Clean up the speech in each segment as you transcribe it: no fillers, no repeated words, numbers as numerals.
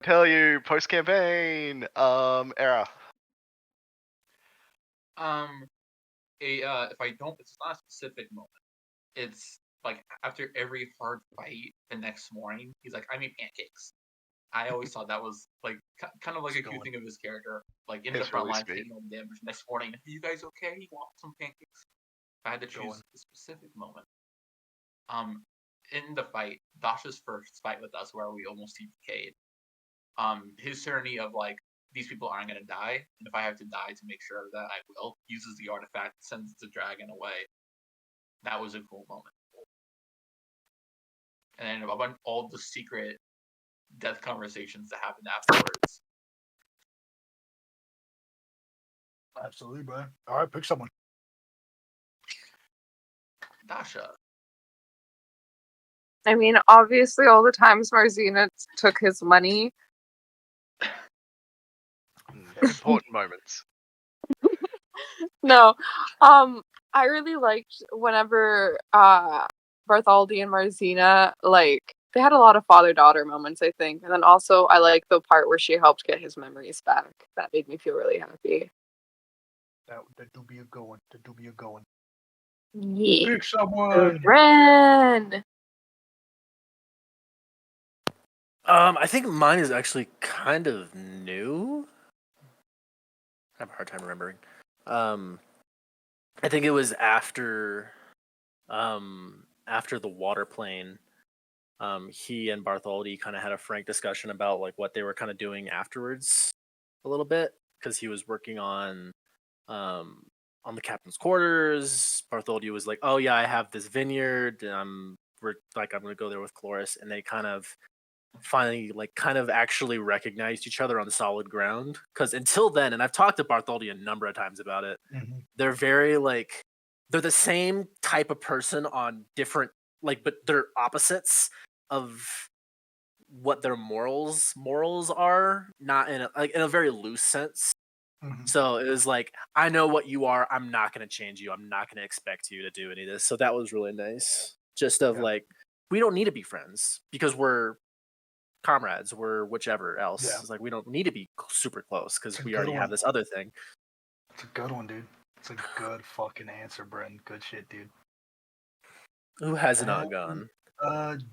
tell you post campaign era. Um, if I don't, it's not a specific moment. It's like after every hard fight the next morning, he's like, "I made pancakes." I always thought that was like kind of like a cute thing of his character. Like in the It's front really line, sweet. taking on damage. Next morning, "Are you guys okay? You want some pancakes?" If I had to choose a specific moment, um, in the fight, Dasha's first fight with us, where we almost TPK'd, his journey of like these people aren't gonna die, and if I have to die to make sure that I will, uses the artifact, sends the dragon away. That was a cool moment. And then about all the secret death conversations that happened afterwards. Absolutely, bro. All right, pick someone. Dasha. I mean, obviously, all the times Marzina took his money. Important moments. No, I really liked whenever Bartholdi and Marzina, like, they had a lot of father-daughter moments, I think. And then also I like the part where she helped get his memories back. That made me feel really happy. That do be a good one. That do be a good one. Yeah. Pick someone. Ren. I think mine is actually kind of new. I have a hard time remembering. I think it was after the water plane. He and Bartholdi kind of had a frank discussion about like what they were kind of doing afterwards a little bit, because he was working on the captain's quarters. Bartholdi was like, "Oh yeah, I have this vineyard. I'm gonna go there with Chloris," and they kind of finally actually recognized each other on solid ground. Because until then, and I've talked to Bartholdi a number of times about it, they're very like they're the same type of person on different but they're opposites of what their morals are, not in a very loose sense. So it was like, I know what you are. I'm not going to change you. I'm not going to expect you to do any of this. So that was really nice. Just of like, we don't need to be friends because we're comrades. We're whichever else. Yeah. It's like, we don't need to be super close because we good already one. have this other thing. It's a good one, dude. It's a good fucking answer, Bren. Good shit, dude. Who has not gone?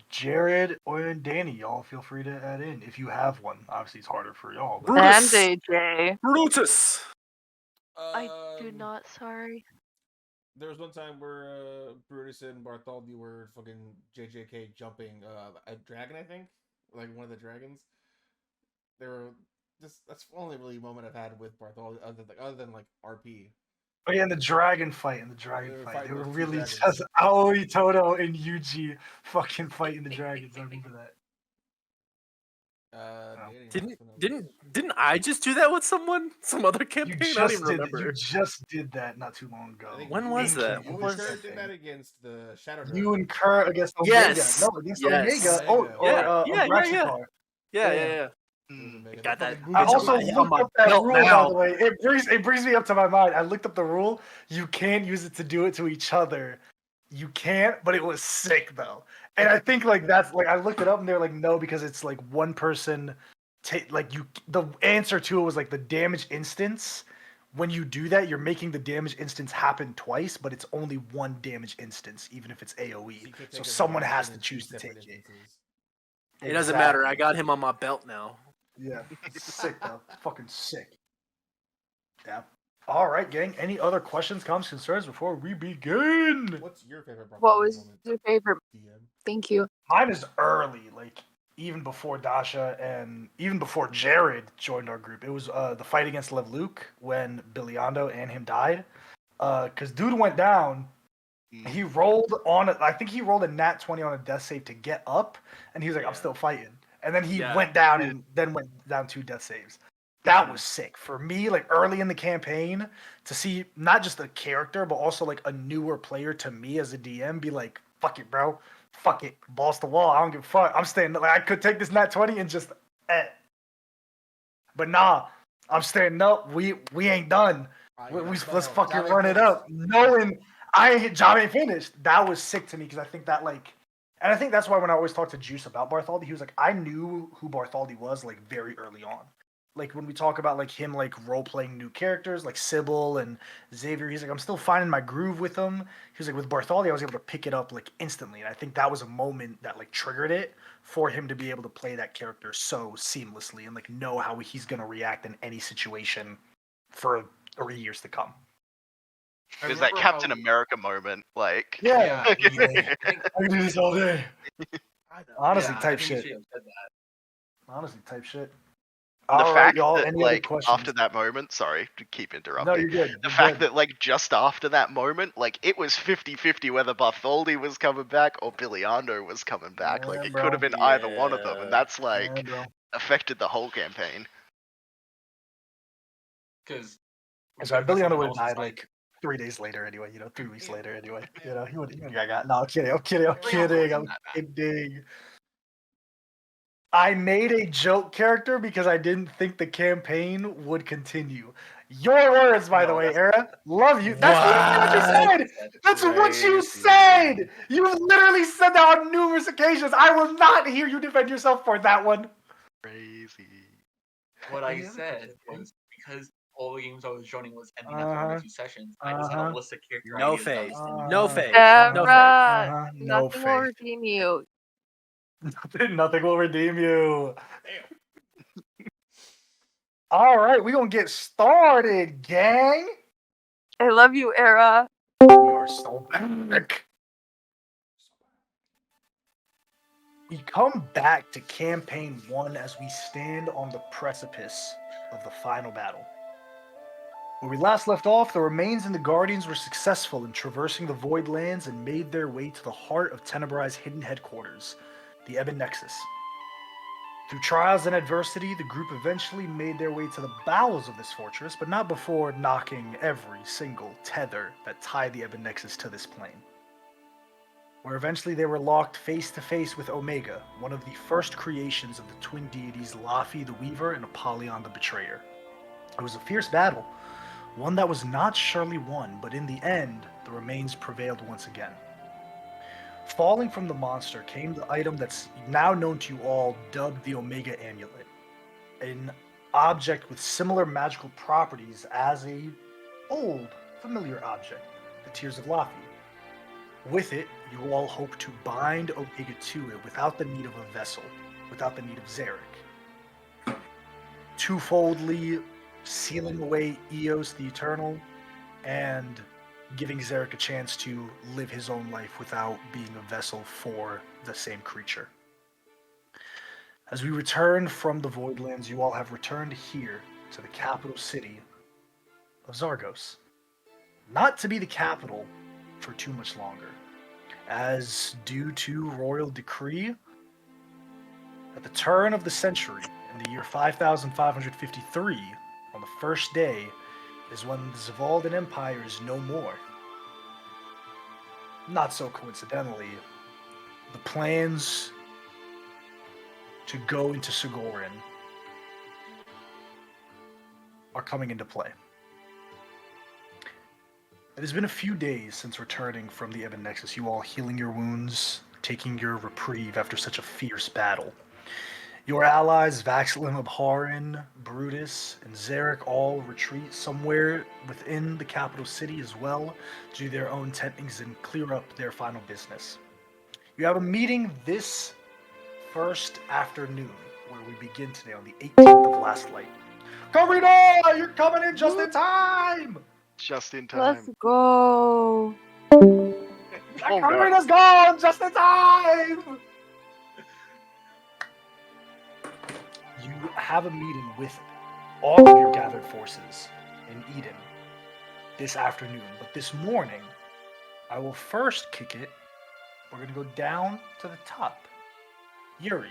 Jared or Danny, y'all feel free to add in if you have one. Obviously, it's harder for y'all. But... And AJ. Brutus. I do not. Sorry. There was one time where Brutus and Bartholdi were fucking JJK jumping a dragon, I think, like one of the dragons. They were just that's the only really moment I've had with Bartholdi other than like RP. Oh yeah, in the dragon fight, they were really just Aoi, Toto, and Yuji fucking fighting the dragons. I remember that. Didn't I just do that with someone? Some other campaign? I don't even remember. You just did that not too long ago. When was that? What was Kurt did that against the Shadow Dragon? You and Kurt against Omega. Yes. No, against Omega. Yeah. Got that. I also looked up that rule, by the way. It brings me up to my mind. I looked up the rule. You can use it to do it to each other. You can't, but it was sick though. And I think like that's like I looked it up and they're like no, because it's like one person the answer to it was like the damage instance. When you do that, you're making the damage instance happen twice, but it's only one damage instance, even if it's AoE. So someone has to choose to take it. It doesn't matter. I got him on my belt now. Yeah, sick though. Fucking sick. Yeah. All right, gang. Any other questions, comments, concerns before we begin? What's your favorite? What was your favorite? Thank you. Mine is early, like even before Dasha and even before Jared joined our group. It was the fight against Lev Luke when Biliondo and him died. Because dude went down. He rolled on I think he rolled a nat 20 on a death save to get up, and he was like, I'm still fighting. And then he went down and then went down 2 death saves. That was sick. For me, like early in the campaign, to see not just the character, but also like a newer player to me as a DM be like, fuck it, bro. Fuck it. Balls to wall. I don't give a fuck. I'm staying. Like, I could take this nat 20 and just But nah, I'm staying up. We ain't done. Let's fucking run it up. Knowing Job ain't finished. That was sick to me because I think that like And I think that's why when I always talk to Juice about Bartholdi, he was like, I knew who Bartholdi was like very early on. Like when we talk about like him like role playing new characters like Sybil and Xavier, he's like, I'm still finding my groove with them. He was like, with Bartholdi, I was able to pick it up like instantly. And I think that was a moment that like triggered it for him to be able to play that character so seamlessly and like know how he's gonna react in any situation for years to come. I It was that remember Captain how- America moment, like. Yeah. Yeah, He's like, I think I can do this all day. Honestly, yeah, I type think you shit. should have said that. Honestly, type shit. The All right, fact y'all. that Any other like questions? after that moment, sorry to keep No, interrupting. you're good. The You're fact good. that like just after that moment, like it was 50-50 whether Bartholdi was coming back or Biliando was coming back. Like Yeah, it bro. could have been either one of them, and Yeah. that's Yeah, like bro. affected the whole campaign. Because That's right. Billy Under would have died like 3 days later anyway. 3 weeks later anyway. He would have got. No, I'm kidding. I'm kidding. I'm Leon kidding. wasn't I'm that bad. kidding. I made a joke character because I didn't think the campaign would continue. Your words, by the No, way, that's- Era. Love you. That's what you said. That's what you Crazy. said. You literally said that on numerous occasions. I will not hear you defend yourself for that one. Crazy. What I Any other said questions, bro? was because all the games I was joining was ending after one or two sessions. I just had a Uh-huh. list of character No ideas that I faith. was thinking No of. faith. Deborah, No nothing will faith. redeem you. Nothing will redeem you. All right, we're gonna get started, gang. I love you, Era. We are so back. We come back to campaign 1 as we stand on the precipice of the final battle. Where we last left off, the remains and the Guardians were successful in traversing the Void Lands and made their way to the heart of Tenebrai's hidden headquarters, the Ebon Nexus. Through trials and adversity, the group eventually made their way to the bowels of this fortress, but not before knocking every single tether that tied the Ebon Nexus to this plane. Where eventually they were locked face to face with Omega, one of the first creations of the twin deities Laffy the Weaver and Apollyon the Betrayer. It was a fierce battle, one that was not surely won, but in the end, the remains prevailed once again. Falling from the monster came the item that's now known to you all, dubbed the Omega Amulet, an object with similar magical properties as a old, familiar object, the Tears of Laffy. With it, you all hope to bind Omega to it without the need of a vessel, without the need of Zarek. Twofoldly sealing away Eos the Eternal and giving Zarek a chance to live his own life without being a vessel for the same creature. As we return from the Voidlands, you all have returned here to the capital city of Zargos. Not to be the capital for too much longer, as due to royal decree, at the turn of the century, in the year 5553, on the first day, is when the Zavaldan Empire is no more. Not so coincidentally, the plans to go into Sigorin are coming into play. It has been a few days since returning from the Ebon Nexus, you all healing your wounds, taking your reprieve after such a fierce battle. Your allies, Vaxilin, Abharin, Brutus, and Zarek all retreat somewhere within the capital city as well, do their own tentings and clear up their final business. You have a meeting this first afternoon, where we begin today on the 18th of Last Light. Karina, you're coming in just in time! Just in Let's time. go. Oh, no. Karina's gone just in time! You have a meeting with all of your gathered forces in Eden this afternoon, but this morning, I will first kick it. We're going to go down to the top. Yuri,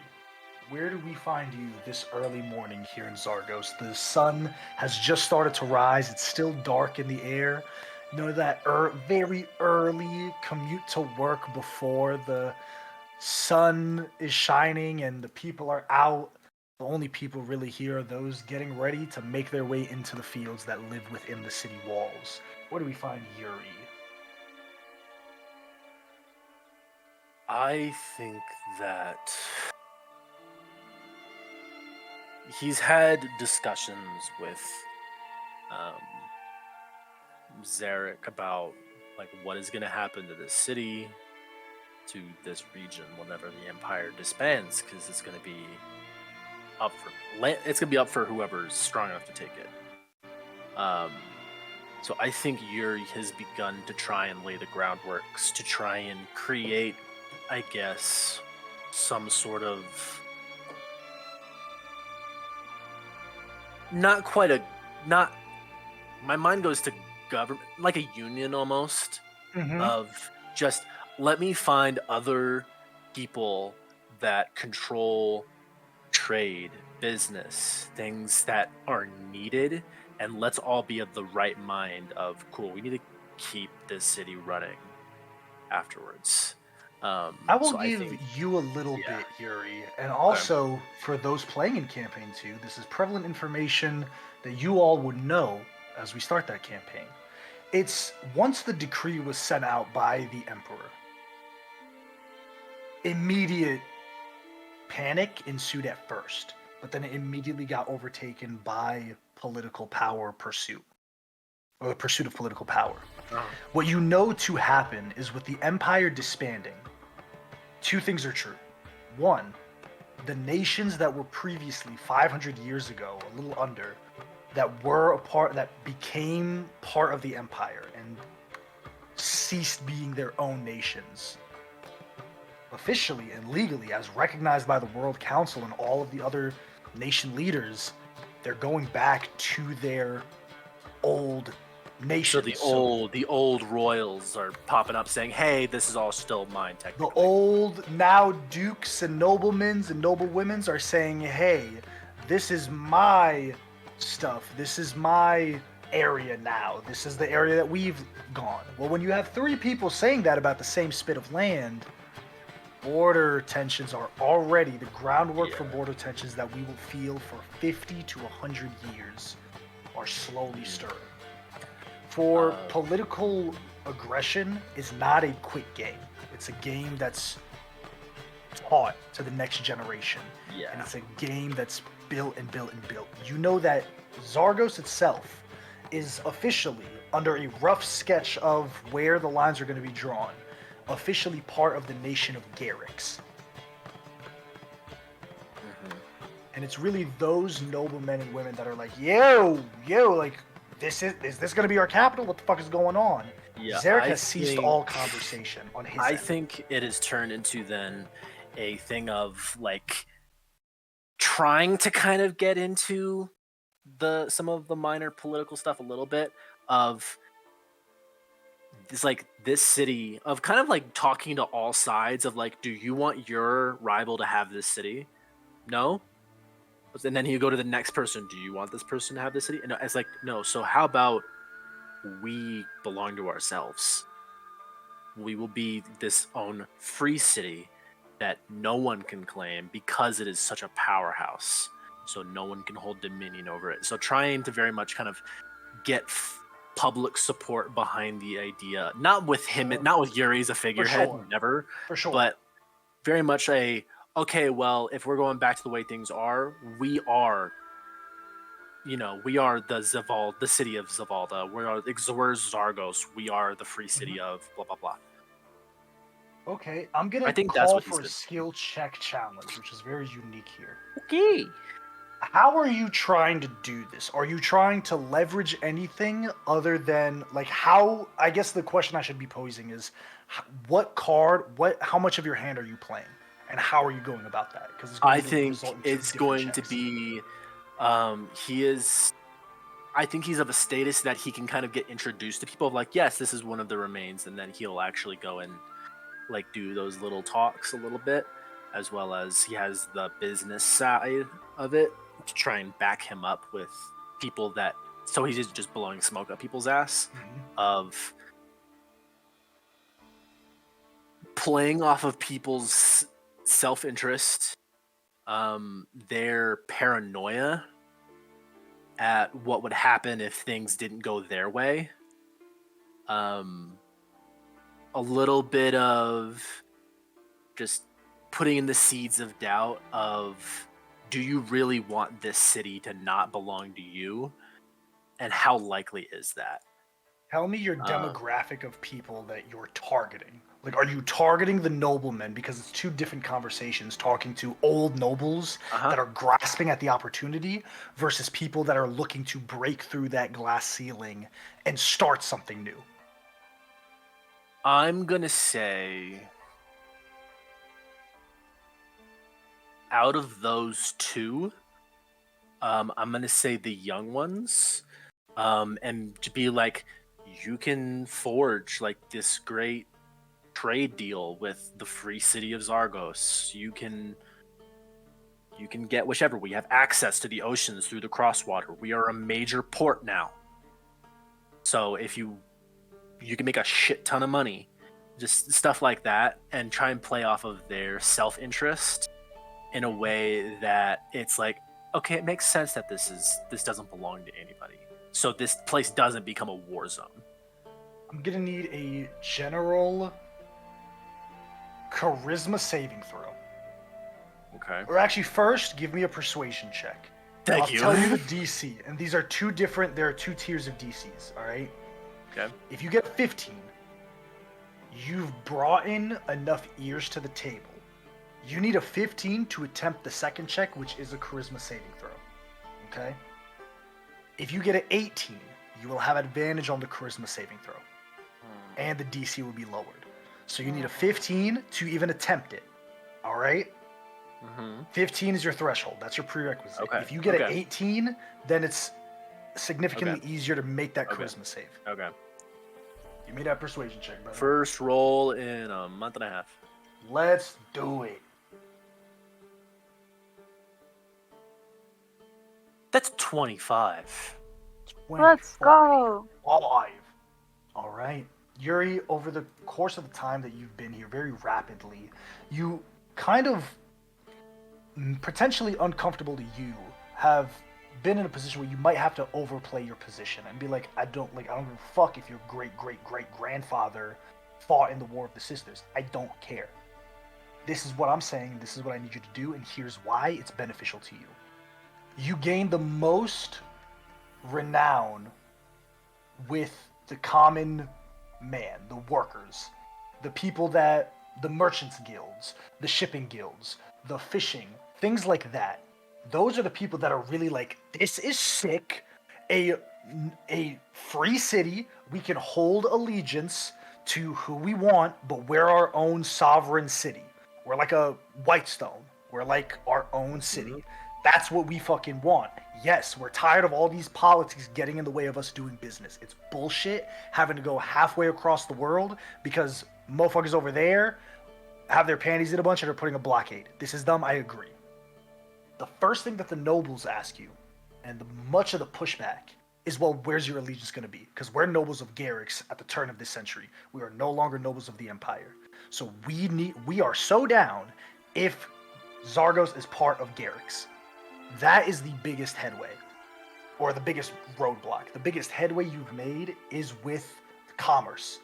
where do we find you this early morning here in Zargos? The sun has just started to rise. It's still dark in the air. You know that very early commute to work before the sun is shining and the people are out. The only people really here are those getting ready to make their way into the fields that live within the city walls. Where do we find Yuri? I think that he's had discussions with Zarek about like what is going to happen to this city, to this region whenever the Empire disbands, because it's going to be it's going to be up for whoever's strong enough to take it. So I think Yuri has begun to try and lay the groundworks to try and create, I guess, some sort of not my mind goes to government, like a union almost, of just let me find other people that control trade, business, things that are needed, and let's all be of the right mind of cool, we need to keep this city running afterwards. I will so give think, you a little yeah. bit, Yuri, and also for those playing in campaign 2, this is prevalent information that you all would know as we start that campaign. It's once the decree was sent out by the Emperor, immediate panic ensued at first, but then it immediately got overtaken by political power pursuit, or the pursuit of political power. What you know to happen is with the Empire disbanding, two things are true. One, the nations that were previously 500 years ago, a little under, that became part of the Empire and ceased being their own nations, officially and legally, as recognized by the World Council and all of the other nation leaders, they're going back to their old nations. So the old royals are popping up saying, "Hey, this is all still mine." Technically, the old now dukes and noblemen's and noblewomen's are saying, "Hey, this is my stuff. This is my area now. This is the area that we've gone." Well, when you have three people saying that about the same spit of land, border tensions are already the groundwork for border tensions that we will feel for 50 to 100 years are slowly stirring. For political aggression is not a quick game. It's a game that's taught to the next generation. Yeah. And it's a game that's built and built and built. You know that Zargos itself is officially, under a rough sketch of where the lines are going to be drawn, officially part of the nation of Garrix. And it's really those noblemen and women that are like, yo, like, is this going to be our capital? What the fuck is going on? Yeah, Zarek has ceased all conversation on his end. think it has turned into then a thing of like trying to kind of get into some of the minor political stuff a little bit of it's like this city of kind of like talking to all sides of like, do you want your rival to have this city? No. And then you go to the next person. Do you want this person to have this city? And it's like, no. So how about we belong to ourselves? We will be this own free city that no one can claim because it is such a powerhouse. So no one can hold dominion over it. So trying to very much kind of get public support behind the idea, not with him, not with Yuri as a figurehead, never. For sure. But very much okay, well, if we're going back to the way things are, we are the city of Zavalda. We're Zargos. We are the free city of blah, blah, blah. Okay, I'm going to call for a skill check challenge, which is very unique here. Okay. How are you trying to do this? Are you trying to leverage anything other than, like, how, I guess the question I should be posing is, how much of your hand are you playing? And how are you going about that? Because I think it's going to be, I think he's of a status that he can kind of get introduced to people of like, yes, this is one of the remains, and then he'll actually go and like do those little talks a little bit, as well as he has the business side of it to try and back him up with people that, so he's just blowing smoke up people's ass of playing off of people's self-interest, their paranoia at what would happen if things didn't go their way, a little bit of just putting in the seeds of doubt of, do you really want this city to not belong to you? And how likely is that? Tell me your demographic of people that you're targeting. Like, are you targeting the noblemen? Because it's two different conversations, talking to old nobles that are grasping at the opportunity versus people that are looking to break through that glass ceiling and start something new. I'm going to say, out of those two, I'm going to say the young ones, and to be like, you can forge like this great trade deal with the free city of Zargos. You can get whichever. We have access to the oceans through the crosswater. We are a major port now. So if you can make a shit ton of money, just stuff like that, and try and play off of their self-interest in a way that it's like, okay, it makes sense that this doesn't belong to anybody. So this place doesn't become a war zone. I'm gonna need a general charisma saving throw. Okay. Or actually, first, give me a persuasion check. Thank you. I'll tell you the DC, and these are two different. There are two tiers of DCs. All right. Okay. If you get 15, you've brought in enough ears to the table. You need a 15 to attempt the second check, which is a charisma saving throw. Okay? If you get an 18, you will have advantage on the charisma saving throw. And the DC will be lowered. So you need a 15 to even attempt it. Alright? 15 is your threshold. That's your prerequisite. Okay. If you get an 18, then it's significantly easier to make that charisma save. Okay. You made that persuasion check, brother. First roll in a month and a half. Let's do it. That's 25. Let's go. 5. All right. Yuri, over the course of the time that you've been here, very rapidly, you kind of, potentially uncomfortable to you, have been in a position where you might have to overplay your position and be like, I don't give a fuck if your great-great-great-grandfather fought in the War of the Sisters. I don't care. This is what I'm saying, this is what I need you to do, and here's why it's beneficial to you. You gain the most renown with the common man, the workers, the people the merchants guilds, the shipping guilds, the fishing, things like that. Those are the people that are really like, this is sick, a free city, we can hold allegiance to who we want, but we're our own sovereign city. We're like a Whitestone. We're like our own city. That's what we fucking want. Yes, we're tired of all these politics getting in the way of us doing business. It's bullshit having to go halfway across the world because motherfuckers over there have their panties in a bunch and are putting a blockade. This is dumb, I agree. The first thing that the nobles ask you, and much of the pushback, is, well, where's your allegiance going to be? Because we're nobles of Garrix at the turn of this century. We are no longer nobles of the Empire. So we are so down if Zargos is part of Garrix. That is the biggest headway, or the biggest roadblock. The biggest headway you've made is with commerce.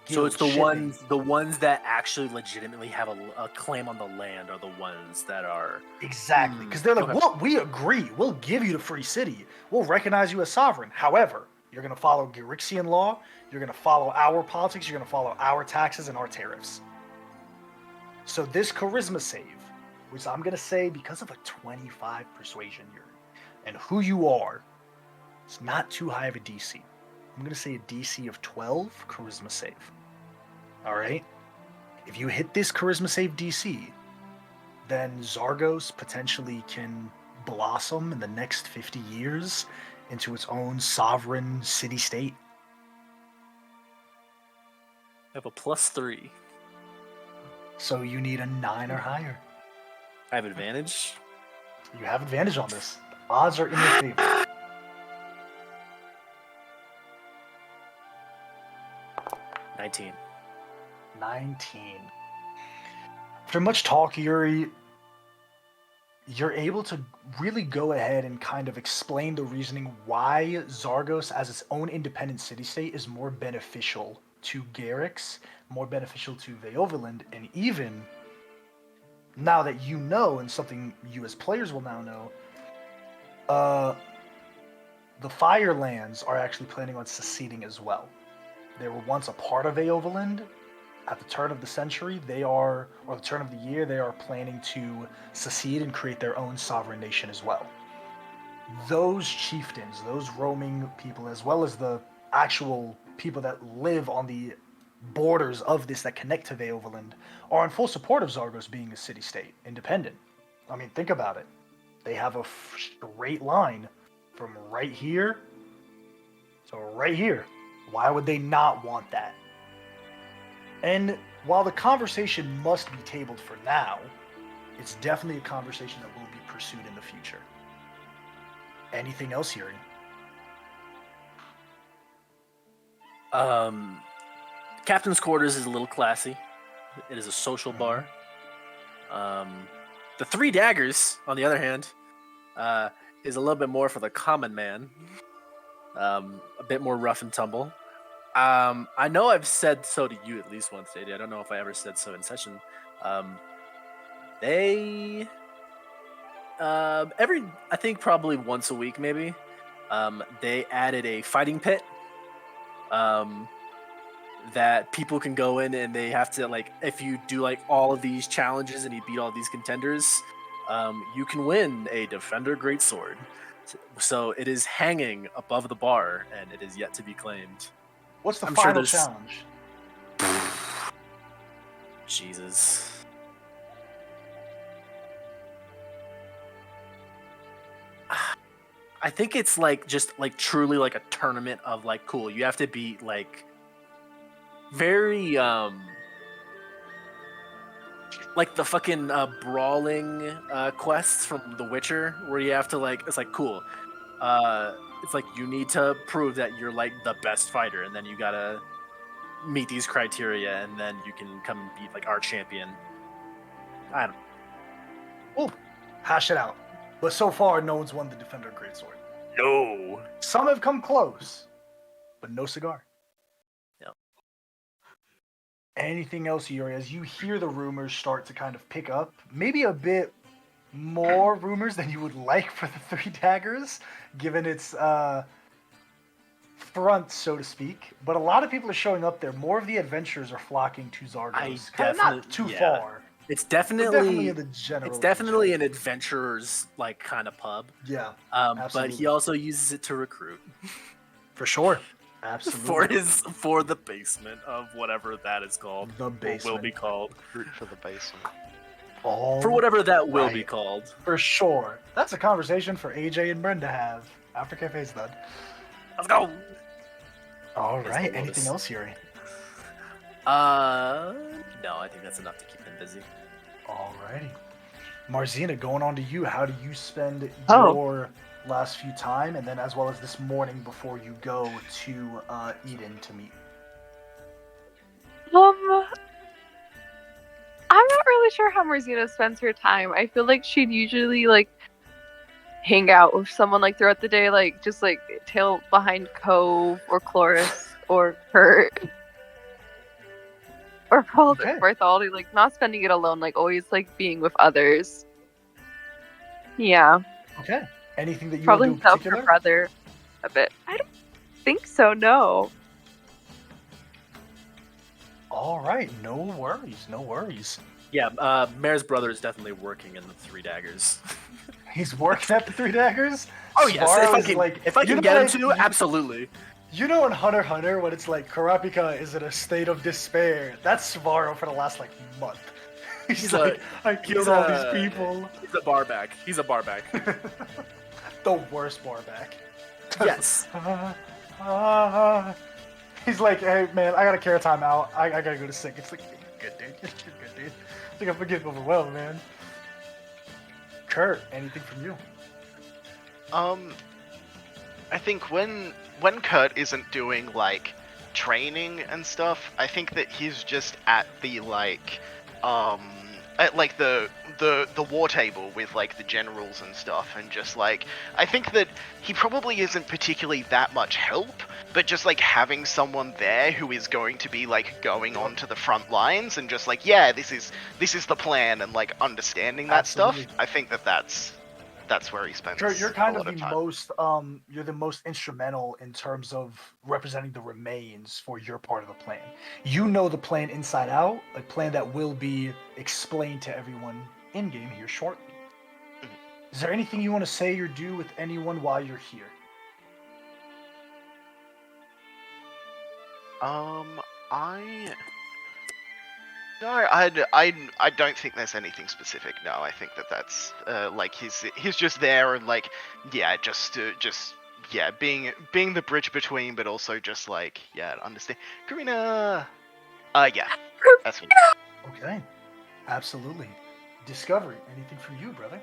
So it's the shipping. ones that actually legitimately have a claim on the land are the ones that are... Exactly, because they're like, okay. well, we agree. We'll give you the free city. We'll recognize you as sovereign. However, you're going to follow Garrixian law. You're going to follow our politics. You're going to follow our taxes and our tariffs. So this charisma save, which I'm going to say because of a 25 persuasion here, and who you are, it's not too high of a DC. I'm going to say a DC of 12 charisma save. All right? If you hit this charisma save DC, then Zargos potentially can blossom in the next 50 years into its own sovereign city-state. I have a +3. So you need a 9 or higher. I have advantage. You have advantage on this. The odds are in your favor. 19. 19. After much talk, Yuri, you're able to really go ahead and kind of explain the reasoning why Zargos as its own independent city-state is more beneficial to Garrix, more beneficial to Veoverland, and even now that you know, and something you as players will now know, the Firelands are actually planning on seceding as well. They were once a part of Eovaland. At the turn of the century, or the turn of the year, they are planning to secede and create their own sovereign nation as well. Those chieftains, those roaming people, as well as the actual people that live on the borders of this that connect to Eovaland, are in full support of Zargos being a city-state, independent. I mean, think about it. They have a straight line from right here to right here. Why would they not want that? And while the conversation must be tabled for now, it's definitely a conversation that will be pursued in the future. Anything else, Yuri? Captain's quarters is a little classy. It is a social bar. The Three Daggers, on the other hand, is a little bit more for the common man. A bit more rough and tumble. I know I've said so to you at least once, JD. I don't know if I ever said so in session. They I think probably once a week maybe, they added a fighting pit that people can go in, and they have to, like, if you do like all of these challenges and you beat all these contenders, you can win a Defender Greatsword. So it is hanging above the bar, and it is yet to be claimed. What's the I'm sure final there's- challenge? Jesus. I think it's like just like truly like a tournament of like, cool, you have to beat like very like the fucking brawling quests from The Witcher, where you have to like, it's like, cool, it's like you need to prove that you're like the best fighter, and then you gotta meet these criteria, and then you can come and beat like our champion. I don't. Well, hash it out. But so far, no one's won the Defender Greatsword. No. Some have come close, but no cigar. Yep. Anything else, Yuri? As you hear the rumors start to kind of pick up, maybe a bit more rumors than you would like for the Three Daggers, given its front, so to speak. But a lot of people are showing up there. More of the adventurers are flocking to Zargos. Kind of not too far. It's But definitely in the general. it's definitely region. an adventurer's like kind of pub. Yeah, But absolutely. he also uses it to recruit for sure. Absolutely. for the basement of whatever that is called. The Or basement. will be called. Root for the basement. All For whatever that will be right. called. For sure. That's a conversation for AJ and Brenda to have after Cafe's done. Let's go. All Here's right. the Anything Lotus. else, Yuri? No, I think that's enough to keep him busy. All righty. Marzina, going on to you. How do you spend Oh. your last few time, and then as well as this morning before you go to Eden to meet? I'm not really sure how Marzina spends her time. I feel like she'd usually like hang out with someone like throughout the day, like just like tail behind Cove or Chloris or Kurt or Okay. Bartholdi, like not spending it alone, like always like being with others. Yeah, Okay. Anything that you probably want to do in help her particular? brother a bit. I don't think so. No. All right. No worries. No worries. Yeah, Mare's brother is definitely working in the Three Daggers. He's working at the Three Daggers. Oh yes, Sparrow if I is can, like, if I you can know get him what to, absolutely. You know in Hunter x Hunter when it's like Kurapika is in a state of despair? That's Svarro for the last like month. He's He's like, I killed all these people. He's a barback. He's a barback. The worst barback. Yes. He's like, hey man, I gotta carry a time out. I gotta go to sick. It's like, you're good dude. You're good dude. I think I'm getting overwhelmed, man. Kurt, anything from you? I think when Kurt isn't doing like training and stuff, I think that he's just at the like at like the war table with like the generals and stuff, and just like I think that he probably isn't particularly that much help, but just like having someone there who is going to be like going on to the front lines and just like, yeah, this is the plan, and like understanding that Absolutely. stuff. I think that that's where he spends You're a kind lot of of the time. most you're the most instrumental in terms of representing the remains for your part of the plan. You know the plan inside out, a plan that will be explained to everyone in game here shortly. Is there anything you want to say or do with anyone while you're here? I no, I don't think there's anything specific. No, I think that's like he's just there and like yeah, just yeah, being the bridge between, but also just like yeah, understand. Karina, yeah, that's me. Okay, absolutely. Discovery, anything from you, brother?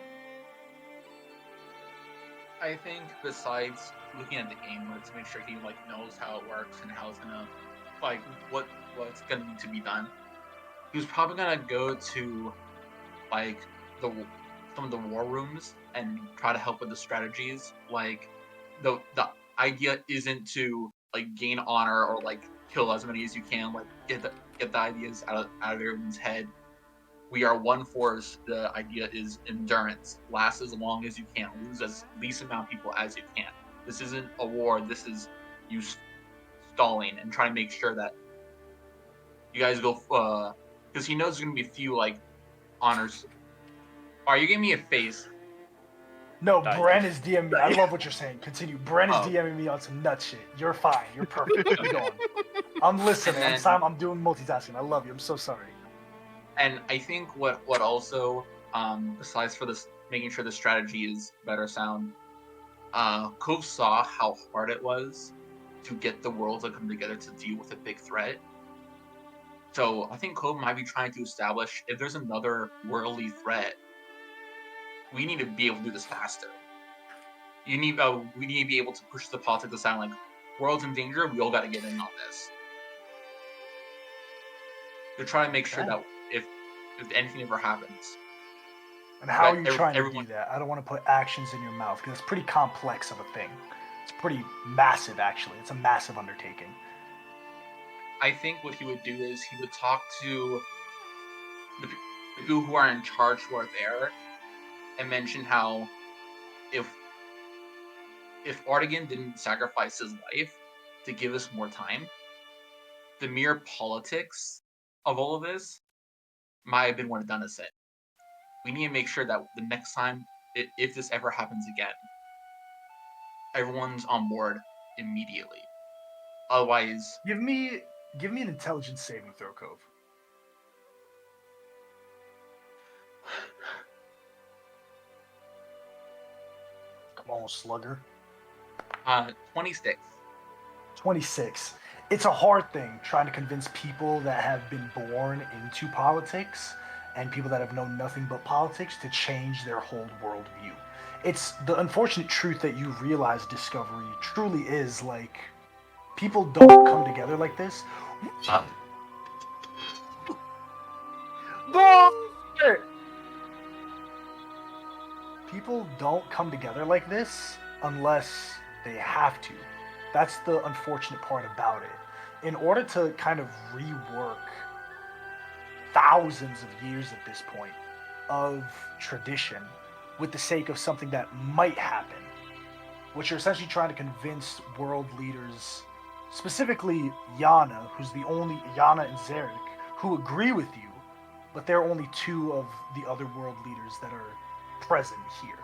I think besides looking at the game mode to make sure he like knows how it works and how it's gonna like what's gonna need to be done, he was probably gonna go to like the some of the war rooms and try to help with the strategies. Like the idea isn't to like gain honor or like kill as many as you can. Like get the ideas out of everyone's head. We are one force. The idea is endurance. Last as long as you can. Lose as least amount of people as you can. This isn't a war. This is you stalling and trying to make sure that you guys go. Because he knows there's gonna be a few like honors. Are you giving me a face? No, Not Bren you. is DMing me. I love what you're saying. Continue. Bren is Oh. DMing me on some nut shit. You're fine. You're perfect. Keep going. I'm listening. And then- I'm doing multitasking. I love you. I'm so sorry. And I think what also besides for this making sure the strategy is better sound, Cove saw how hard it was to get the world to come together to deal with a big threat. So I think Cove might be trying to establish if there's another worldly threat, we need to be able to do this faster. We need to be able to push the politics aside. Like, world's in danger, we all got to get in on this. To try to make sure Okay. that if anything ever happens, And how But are you trying to everyone- do that? I don't want to put actions in your mouth because it's pretty complex of a thing. It's pretty massive, actually. It's a massive undertaking. I think what he would do is he would talk to the people who are in charge who are there and mention how if Artigan didn't sacrifice his life to give us more time, the mere politics of all of this might have been what done us in. We need to make sure that the next time, if this ever happens again, everyone's on board immediately. Otherwise, Give me an intelligence saving throw, Cove. Come on, slugger. 26. 26. It's a hard thing trying to convince people that have been born into politics and people that have known nothing but politics to change their whole worldview. It's the unfortunate truth that you realize, Discovery, truly is like people don't come together like this. Bullshit! People don't come together like this unless they have to. That's the unfortunate part about it. In order to kind of rework thousands of years at this point of tradition with the sake of something that might happen, what you're essentially trying to convince world leaders, specifically Yana, who's the only Yana and Zarek, who agree with you, but they're only two of the other world leaders that are present here.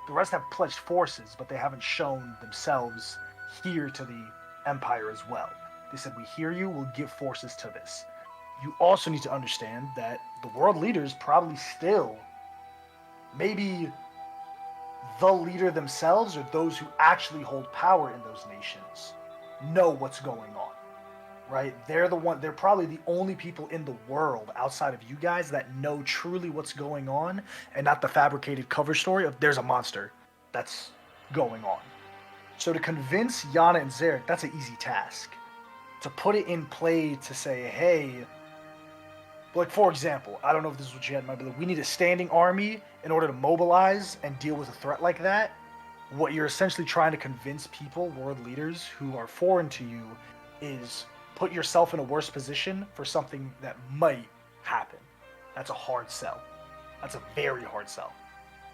The rest have pledged forces, but they haven't shown themselves here to the Empire as well. They said, we hear you, we'll give forces to this. You also need to understand that the world leaders probably still, maybe the leader themselves or those who actually hold power in those nations, know what's going on, right? They're probably the only people in the world outside of you guys that know truly what's going on and not the fabricated cover story of there's a monster that's going on. So to convince Yana and Zarek, that's an easy task. To put it in play to say, hey, But like for example, I don't know if this is what you had in mind, but like, we need a standing army in order to mobilize and deal with a threat like that. What you're essentially trying to convince people, world leaders who are foreign to you, is put yourself in a worse position for something that might happen. That's a hard sell. That's a very hard sell.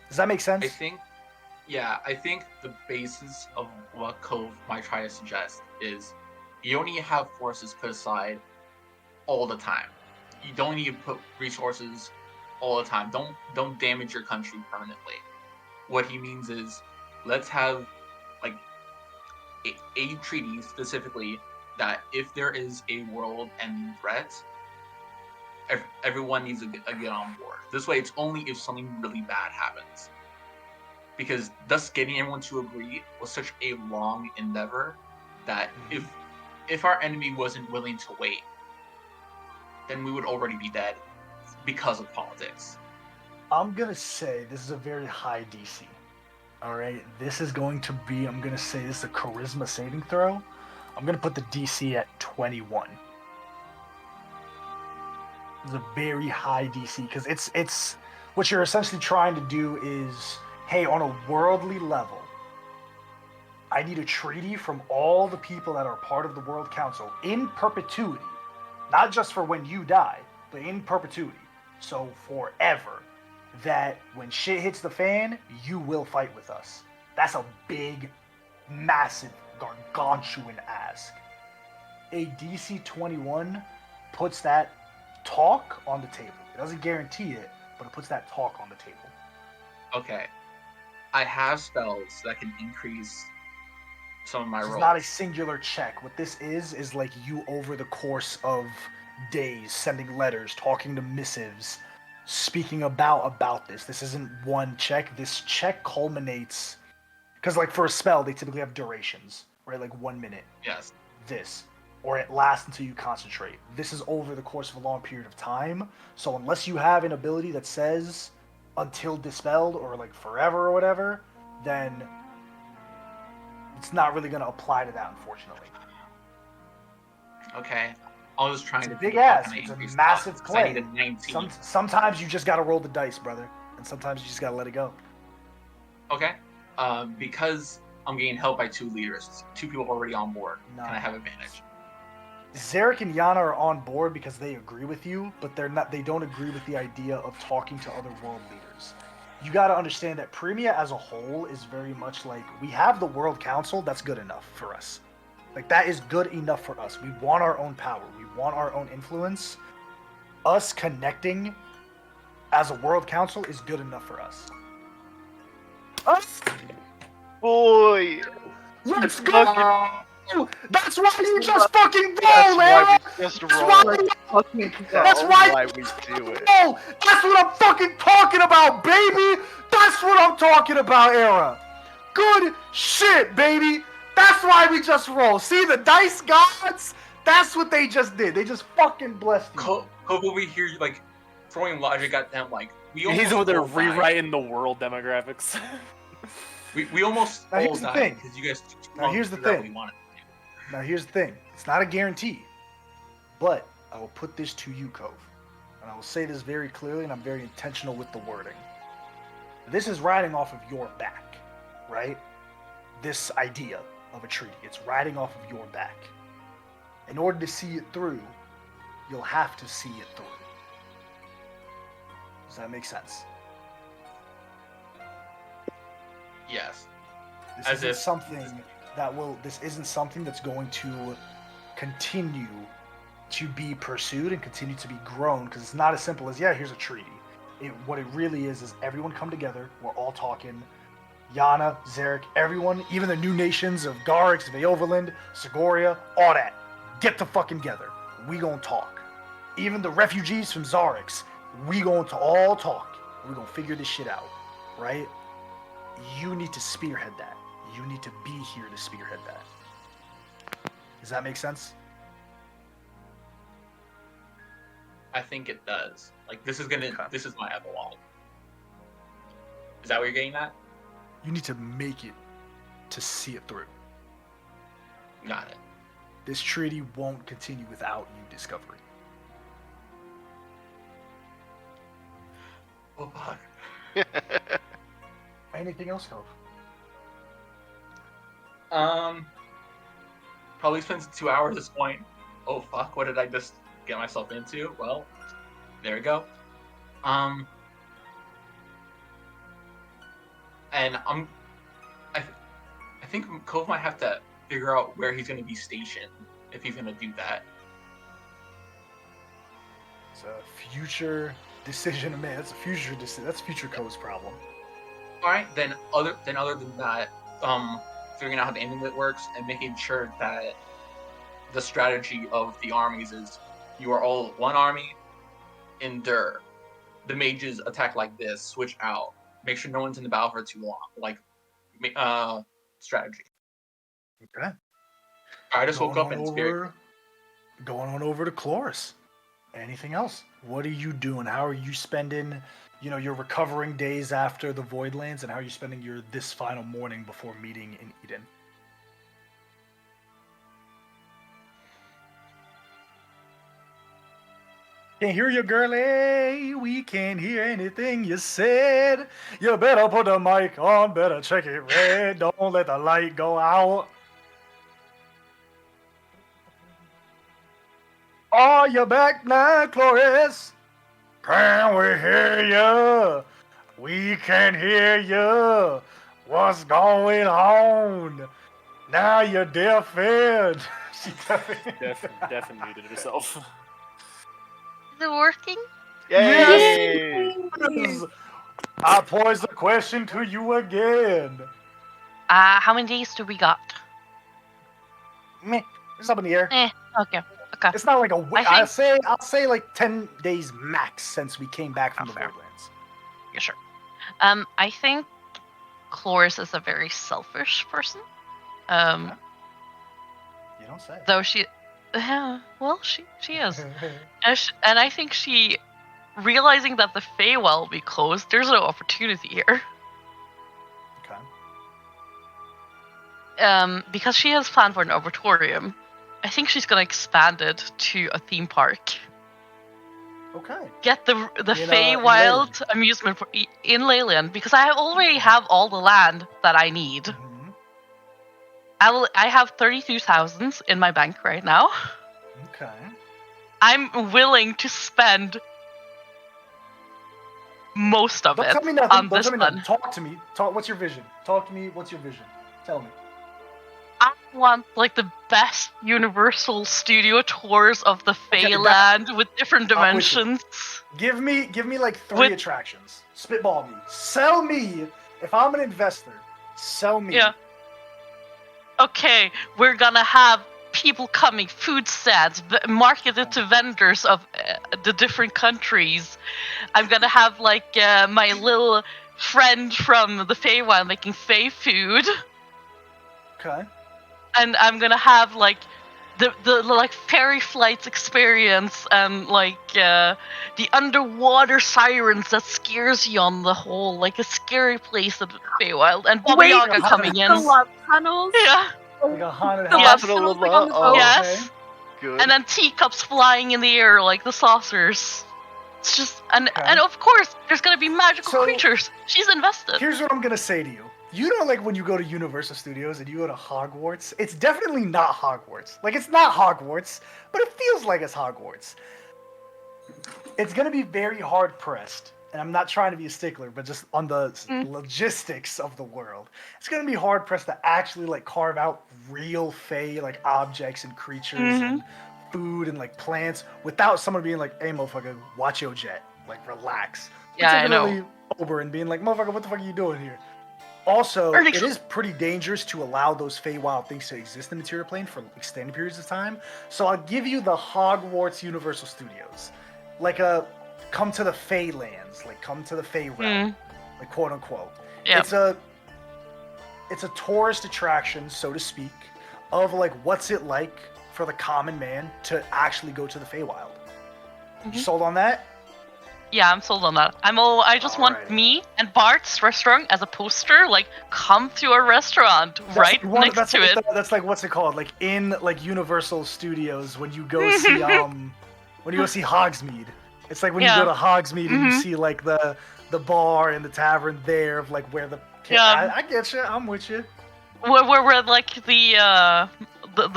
Does that make sense? I think the basis of what Cove might try to suggest is you don't need to have forces put aside all the time. You don't need to put resources all the time. Don't damage your country permanently. What he means is let's have like a treaty specifically that if there is a world-ending threat, everyone needs to get on board. This way, it's only if something really bad happens. Because thus getting everyone to agree was such a long endeavor that if our enemy wasn't willing to wait, then we would already be dead because of politics. I'm gonna say this is a very high DC. Alright, this is going to be, I'm gonna say this is a charisma saving throw. I'm gonna put the DC at 21. It's a very high DC because it's what you're essentially trying to do is, hey, on a worldly level, I need a treaty from all the people that are part of the World Council in perpetuity, not just for when you die, but in perpetuity. So forever, that when shit hits the fan, you will fight with us. That's a big, massive, gargantuan ask. A DC 21 puts that talk on the table. It doesn't guarantee it, but it puts that talk on the table. Okay. I have spells that can increase some of my rolls. It's not a singular check. What this is like you over the course of days sending letters, talking to missives, speaking about this. This isn't one check. This check culminates because like for a spell they typically have durations, right? Like 1 minute. Yes. This. Or it lasts until you concentrate. This is over the course of a long period of time. So unless you have an ability that says until dispelled or like forever or whatever, then it's not really going to apply to that, unfortunately. Okay. I was trying It's a to big think of how ass. can I It's a increase massive odds, 'cause I play. need a 19. Sometimes you just got to roll the dice, brother. And sometimes you just got to let it go. Okay. Because I'm getting help by 2 leaders, 2 people already on board. No. Can I have advantage? Zarek and Yana are on board because they agree with you, but they don't agree with the idea of talking to other world leaders. You got to understand that Premia as a whole is very much like, we have the World Council, that's good enough for us. Like, that is good enough for us. We want our own power. We want our own influence. Us connecting as a World Council is good enough for us. Us? Boy! Let's go! That's why you just fucking roll, That's man! why we just That's roll. why That's why why we do it. roll! That's what I'm fucking talking about, baby! That's what I'm talking about, Era! Good shit, baby! That's why we just roll. See, the dice gods? That's what they just did. They just fucking blessed you. Hope over here, like, throwing logic at them, like, we almost He's over there all died. rewriting the world demographics. We almost Now, all here's the died thing. because you guys Now, here's the figured out thing. what we wanted. Now, here's the thing. It's not a guarantee. But I will put this to you, Cove. And I will say this very clearly, and I'm very intentional with the wording. This is riding off of your back, right? This idea of a treaty. It's riding off of your back. In order to see it through, you'll have to see it through. Does that make sense? Yes. This As isn't if- something this isn't something that's going to continue to be pursued and continue to be grown, because it's not as simple as, yeah, here's a treaty. What it really is everyone come together, we're all talking, Yana, Zarek, everyone, even the new nations of Garrix, Veoverland, Sigoria, all that. Get the fucking together. We gonna talk. Even the refugees from Zarix, we going to all talk. We gonna figure this shit out, right? You need to spearhead that. You need to be here to spearhead that. Does that make sense? I think it does. Like, this is Okay. my epilogue. Is that what you're getting at? You need to make it to see it through. Got it. This treaty won't continue without you, Discovery. Oh fuck. Anything else, Cove? Probably spends 2 hours at this point. Oh fuck, what did I just get myself into? Well, there we go. And I think Cove might have to figure out where he's gonna be stationed if he's gonna do that. It's a future decision to make. That's a future decision. That's future Cove's problem. Alright, then other than that, figuring out how the amulet works and making sure that the strategy of the armies is you are all one army, endure. The mages attack like this, switch out. Make sure no one's in the battle for too long. Like, strategy. Okay. I just woke up and it's very... Going on over to Chloris. Anything else? What are you doing? How are you spending, your recovering days after the Voidlands, and how are you spending this final morning before meeting in Eden? Can't hear you, girlie. We can't hear anything you said. You better put the mic on. Better check it red. Don't let the light go out. Are you back now, Chloris? Can we hear you? We can hear you. What's going on? Now you're deafened. She Definitely muted herself. Is it working? Yay! Yes. I pose the question to you again. How many days do we got? Meh. It's up in the air. Okay. Okay. It's not like a week. I I'll say like 10 days max since we came back from the fair. Voidlands. Yeah, sure. I think Chloris is a very selfish person. You don't say. Though she is. And I think she, realizing that the Feywild will be closed, there's no opportunity here. Okay. Because she has planned for an Arboretum, I think she's gonna expand it to a theme park. Okay. Get the In Feywild amusement in Leyland, because I already have all the land that I need. Mm-hmm. I have 32,000 in my bank right now. Okay. I'm willing to spend most of Don't it tell me nothing. on Don't this tell me one. nothing. Talk to me. What's your vision? Talk to me. What's your vision? Tell me. I want like the best Universal Studio tours of the Okay, Feyland with different I'm with you. dimensions. Give me like 3 With- attractions. Spitball me. Sell me. If I'm an investor, sell me. Yeah. Okay, we're gonna have people coming, food stands, marketed to vendors of the different countries. I'm gonna have like my little friend from the Feywild making Fey food, Okay. and I'm gonna have like the like fairy flights experience and like the underwater sirens that scares you on the whole, like a scary place at the Feywild, and Baba Wait, Yaga coming in. The love tunnels. Yeah. Like a haunted The house. Yes. love tunnels like Oh, on the boat. Yes. Okay. Good. And then teacups flying in the air like the saucers. It's just and Okay. and of course there's gonna be magical So- creatures. She's invested. Here's what I'm gonna say to you. You know, like when you go to Universal Studios and you go to Hogwarts, it's definitely not Hogwarts. Like it's not Hogwarts, but it feels like it's Hogwarts. It's gonna be very hard pressed, and I'm not trying to be a stickler, but just on the logistics of the world, it's gonna be hard pressed to actually like carve out real Fey like objects and creatures and food and like plants without someone being like, "Hey, motherfucker, watch your jet, like relax." Yeah, I know. Particularly Ober and being like, "Motherfucker, what the fuck are you doing here?" Also, Or it like- is pretty dangerous to allow those Feywild things to exist in the material plane for extended periods of time. So I'll give you the Hogwarts Universal Studios, like a come to the Feylands, like come to the Fey realm, like quote unquote. Yeah. It's a tourist attraction, so to speak, of like what's it like for the common man to actually go to the Feywild. You sold on that? Yeah, I'm sold on that. I just want Alrighty. me and Bart's restaurant as a poster, like come to a restaurant right next that's to like it. that's like what's it called? Like in like Universal Studios when you go see when you go see Hogsmeade. It's like when you Yeah. go to Hogsmeade and you see like the the bar and the tavern there of like where the Yeah. I get you. I'm with you. Where like the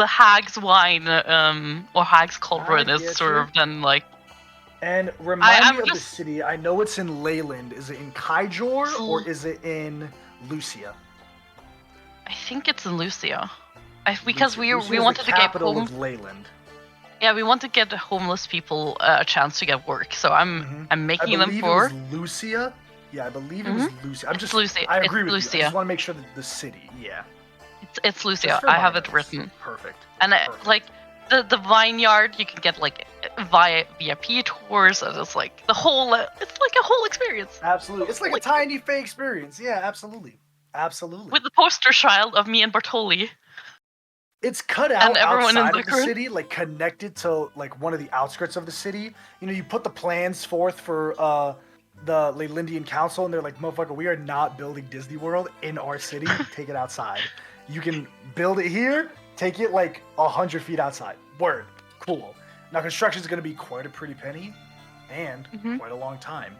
hag's wine or hag's cauldron I is get served, and like And remind I'm me of the just- city. I know it's in Leyland. Is it in Kaijor It's or is it in Lucia? I think it's in Lucia. Because Lucia. we Lucia is wanted the to get capital home. of Leyland. Yeah, we want to get the homeless people a chance to get work. So I'm Mhm. I'm I making them believe for. it was Lucia. Yeah, I believe it was Lucia. I'm It's just. Lucia. I It's agree with you. I Lucia. just want to make sure that the city. Yeah. It's Lucia. Just for I my have it notes. written. Perfect. And Perfect. like the vineyard, you can get like via VIP tours, and it's like the whole. It's like a whole experience Absolutely. It's like a tiny fake experience. Yeah, absolutely. Absolutely. with the poster child of me and Bartoli. It's cut And out everyone in outside the of the background. city, like connected to like one of the outskirts of the city. You know, you put the plans forth for the Leylindian Council, and they're like, "Motherfucker, we are not building Disney World in our city. Take it outside. You can build it here. Take it like 100 feet outside. Word, cool. Now construction is going to be quite a pretty penny, and Mhm. quite a long time.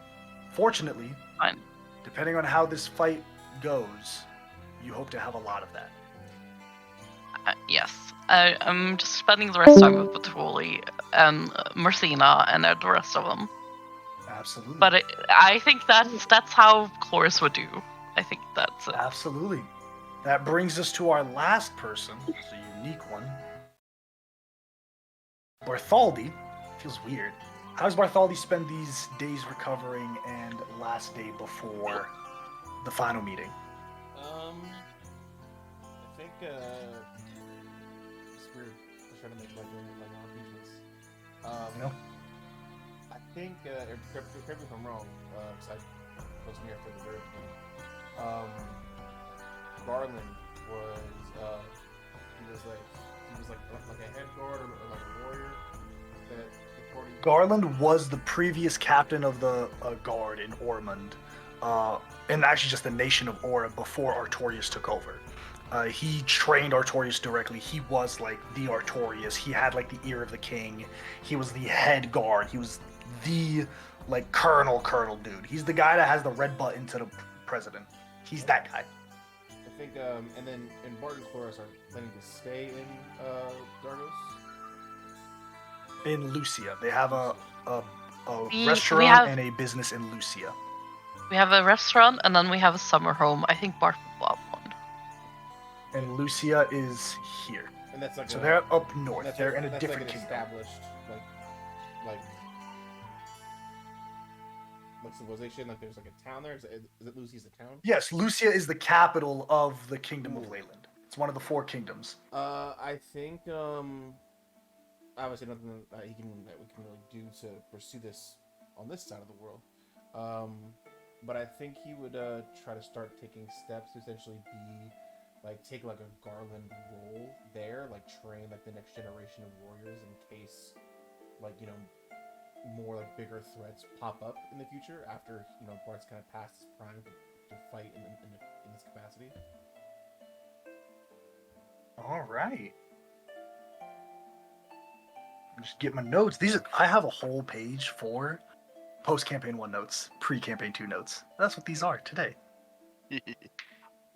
Fortunately, Fine. depending on how this fight goes, you hope to have a lot of that. Yes. I'm just spending the rest of the time with Bartoli and Marcina and the rest of them. Absolutely. But I think that's how Chloris would do. I think that's it. Absolutely. That brings us to our last person. It's a unique one. Bartholdi. Feels weird. How does Bartholdi spend these days recovering and last day before the final meeting? I think it's weird. I'm trying to make like RPGs. No? I think correct me if I'm wrong, because I wasn't here for the very beginning. Garland was he was like a head guard or like a warrior that the party. Garland was the previous captain of the guard in Ormond, and actually just the nation of Aura before Artorias took over. He trained Artorias directly. He was like the Artorias. He had like the ear of the king. He was the head guard. He was the like colonel dude. He's the guy that has the red button to the president. He's that guy. I think, and then in Bart and Chloris are planning to stay in Dargos. In Lucia, they have a We restaurant have- and a business in Lucia. We have a restaurant and then we have a summer home. I think Bart will have one. And Lucia is here. And that's like So a, they're up north. that's They're like, in a that's different like an kingdom. established like civilization. Like there's like a town there. Is it Lucy's the town? Yes, Lucia is the capital of the Kingdom of Ooh. Leyland. It's one of the 4 kingdoms. I think obviously nothing that we can really do to pursue this on this side of the world. But I think he would try to start taking steps to essentially take like a Garland role there, like train like the next generation of warriors in case more like bigger threats pop up in the future after Bart's kind of past his prime to fight in this capacity. All right. Just get my notes. I have a whole page for post-campaign 1 notes, pre-campaign 2 notes. That's what these are today.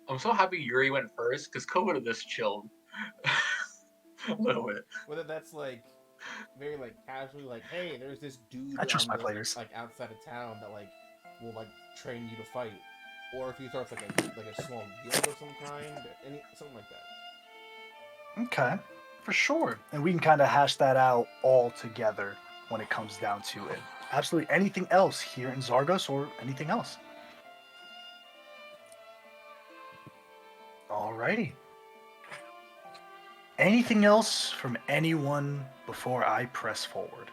I'm so happy Yuri went first because COVID would have just chilled a little bit. Whether that's like very like casually, like, hey, there's this dude I trust on my the, players. like outside of town that like will like train you to fight, or if he starts like a small guild of some kind, something like that. Okay, for sure. And we can kind of hash that out all together when it comes down to it. Absolutely. Anything else here in Zargos or anything else? Alrighty. Anything else from anyone before I press forward?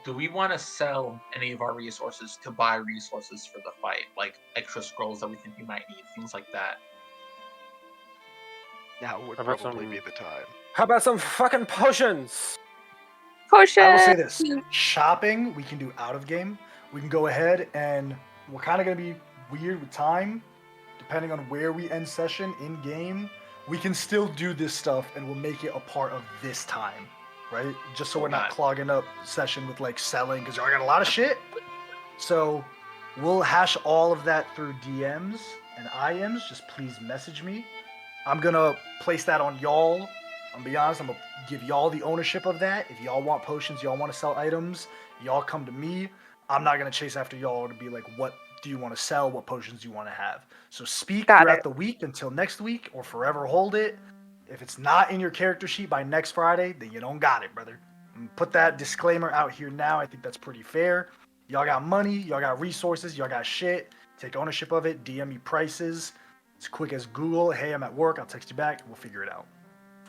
Do we want to sell any of our resources to buy resources for the fight, like extra scrolls that we think we might need, things like that? Now would How about probably some- be the time. How about some fucking potions? Potion. I will say this. Shopping, we can do out of game. We can go ahead and we're kind of going to be weird with time. Depending on where we end session in game, we can still do this stuff and we'll make it a part of this time, right? Just so we're not Okay. clogging up session with like selling because I got a lot of shit. So we'll hash all of that through DMs and IMs. Just please message me. I'm gonna place that on y'all. I'm gonna be honest, I'm gonna give y'all the ownership of that. If y'all want potions, y'all want to sell items, y'all come to me. I'm not gonna chase after y'all to be like, what do you want to sell? What potions do you want to have? So speak Got throughout it. the week until next week, or forever hold it. If it's not in your character sheet by next Friday, then you don't got it, brother. Put that disclaimer out here now. I think that's pretty fair. Y'all got money, y'all got resources, y'all got shit. Take ownership of it. DM me prices. As quick as Google. Hey, I'm at work. I'll text you back. We'll figure it out.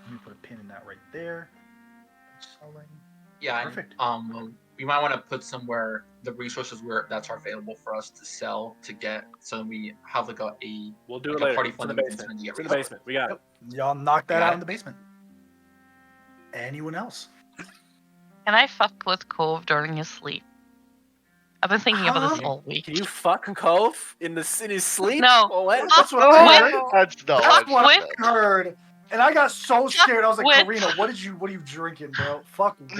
Let me put a pin in that right there. Selling. Yeah, Perfect. And, we might want to put somewhere the resources that are available for us to sell to get, so we have like a We'll do like it a later. party It's in the fund that we can basement. spend to get It's in the resources. basement. We got it. Y'all knock that You got out it? in the basement. Anyone else? Can I fuck with Cove during his sleep? I've been thinking about this Huh? all week. Can you fuck Cove in his sleep? No. Oh, what? That's what Oh, I With- heard. That's not Fuck what What she with- I said. heard. And I got so scared. I was like, with- Karina, what are you drinking, bro? Fuck with.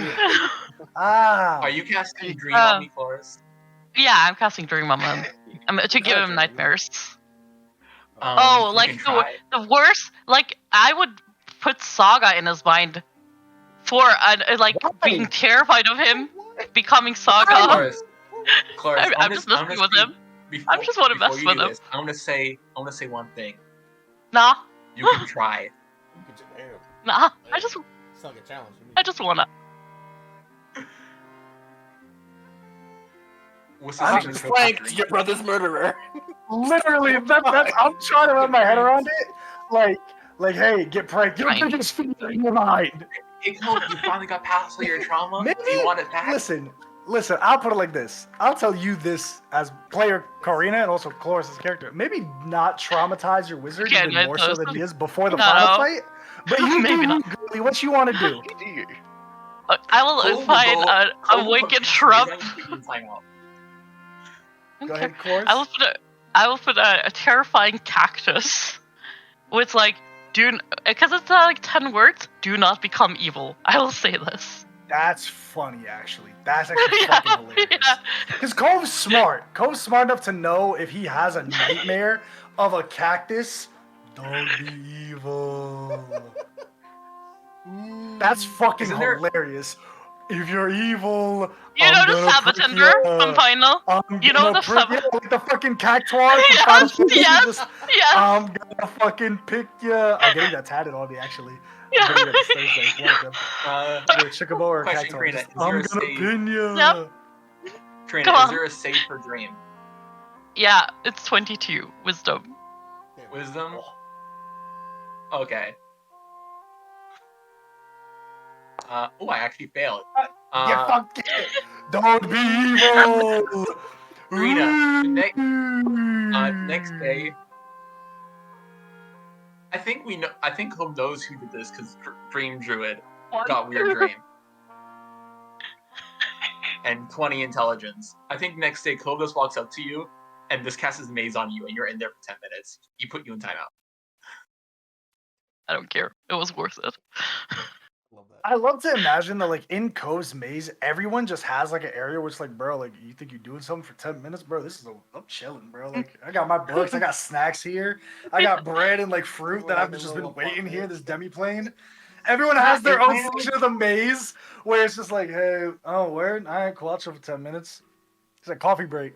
Ah. Are you casting Dream Uh, on me, Cloris? Yeah, I'm casting Dream on him. To give him Okay. nightmares. You Like can try. the worst. Like I would put Saga in his mind for like Why? being terrified of him becoming Saga. Cloris, Cloris, I'm just messing with him. I just wanna before mess you with do him. this, I want to say one thing. Nah, You can try. Damn. nah. I just It's not like a challenge. wanna. What's the I'm secret just to Frank, victory? your brother's murderer. Literally, that's I'm trying to wrap my head around it. Like, hey, get pranked. Your Right. biggest fear in your mind. Hey, Cole, you finally got past all your trauma. Maybe. Do you want it back? Listen. I'll put it like this. I'll tell you this as player Karina and also Cloris' character. Maybe not traumatize your wizard Yeah, even no, more so those- than he is before the No. final fight. But you Maybe do not. you, girly. What you want to do? You do. I will Cole will find go- Cole a will put wicked cast shrub. Maze on you in timeout. Go Okay. ahead, Cloris. I will put a terrifying cactus with like because it's like 10 words. Do not become evil. I will say this. That's funny, actually. That's actually Yeah, fucking hilarious. yeah. Because Cove's smart. Cove's smart enough to know if he has a nightmare of a cactus, don't be evil. That's fucking Isn't there- hilarious. If you're evil, You know I'm the gonna prick Sabatender ya. from Final? I'm You know gonna the prick Sab- ya, like the fucking cactuar from Yes, Final Fantasy. yes, Just, yes. I'm gonna fucking pick ya. I'm getting that tatted on me, actually. I'm Yeah. getting that this Thursday. It's one of them. Either Chocobo or Question, cactuar. Karina, Just, is there I'm a gonna save- pin ya. Yep. Trina, Come is on. there a save for Dream? Yeah, it's 22 wisdom. Wisdom? Okay. I actually failed. You fucking don't be evil. Karina, next day. I think we know. I think Hope knows who did this because Dream Druid got weird dream. And 20 intelligence. I think next day Cove just walks up to you and this casts his maze on you and you're in there for 10 minutes. He put you in timeout. I don't care. It was worth it. Love that. I love to imagine that, like, in Cove's maze, everyone just has like an area where it's like, bro, like, you think you're doing something for 10 minutes, bro? I'm chilling, bro. Like, I got my books, I got snacks here, I got bread and like fruit that I've just been waiting here. This demi-plane. Everyone has their own section of the maze where it's just like, hey, oh, where? All right, cool. I'll chill for 10 minutes. It's like coffee break.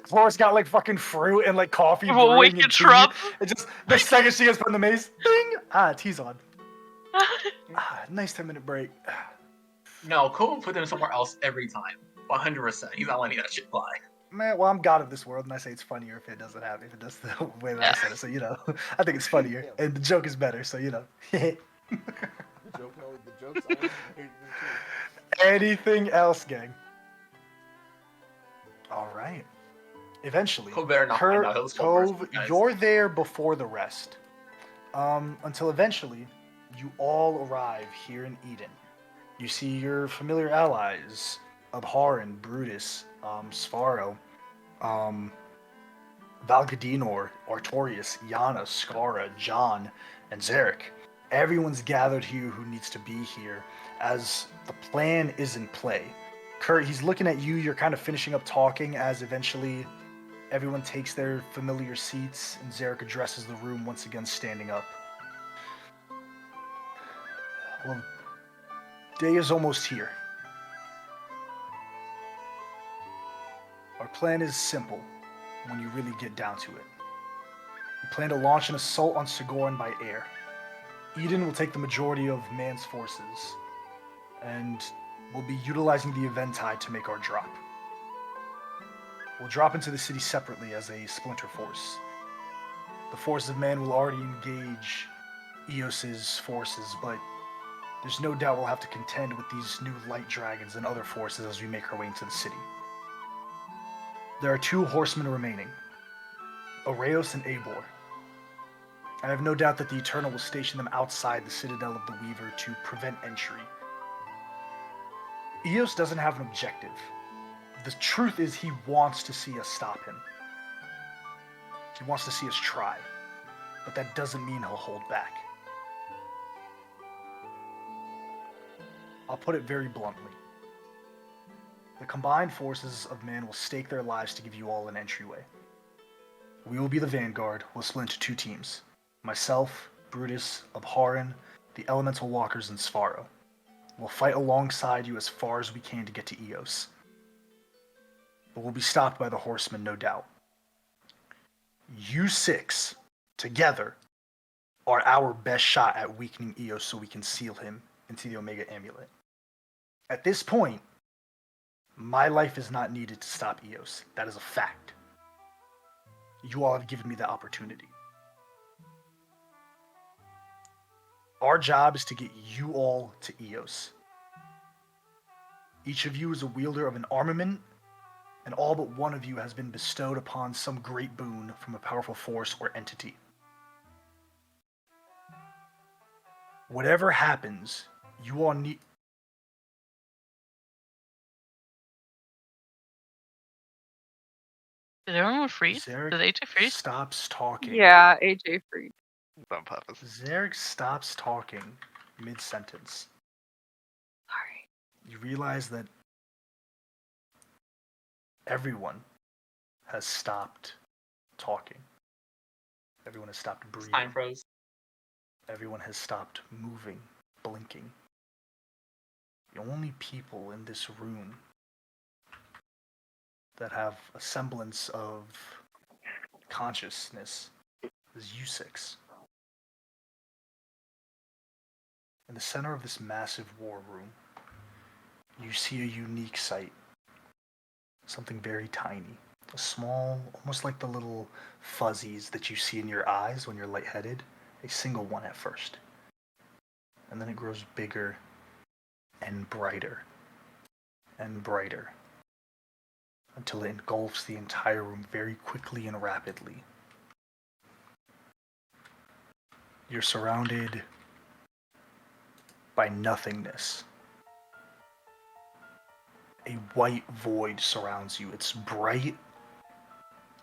Flora's got like fucking fruit and like coffee. Well, brewing wicked and tea. shrub. It just the second she gets put in the maze, ding! Tea's on. Nice 10-minute break. No, Cove will put them somewhere else every time. 100%. He's not letting that shit fly. Man, well, I'm god of this world, and I say it's funnier if it doesn't happen, if it does the way that I said it. So, you know, I think it's funnier, and the joke is better. So, you know. The joke's on. Anything else, gang? All right. Eventually, Cove better not find out. He'll just go first, Cove, guys. you're there before the rest. Until eventually, you all arrive here in Eden. You see your familiar allies, Abharan, Brutus, Spharo, Valgadinor, Artorius, Yana, Skara, John, and Zarek. Everyone's gathered here who needs to be here, as the plan is in play. Kurt, he's looking at you. You're kind of finishing up talking as eventually everyone takes their familiar seats and Zarek addresses the room once again, standing up. Well, day is almost here. Our plan is simple when you really get down to it. We plan to launch an assault on Sigorin by air. Eden will take the majority of Man's forces, and we'll be utilizing the Eventide to make our drop. We'll drop into the city separately as a splinter force. The forces of Man will already engage Eos's forces, but there's no doubt we'll have to contend with these new light dragons and other forces as we make our way into the city. There are 2 horsemen remaining, Areos and Eibor. I have no doubt that the Eternal will station them outside the Citadel of the Weaver to prevent entry. Eos doesn't have an objective. The truth is he wants to see us stop him. He wants to see us try, but that doesn't mean he'll hold back. I'll put it very bluntly. The combined forces of Man will stake their lives to give you all an entryway. We will be the vanguard. We'll split into 2 teams. Myself, Brutus, Abharin, the Elemental Walkers, and Sfaro. We'll fight alongside you as far as we can to get to Eos. But we'll be stopped by the Horsemen, no doubt. You 6, together, are our best shot at weakening Eos so we can seal him into the Omega Amulet. At this point, my life is not needed to stop Eos. That is a fact. You all have given me the opportunity. Our job is to get you all to Eos. Each of you is a wielder of an armament, and all but one of you has been bestowed upon some great boon from a powerful force or entity. Whatever happens, you all need... Did everyone freeze? Zarek Did AJ freeze? stops talking. Yeah, AJ freed. On purpose. Zarek stops talking mid-sentence. Sorry. You realize that everyone has stopped talking. Everyone has stopped breathing. Time froze. Everyone has stopped moving, blinking. The only people in this room that have a semblance of consciousness is you 6. In the center of this massive war room, you see a unique sight. Something very tiny. A small, almost like the little fuzzies that you see in your eyes when you're lightheaded. A single one at first. And then it grows bigger and brighter and brighter until it engulfs the entire room very quickly and rapidly. You're surrounded by nothingness. A white void surrounds you. It's bright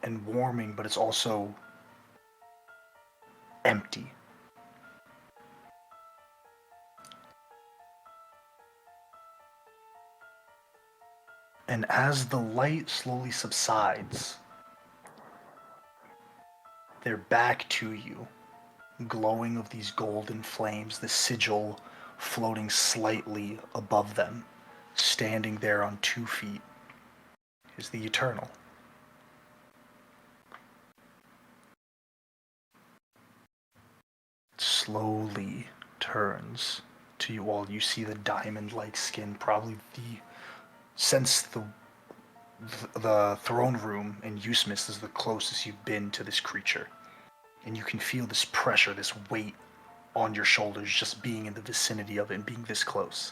and warming, but it's also empty. And as the light slowly subsides, they're back to you, glowing of these golden flames, the sigil floating slightly above them. Standing there on 2 feet is the Eternal. It slowly turns to you all. You see the diamond-like skin, probably since the throne room in Eusmis is the closest you've been to this creature. And you can feel this pressure, this weight on your shoulders just being in the vicinity of it and being this close.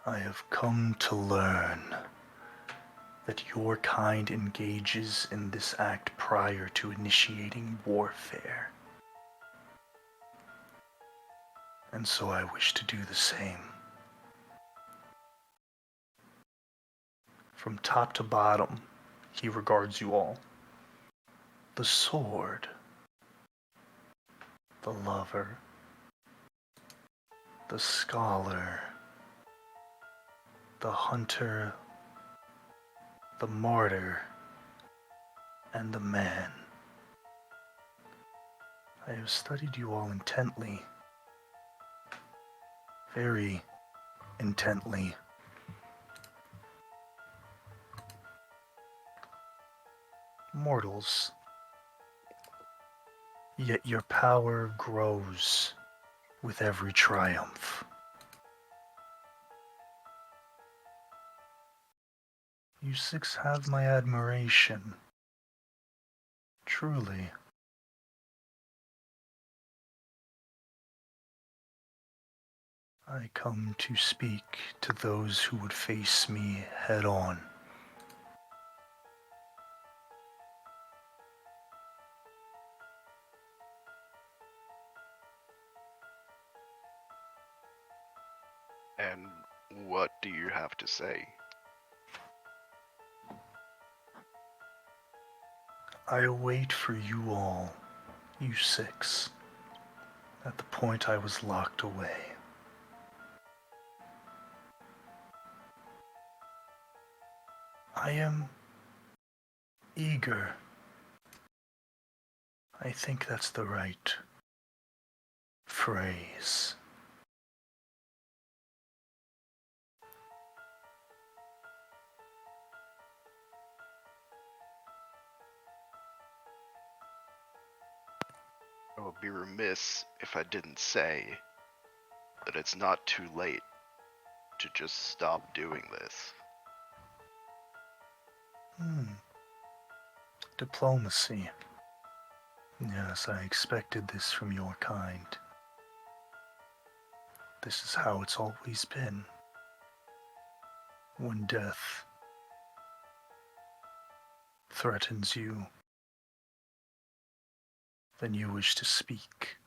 I have come to learn that your kind engages in this act prior to initiating warfare. And so I wish to do the same. From top to bottom, he regards you all. The sword, the lover, the scholar, the hunter, the martyr, and the man. I have studied you all intently, very intently. Mortals, yet your power grows with every triumph. You six have my admiration. Truly. I come to speak to those who would face me head on. And what do you have to say? I await for you all, you six, at the point I was locked away. I am eager. I think that's the right phrase. I would be remiss if I didn't say that it's not too late to just stop doing this. Diplomacy. Yes, I expected this from your kind. This is how it's always been. When death threatens you, then you wish to speak.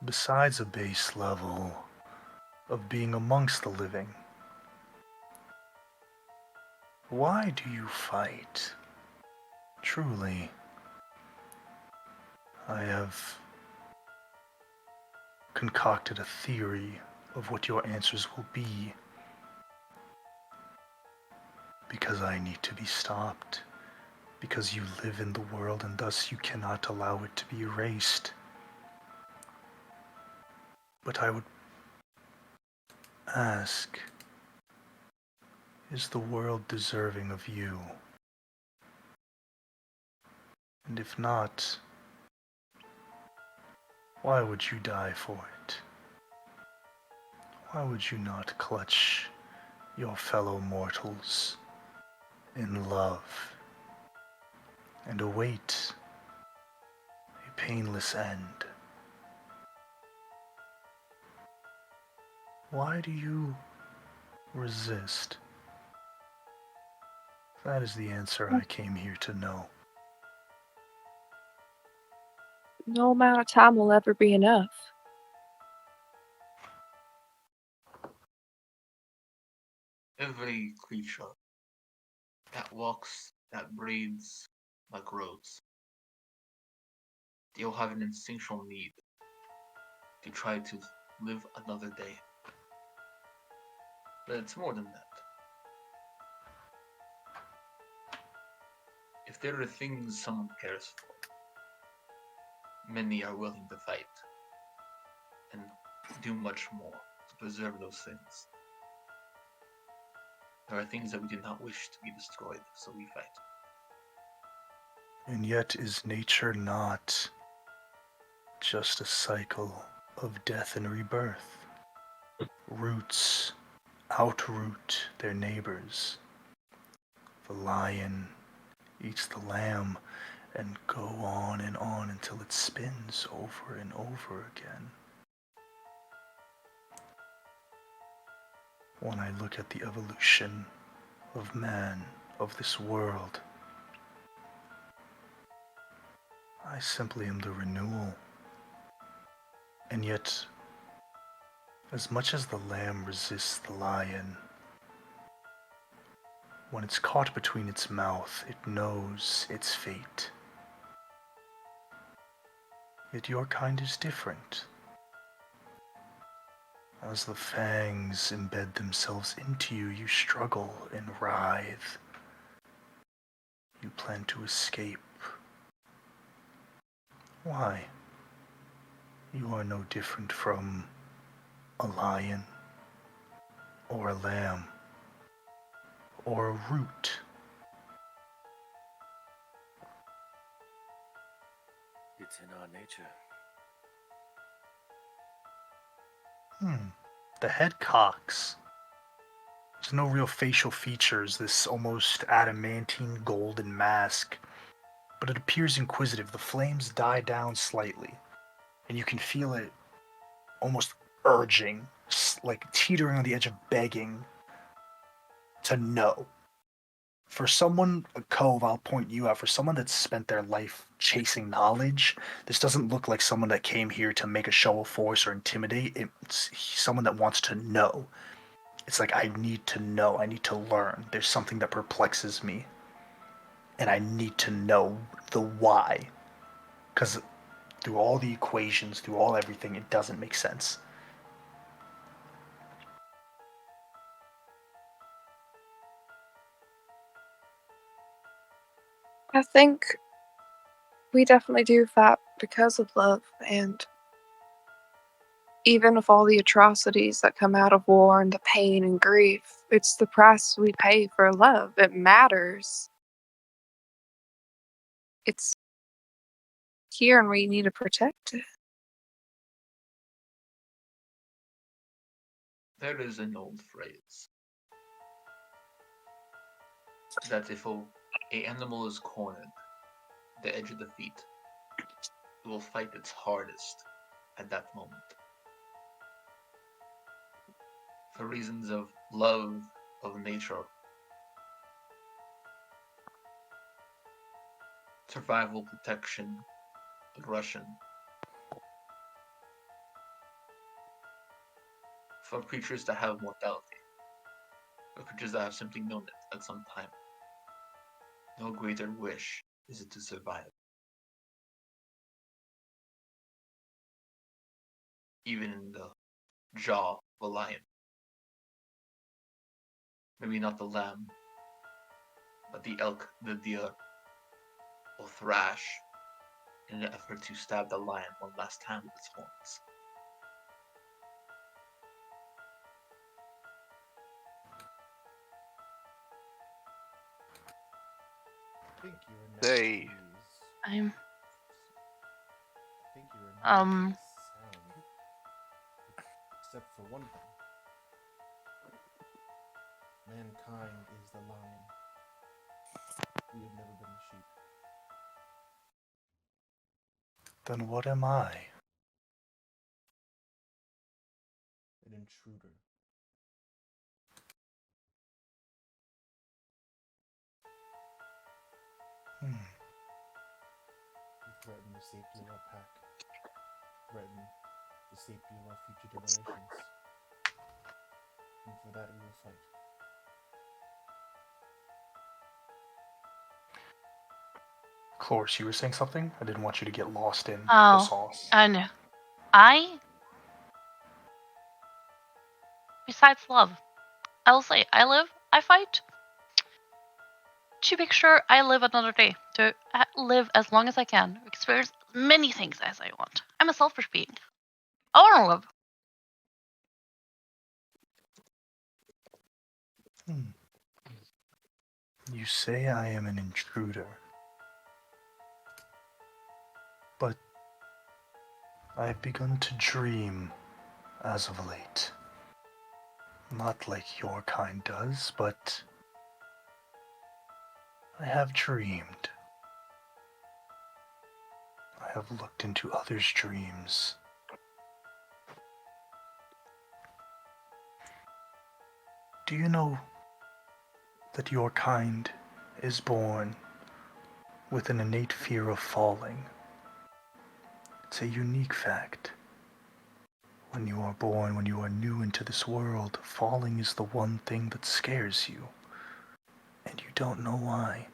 Besides a base level of being amongst the living, why do you fight? Truly, I have concocted a theory of what your answers will be, because I need to be stopped, because you live in the world and thus you cannot allow it to be erased. But I would ask, is the world deserving of you? And if not, why would you die for it? Why would you not clutch your fellow mortals in love and await a painless end? Why do you resist? That is the answer I came here to know. No amount of time will ever be enough. Every creature that walks, that breathes, that grows, they all have an instinctual need to try to live another day. But it's more than that. If there are things someone cares for, many are willing to fight and do much more to preserve those things. There are things that we do not wish to be destroyed, so we fight. And yet is nature not just a cycle of death and rebirth? Roots outroot their neighbors. The lion eats the lamb, and go on until it spins over and over again. When I look at the evolution of man, of this world, I simply am the renewal. And yet, as much as the lamb resists the lion, When it's caught between its mouth, it knows its fate. Yet your kind is different. As the fangs embed themselves into you, you struggle and writhe. You plan to escape. Why? You are no different from a lion, or a lamb, or a root. It's in our nature. The head cocks. There's no real facial features, this almost adamantine golden mask, but it appears inquisitive. The flames die down slightly, and you can feel it almost urging, like teetering on the edge of begging to know. For someone, a Cove, I'll point you out, for someone that's spent their life chasing knowledge, this doesn't look like someone that came here to make a show of force or intimidate. It's someone that wants to know. It's like, I need to know, I need to learn. There's something that perplexes me, and I need to know the why. Because through all the equations, through all everything, it doesn't make sense. I think we definitely do that because of love, and even with all the atrocities that come out of war and the pain and grief, it's the price we pay for love. It matters. It's here and we need to protect it. There is an old phrase that if a animal is cornered, the edge of the feet, it will fight its hardest at that moment. For reasons of love of nature, survival, protection, aggression. For creatures that have mortality, for creatures that have simply known it at some time, no greater wish is it to survive. Even in the jaw of a lion. Maybe not the lamb, but the elk, the deer, will thrash in an effort to stab the lion one last time with its horns. I think you're not They- as- I'm I think you're not Um. as sound, except for one thing. Mankind is the lion. We have never been the sheep. Then what am I? An intruder. Hmm. You threaten the safety of our pack. Threaten the safety of our future generations. And for that we will fight. Cloris, you were saying something? I didn't want you to get lost in the Oh, sauce. I know. Besides love, I will say I fight to make sure I live another day, to live as long as I can, experience as many things as I want. I'm a selfish being. I want to live. You say I am an intruder. But I've begun to dream as of late. Not like your kind does, but I have dreamed. I have looked into others' dreams. Do you know that your kind is born with an innate fear of falling? It's a unique fact. When you are born, when you are new into this world, falling is the one thing that scares you. And you don't know why.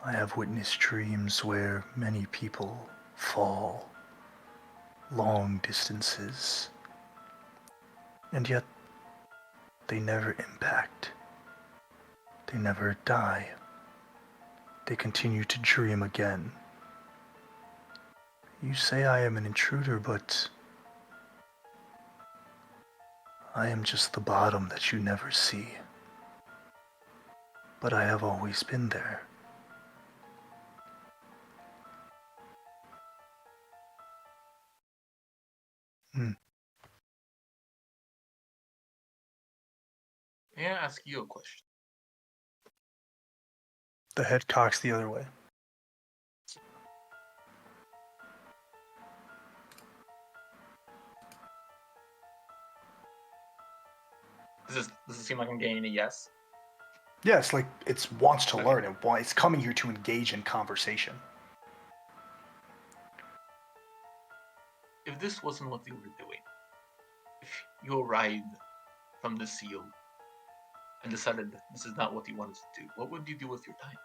I have witnessed dreams where many people fall long distances, and yet they never impact. They never die. They continue to dream again. You say I am an intruder, but I am just the bottom that you never see. But I have always been there. May I ask you a question? The head cocks the other way. Does it seem like I'm getting a yes? Yes, like it wants to Okay. learn and it's coming here to engage in conversation. If this wasn't what you were doing, if you arrived from the seal and decided this is not what you wanted to do, what would you do with your time?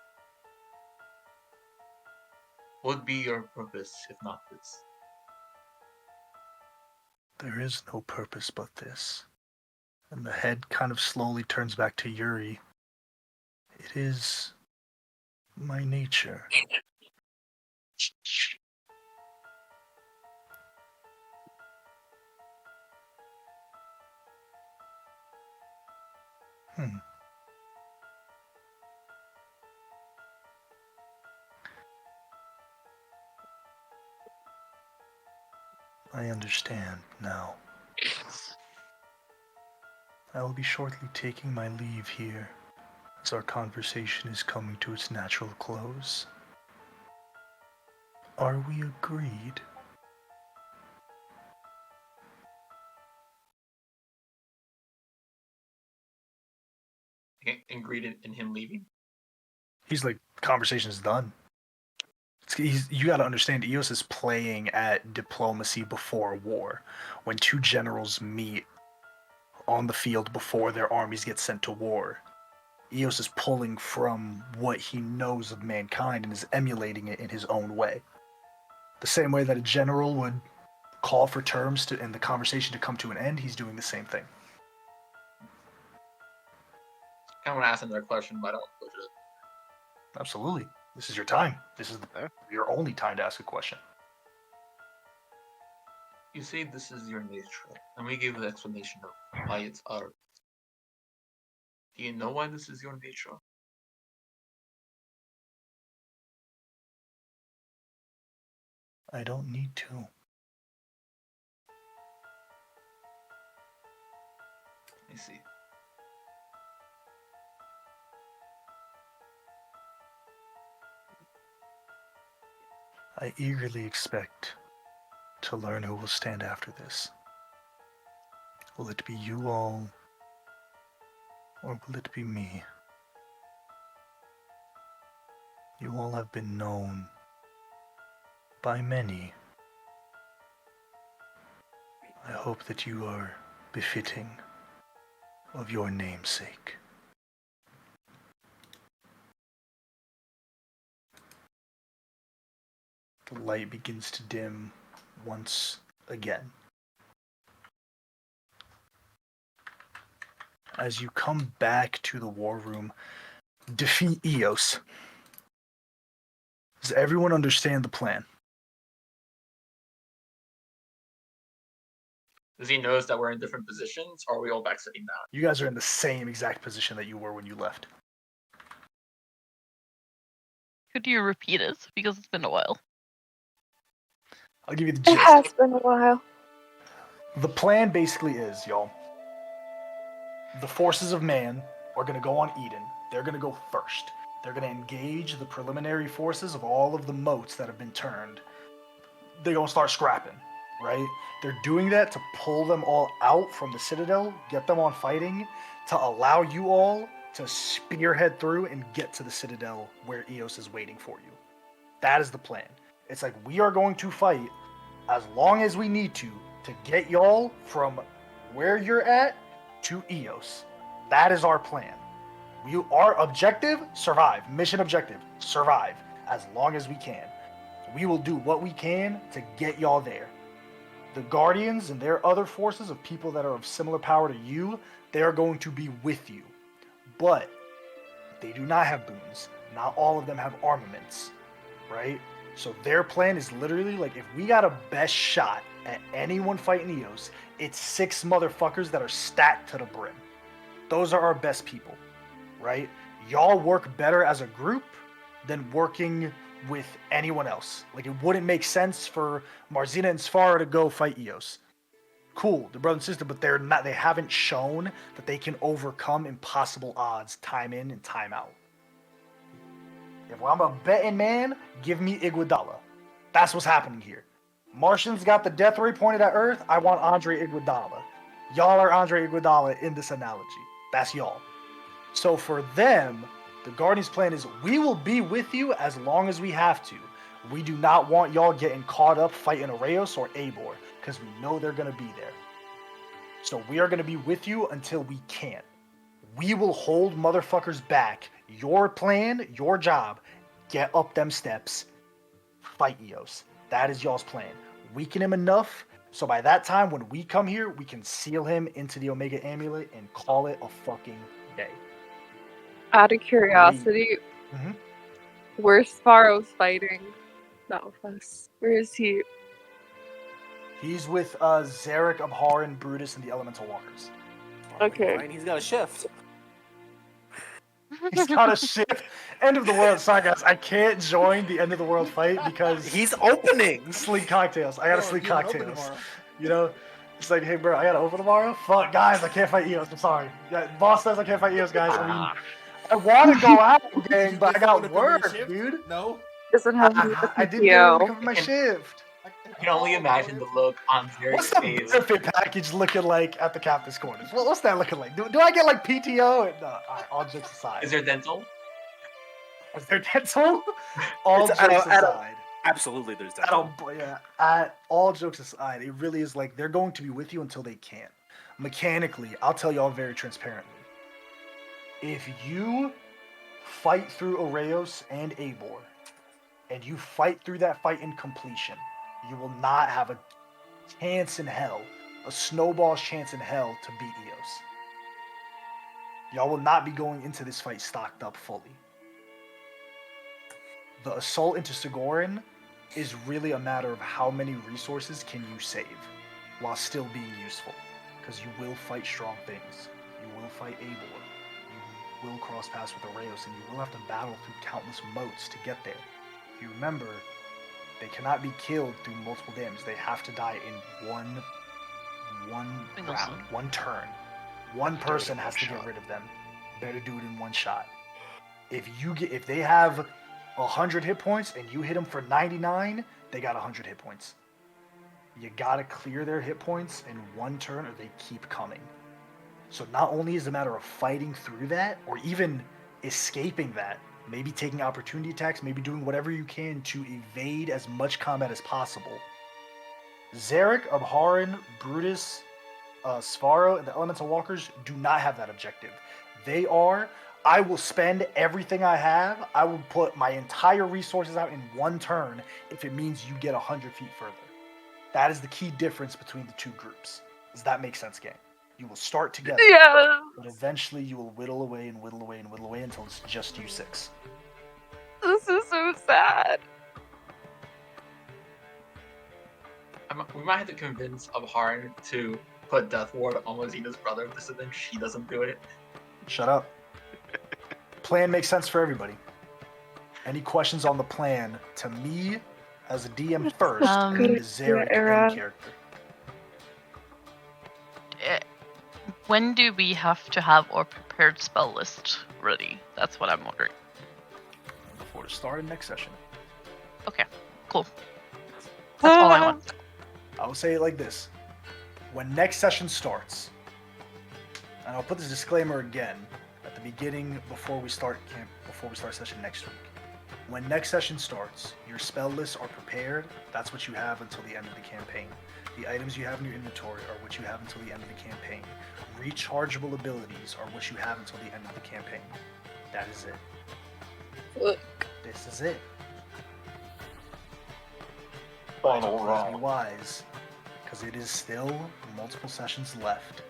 What would be your purpose if not this? There is no purpose but this. And the head kind of slowly turns back to Yuri. It is my nature. I understand now. I will be shortly taking my leave here, as our conversation is coming to its natural close. Are we agreed? Agreed in him leaving? He's like, conversation is done. You got to understand, Eos is playing at diplomacy before war. When two generals meet on the field before their armies get sent to war, Eos is pulling from what he knows of mankind and is emulating it in his own way. The same way that a general would call for terms to and the conversation to come to an end, he's doing the same thing. I want to ask another question, but I don't want to push it. Absolutely. This is your time. This is your only time to ask a question. You say this is your nature, and we gave the explanation of why it's ours. Do you know why this is your nature? I don't need to. I see. I eagerly expect to learn who will stand after this. Will it be you all, or will it be me? You all have been known by many. I hope that you are befitting of your namesake. The light begins to dim once again. As you come back to the war room, defeat Eos. Does everyone understand the plan? Does he notice that we're in different positions, or are we all back sitting down? You guys are in the same exact position that you were when you left. Could you repeat it? Because it's been a while. I'll give you the It gist. has been a while. The plan basically is, y'all, the forces of man are going to go on Eden. They're going to go first. They're going to engage the preliminary forces of all of the moats that have been turned. They're going to start scrapping, right? They're doing that to pull them all out from the Citadel, get them on fighting, to allow you all to spearhead through and get to the Citadel where Eos is waiting for you. That is the plan. It's like, we are going to fight as long as we need to get y'all from where you're at to Eos. That is our plan. Our objective, survive. Mission objective, survive as long as we can. We will do what we can to get y'all there. The Guardians and their other forces of people that are of similar power to you, they are going to be with you. But they do not have boons. Not all of them have armaments, right? So their plan is literally like, if we got a best shot at anyone fighting Eos, it's 6 motherfuckers that are stacked to the brim. Those are our best people, right? Y'all work better as a group than working with anyone else. Like, it wouldn't make sense for Marzyna and Sfara to go fight Eos. Cool, the brother and sister, but they haven't shown that they can overcome impossible odds time in and time out. If I'm a betting man, give me Iguodala. That's what's happening here. Martians got the death ray pointed at Earth. I want Andre Iguodala. Y'all are Andre Iguodala in this analogy. That's y'all. So for them, the Guardians' plan is, we will be with you as long as we have to. We do not want y'all getting caught up fighting Arreos or Eibor, because we know they're going to be there. So we are going to be with you until we can't. We will hold motherfuckers back. Your plan, your job, get up them steps, fight Eos. That is y'all's plan. Weaken him enough, so by that time, when we come here, we can seal him into the Omega Amulet and call it a fucking day. Out of curiosity, Mhm. where's Sparrow's fighting? Not with us. Where is he? He's with Zarek, Abharin, Brutus, and the Elemental Walkers. Okay. Fine, he's got a shift. He's got a shift. End of the world. Sorry, guys. I can't join the end of the world fight because He's opening. sleek cocktails. I gotta Oh, sleek you don't open cocktails. tomorrow. You know? It's like, hey, bro, I gotta open tomorrow? Fuck, guys, I can't fight Eos. I'm sorry. Yeah, boss says I can't fight Eos, guys. I mean, I want to go out, gang, You but I just wanna got cover your work, shift? dude. No. Doesn't have I didn't get ready to PTO. cover my shift. I can only imagine the look on What's Zarek's the face. benefit package looking like at the captain's quarters? What's that looking like? Do I get like PTO? No, all right, all jokes aside. Is there dental? Is there dental? All It's jokes at a- aside. Absolutely, there's I that. don't, at all jokes aside, it really is like they're going to be with you until they can't. Mechanically, I'll tell y'all very transparently. If you fight through Arreos and Eibor, and you fight through that fight in completion, you will not have a chance in hell, a snowball's chance in hell to beat Eos. Y'all will not be going into this fight stocked up fully. The assault into Sigorin is really a matter of how many resources can you save while still being useful. Because you will fight strong things. You will fight Eibor. You will cross paths with Arreos, and you will have to battle through countless moats to get there. If you remember, they cannot be killed through multiple damage. They have to die in one Single round, shot. one turn. One Do it person in has one to get shot. rid of them. Better do it in one shot. If they have 100 hit points and you hit them for 99, they got 100 hit points. You gotta clear their hit points in one turn or they keep coming. So not only is it a matter of fighting through that or even escaping that, maybe taking opportunity attacks, maybe doing whatever you can to evade as much combat as possible. Zarek, Abharin, Brutus, Sfaro, and the Elemental Walkers do not have that objective. They are, I will spend everything I have, I will put my entire resources out in one turn if it means you get 100 feet further. That is the key difference between the two groups. Does that make sense, gang? You will start together, Yeah. but eventually you will whittle away and whittle away and whittle away until it's just you 6. This is so sad. We might have to convince Abharin to put Death Ward on Marzyna's brother, so then she doesn't do it. Shut up. Plan makes sense for everybody. Any questions on the plan to me as a DM first, and then to Zarek Era. in character? When do we have to have our prepared spell list ready? That's what I'm wondering. Before the start of next session. Okay, cool. That's all I want. I will say it like this. When next session starts, and I'll put this disclaimer again at the beginning before we start session next week. When next session starts, your spell lists are prepared. That's what you have until the end of the campaign. The items you have in your inventory are what you have until the end of the campaign. Rechargeable abilities are what you have until the end of the campaign. That is it. Look. This is it. Final Please be round. wise, because it is still multiple sessions left.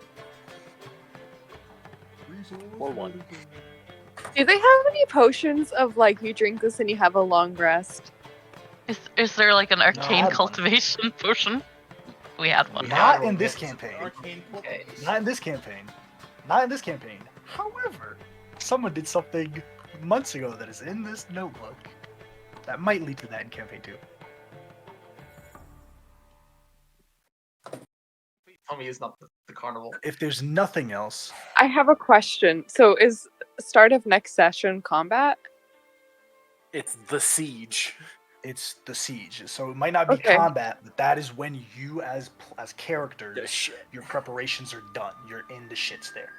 Or one. Do they have any potions of like you drink this and you have a long rest? Is there like an I arcane had one. cultivation potion? We had one. We Not had in one. this It's campaign. Arcane Okay. cultivation. Not in this campaign. Not in this campaign. However, someone did something months ago that is in this notebook that might lead to that in campaign 2. Tell me it's not the carnival. If there's nothing else, I have a question. So is start of next session combat? It's the siege. it's the siege. So it might not be Okay. combat, but that is when you as characters, The shit. your preparations are done. You're in the shits there.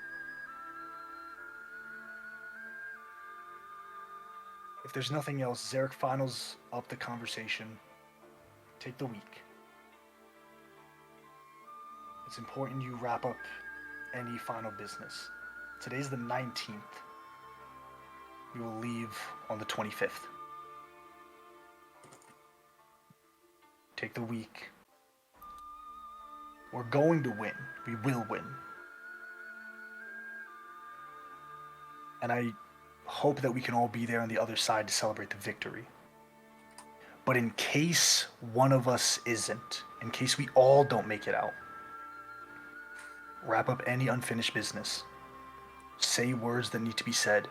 If there's nothing else, Zarek finals up the conversation. Take the week. It's important you wrap up any final business. Today's the 19th. We will leave on the 25th. Take the week. We're going to win. We will win. And I hope that we can all be there on the other side to celebrate the victory. But in case one of us isn't, in case we all don't make it out, wrap up any unfinished business. Say words that need to be said.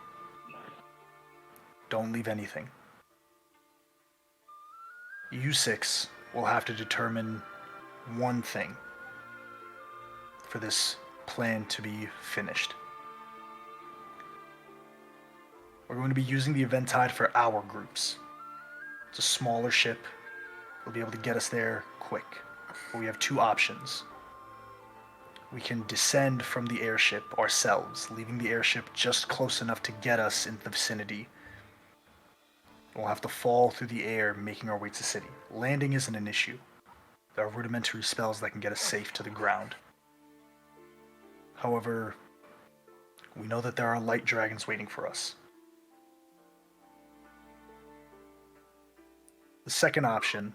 Don't leave anything. You six will have to determine one thing for this plan to be finished. We're going to be using the Eventide for our groups. It's a smaller ship. It'll be able to get us there quick. But we have two options. We can descend from the airship ourselves, leaving the airship just close enough to get us into the vicinity. We'll have to fall through the air, making our way to the city. Landing isn't an issue. There are rudimentary spells that can get us safe to the ground. However, we know that there are light dragons waiting for us. The second option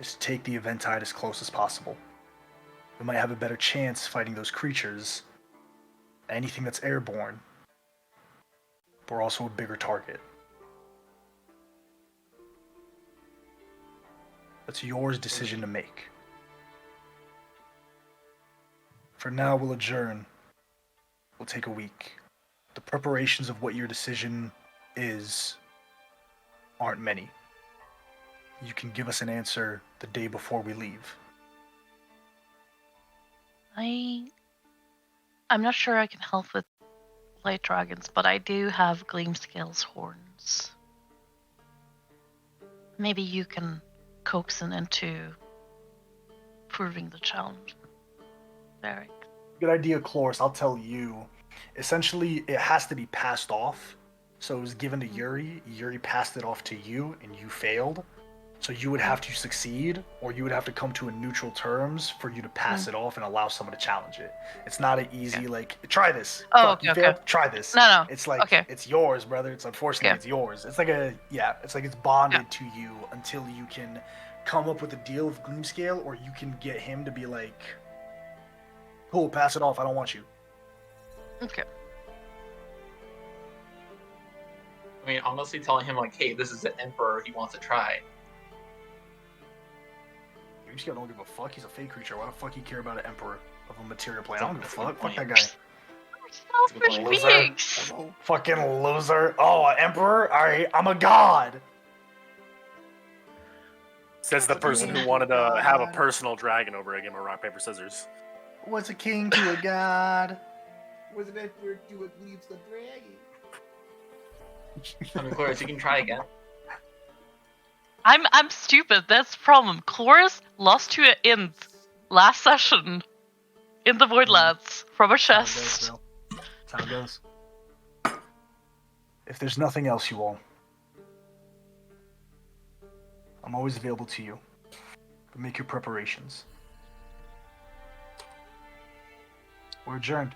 is to take the Eventide as close as possible. We might have a better chance fighting those creatures, anything that's airborne, but we're also a bigger target. That's your decision to make. For now, we'll adjourn. We'll take a week. The preparations of what your decision is aren't many. You can give us an answer the day before we leave. I'm not sure I can help with light dragons, but I do have Gleamscale's horns. Maybe you can coax it into proving the challenge. Derek. Good idea, Cloris. I'll tell you. Essentially, it has to be passed off. So it was given to Yuri. Yuri passed it off to you, and you failed. So you would have to succeed, or you would have to come to a neutral terms for you to pass it off and allow someone to challenge it. It's not an easy, like, try this. Oh, Fuck, you okay, failed? okay. Try this. No. It's like, Okay. it's yours, brother. It's unfortunately, Okay. it's yours. It's like it's bonded to you until you can come up with a deal with Gloomscale, or you can get him to be like, cool, pass it off. I don't want you. Okay. I mean, honestly, telling him like, "Hey, this is the Emperor. He wants to try." Gloomscale don't give a fuck. He's a fake creature. Why the fuck he care about an emperor of a material plane? I don't give a That's a good fuck. Fuck point. that guy. Selfish Loser. beings. Fucking loser. Oh, an emperor? Alright, I'm a god. Says the person who wanted to have a personal dragon over a game of rock, paper, scissors. What's a king to a god? Was it Emperor do it leaves the dragon? I mean, Cloris, you can try again. I'm stupid. That's the problem. Chloris lost to an imp last session in the Voidlands from a chest. That's how it goes. If there's nothing else, you all, I'm always available to you. But make your preparations. We're adjourned.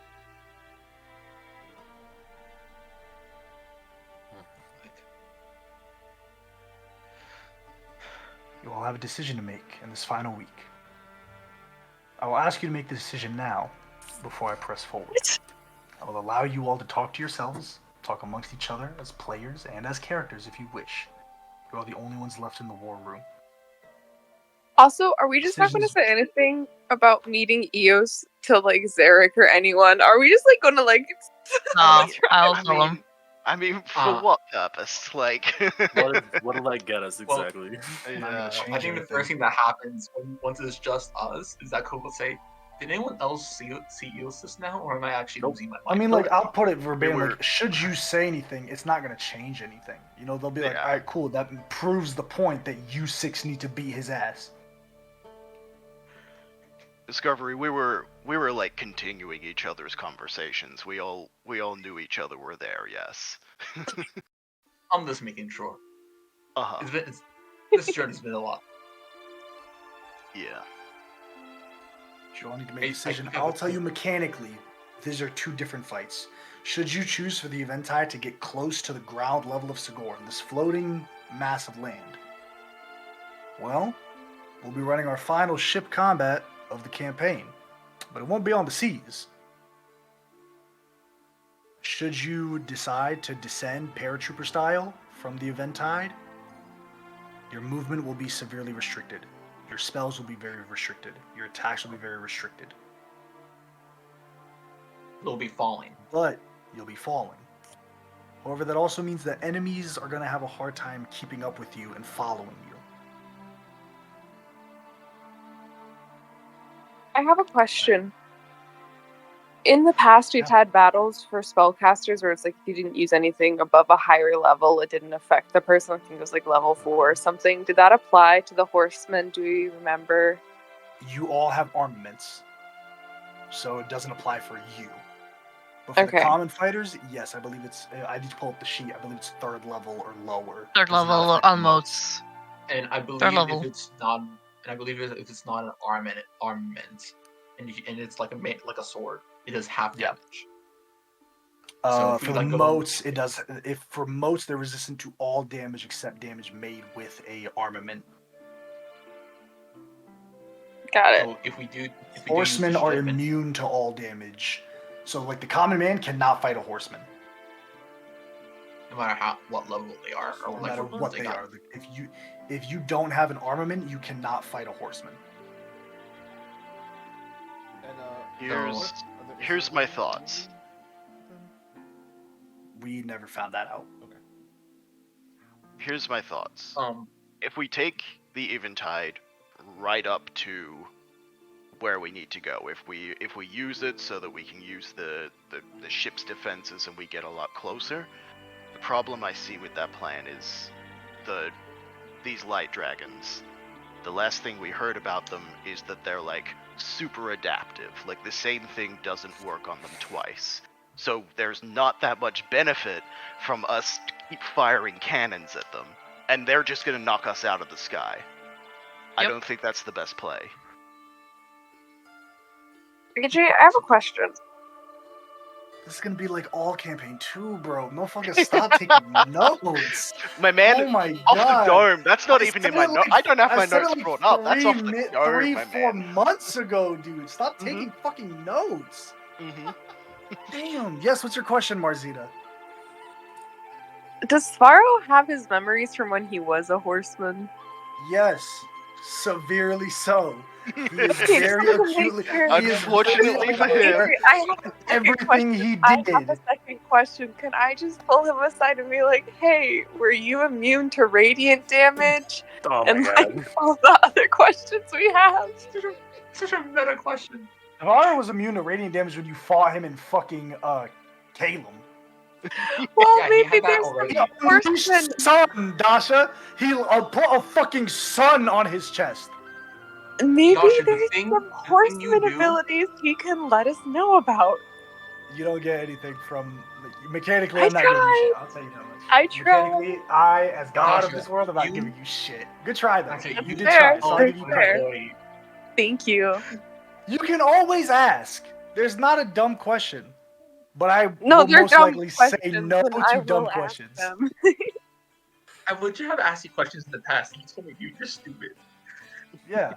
You all have a decision to make in this final week. I will ask you to make the decision now, before I press forward. I will allow you all to talk to yourselves, talk amongst each other as players and as characters if you wish. You are the only ones left in the war room. Also, are we just not going to Decisions- say anything about meeting Eos to like Zarek or anyone? Are we just like going to like? No, try- I'll I tell him. mean, I mean, for Uh, what purpose? Like, What'll that get us Well, exactly? Not gonna yeah. change I think the anything. first thing that happens once it's just us is that Coco will say, "Did anyone else see Eos just now, or am I actually Nope. losing my mind?" I mean, like, I'll put it verbatim. were- Like, should you say anything, it's not gonna change anything. You know, they'll be like, Yeah. all right, cool. That proves the point that you six need to beat his ass. Discovery, we were like continuing each other's conversations. We all knew each other were there. Yes. I'm just making sure. Uh-huh. This journey's been a lot. Yeah. You all need to make a I decision. think I I'll would- tell you mechanically, these are two different fights. Should you choose for the Eventide to get close to the ground level of Sigorn, this floating mass of land, well, we'll be running our final ship combat of the campaign, but it won't be on the seas. Should you decide to descend paratrooper style from the Eventide, your movement will be severely restricted. Your spells will be very restricted. Your attacks will be very restricted. They'll be falling. But you'll be falling. However, that also means that enemies are going to have a hard time keeping up with you and following you. I have a question. In the past, we've Yeah. had battles for spellcasters where it's like if you didn't use anything above a higher level, it didn't affect the person. I think it was like level 4 or something. Did that apply to the horsemen? Do you remember? You all have armaments, so it doesn't apply for you. But for the Okay. common fighters, yes, I believe it's. I need to pull up the sheet. I believe it's 3rd level or lower. Third Does not level affect the on modes. And I believe level. if it's not, if it's not an armament, and it's like a sword, it does half Yeah. damage. So if For we, the like, go- motes, it does. If for motes, they're resistant to all damage except damage made with a armament. Got it. So if we do, use the Horsemen are ship, immune to all damage. So, like, the common man cannot fight a horseman, no matter what level they are, or no like matter what they got. are. Like, if you don't have an armament, you cannot fight a horseman. And Here's my thoughts. We never found that out. Okay. Here's my thoughts. Um, If we take the Eventide right up to where we need to go, if we use it so that we can use the ship's defenses and we get a lot closer, the problem I see with that plan is these light dragons. The last thing we heard about them is that they're like super adaptive. Like the same thing doesn't work on them twice. So there's not that much benefit from us to keep firing cannons at them, and they're just gonna knock us out of the sky. I Yep. don't think that's the best play. AJ, I have a question. This is gonna be like all campaign 2, bro. No fucking stop taking notes. My man, Oh my off god. the dome. That's not I even said in my it notes. like- I don't have I my said it notes like brought up. That's off the three, dome, my 4 man. months ago, dude. Stop Mhm. taking fucking notes. Mm-hmm. Damn. Yes, what's your question, Marzita? Does Sparrow have his memories from when he was a horseman? Yes, severely so. He is Okay, very just make acutely. sure. He is Unfortunately for very him. aware I have a second everything question. he I have did. a second question. Can I just pull him aside and be like, "Hey, were you immune to radiant damage?" Oh and my like god. all the other questions we have. such a meta question. Navarro was immune to radiant damage when you fought him in fucking Calum. Well, Yeah, he maybe had that there's already. some horsemen. Sun, Dasha. He put a fucking sun on his chest. Maybe Dasha, the there's thing- some the thing horseman you do- abilities he can let us know about. You don't get anything from mechanically. I I'm not giving you tried. shit. I'll tell you that much. I tried. Mechanically, I, as God of Dasha, this world, am not you- giving you shit. Good try though. Actually, You you did fair. try. So I'll That's give you fair. credit. Thank you. You can always ask. There's not a dumb question, but I No, will they're most dumb likely say questions, no and I to dumb will ask questions. them. I legit have asked you questions in the past, and you told me you're stupid. Yeah.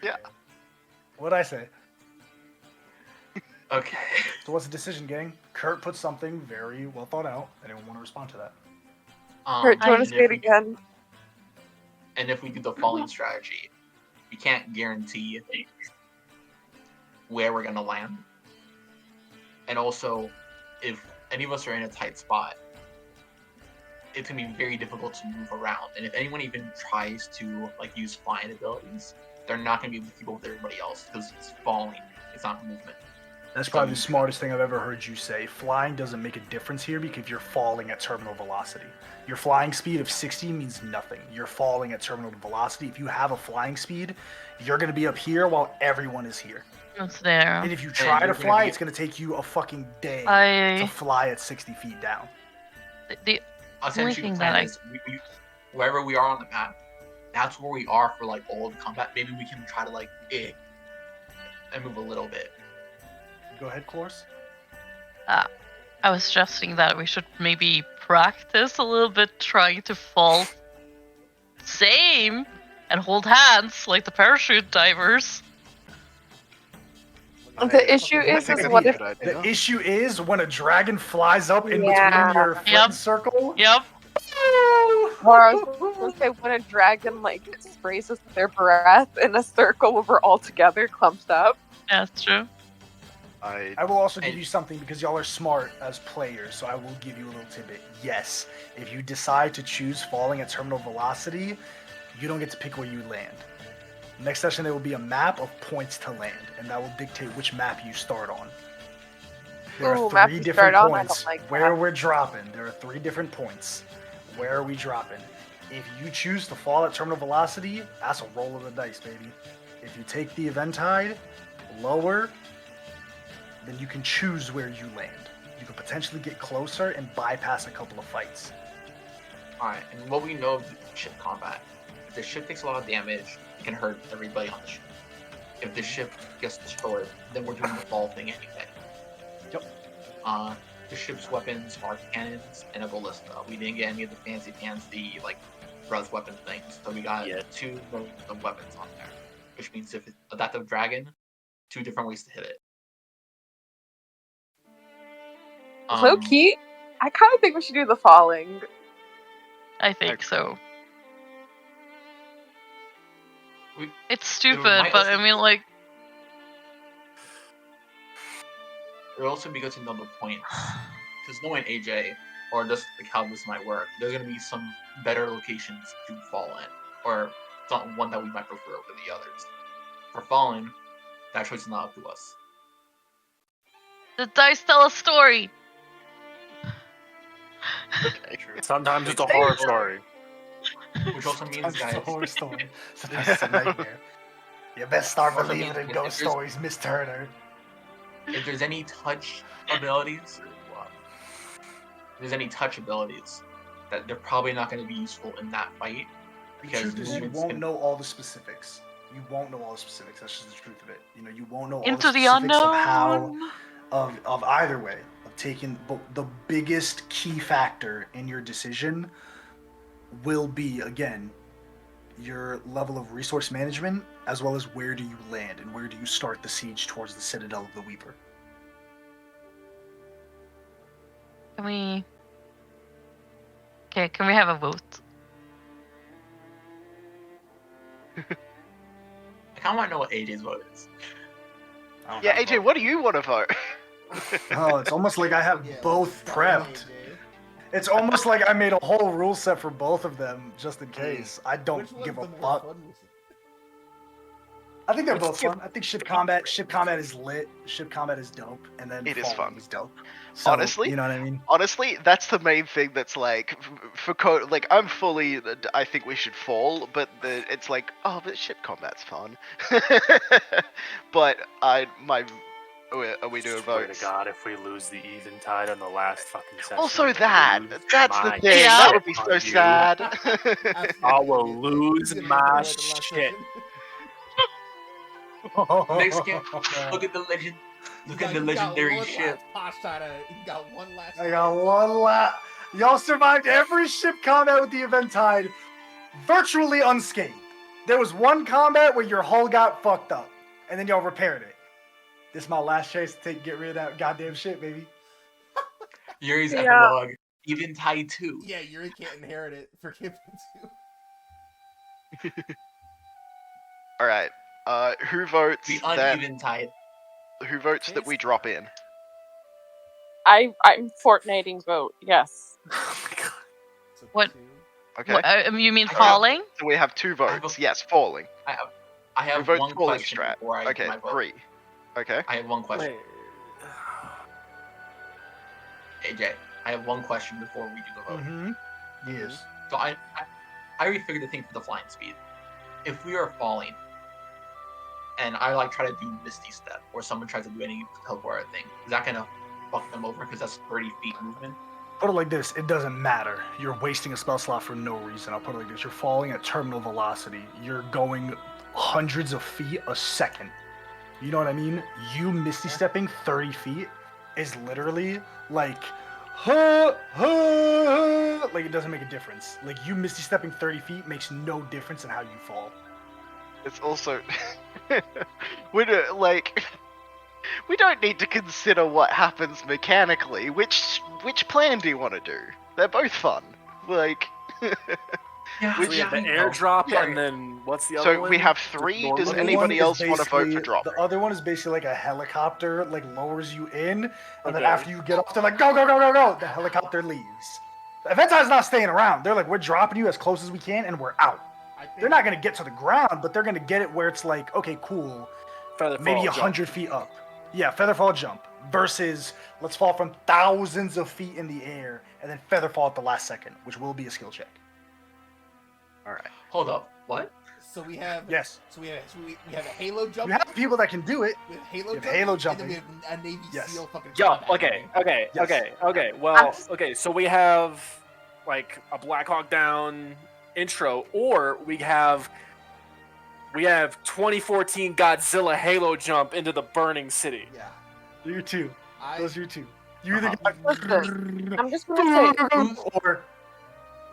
Yeah. What'd I say? Okay. So what's the decision, gang? Kurt put something very well thought out. Anyone want to respond to that? Kurt, do you want and to if say it we- again? And if we do the falling strategy, we can't guarantee where we're gonna land. And also, if any of us are in a tight spot, it's gonna be very difficult to move around. And if anyone even tries to like use flying abilities, they're not gonna be able to keep up with everybody else because it's falling. It's not movement. That's probably the smartest thing I've ever heard you say. Flying doesn't make a difference here because you're falling at terminal velocity. Your flying speed of 60 means nothing. You're falling at terminal velocity. If you have a flying speed, you're going to be up here while everyone is here. It's there. And if you try to you're gonna fly, be- it's going to take you a fucking day to I fly at 60 feet down. the Essentially, thing the that plan I- is wherever we are on the map, that's where we are for like all the combat. Maybe we can try to like and move a little bit. Go ahead, Clores. I was suggesting that we should maybe practice a little bit trying to fall same and hold hands like the parachute divers. The issue is what if The issue is when a dragon flies up in Yeah. between your friend Yep. circle. Yep. Or I was gonna say when a dragon like sprays us with their breath in a circle where we're all together clumped up. Yeah, that's true. I will also give you something because y'all are smart as players, so I will give you a little tidbit. Yes, if you decide to choose falling at terminal velocity, you don't get to pick where you land. Next session, there will be a map of points to land, and that will dictate which map you start on. There Ooh, are map 3 you different start on? I points don't like where that. we're dropping. There are 3 different points. Where are we dropping? If you choose to fall at terminal velocity, that's a roll of the dice, baby. If you take the Eventide lower, then you can choose where you land. You can potentially get closer and bypass a couple of fights. Alright, and what we know of ship combat, if the ship takes a lot of damage, it can hurt everybody on the ship. If the ship gets destroyed, then we're doing the fall thing anyway. Yep. The ship's weapons are cannons and a ballista. We didn't get any of the fancy like breath weapon things, so we got Yeah. 2 of weapons on there. Which means if it's adaptive dragon, 2 different ways to hit it. Low key, I kind of think we should do the falling. I think so. We- It's stupid, might but also- I mean, like, It would also be good to know the points. Because knowing AJ, or just like how this might work, there's going to be some better locations to fall in. Or some one that we might prefer over the others. For falling, that choice is not up to us. the dice tell a story. Okay, true. Sometimes it's a horror story. Which also means, Sometimes it's guys, a horror story. Sometimes it's a nightmare. You best start Also believing means in if ghost there's- stories, Miss Turner. if there's any touch abilities, that they're probably not going to be useful in that fight. The Because truth is, you movements won't can- know all the specifics. You won't know all the specifics. That's just the truth of it. You know, you won't know all Into the the specifics of unknown. how of either way of taking. But the biggest key factor in your decision will be again your level of resource management, as well as where do you land and where do you start the siege towards the Citadel of the Weeper. Can we? Okay, can we have a vote? I kind of want to know what AJ's vote is. I don't Yeah, have AJ, both. what do you want to vote? Oh, it's almost like I have both prepped. It's almost like I made a whole rule set for both of them just in case. I don't Which one's give a the more fuck. fun one? I think they're both fun. I think ship combat is lit. Ship combat is dope, and then It is falling fun. is dope. So, Honestly? you know what I mean. Honestly, that's the main thing that's like for like I'm fully. I think we should fall, but it's like but ship combat's fun. But are we doing Swear votes? to God, if we lose the Eventide on the last fucking session. Also that. lose That's the my thing. Yeah. That shit would be so on you. sad. I will lose He's gonna my go back to the last shit. session. Next game, look at the legend. Look at the legendary ship. You got one last. I got one last. Y'all survived every ship combat with the Eventide virtually unscathed. There was one combat where your hull got fucked up, and then y'all repaired it. This is my last chance to get rid of that goddamn shit, baby. Yuri's Yeah. epilogue. Eventide 2. Yeah, Yuri can't inherit it. Forgive him too. All right. Who votes The that? Uneventide. Who votes that we drop in? I'm Fortniting vote. Yes. Oh my god. So What? 2. Okay. You mean I have- falling? So we have 2 votes. Yes, falling. I have Who votes one falling question strat? before I Okay, give my vote. 3. Okay. I have one question. Wait. AJ, I have one question before we do the vote. Mm-hmm. Yes. So I refigured the thing for the flying speed. If we are falling, and I like try to do Misty Step, or someone tries to do any teleport thing, is that gonna fuck them over because that's 30 feet movement? Put it like this, it doesn't matter. You're wasting a spell slot for no reason. I'll put it like this. You're falling at terminal velocity. You're going hundreds of feet a second. You know what I mean? You Misty Stepping 30 feet is literally like, like it doesn't make a difference. Like you Misty Stepping 30 feet makes no difference in how you fall. It's also we don't like we don't need to consider what happens mechanically. Which plan do you want to do? They're both fun. Like Yeah, So we have the I know. airdrop, Yeah. and then what's the other so one? we have Just 3. normal? Does The other anybody one else is want to vote for basically- drop? The other one is basically like a helicopter, like lowers you in, and then Okay. after you get off, they're like, go, go, go, go, go. The helicopter leaves. The Eventide's not staying around. They're like, we're dropping you as close as we can, and we're out. I think They're not gonna get to the ground, but they're gonna get it where it's like, okay, cool, Featherfall maybe jump. 100 feet up. Yeah, featherfall jump versus let's fall from thousands of feet in the air and then featherfall at the last second, which will be a skill check. All right. Hold up. What? So we have. Yes, So we have a Halo jump. you have people that can do it. We have Halo You have jumping. Halo And jumping. then we have a Navy Yes. SEAL fucking. Yo, combat okay, movie. okay, Yes. okay. Well, I'm- okay. So we have like a Black Hawk Down intro, or we have 2014 Godzilla Halo jump into the burning city. Yeah. You two. I. Those are you two. You either Uh-huh. got I'm just gonna say, or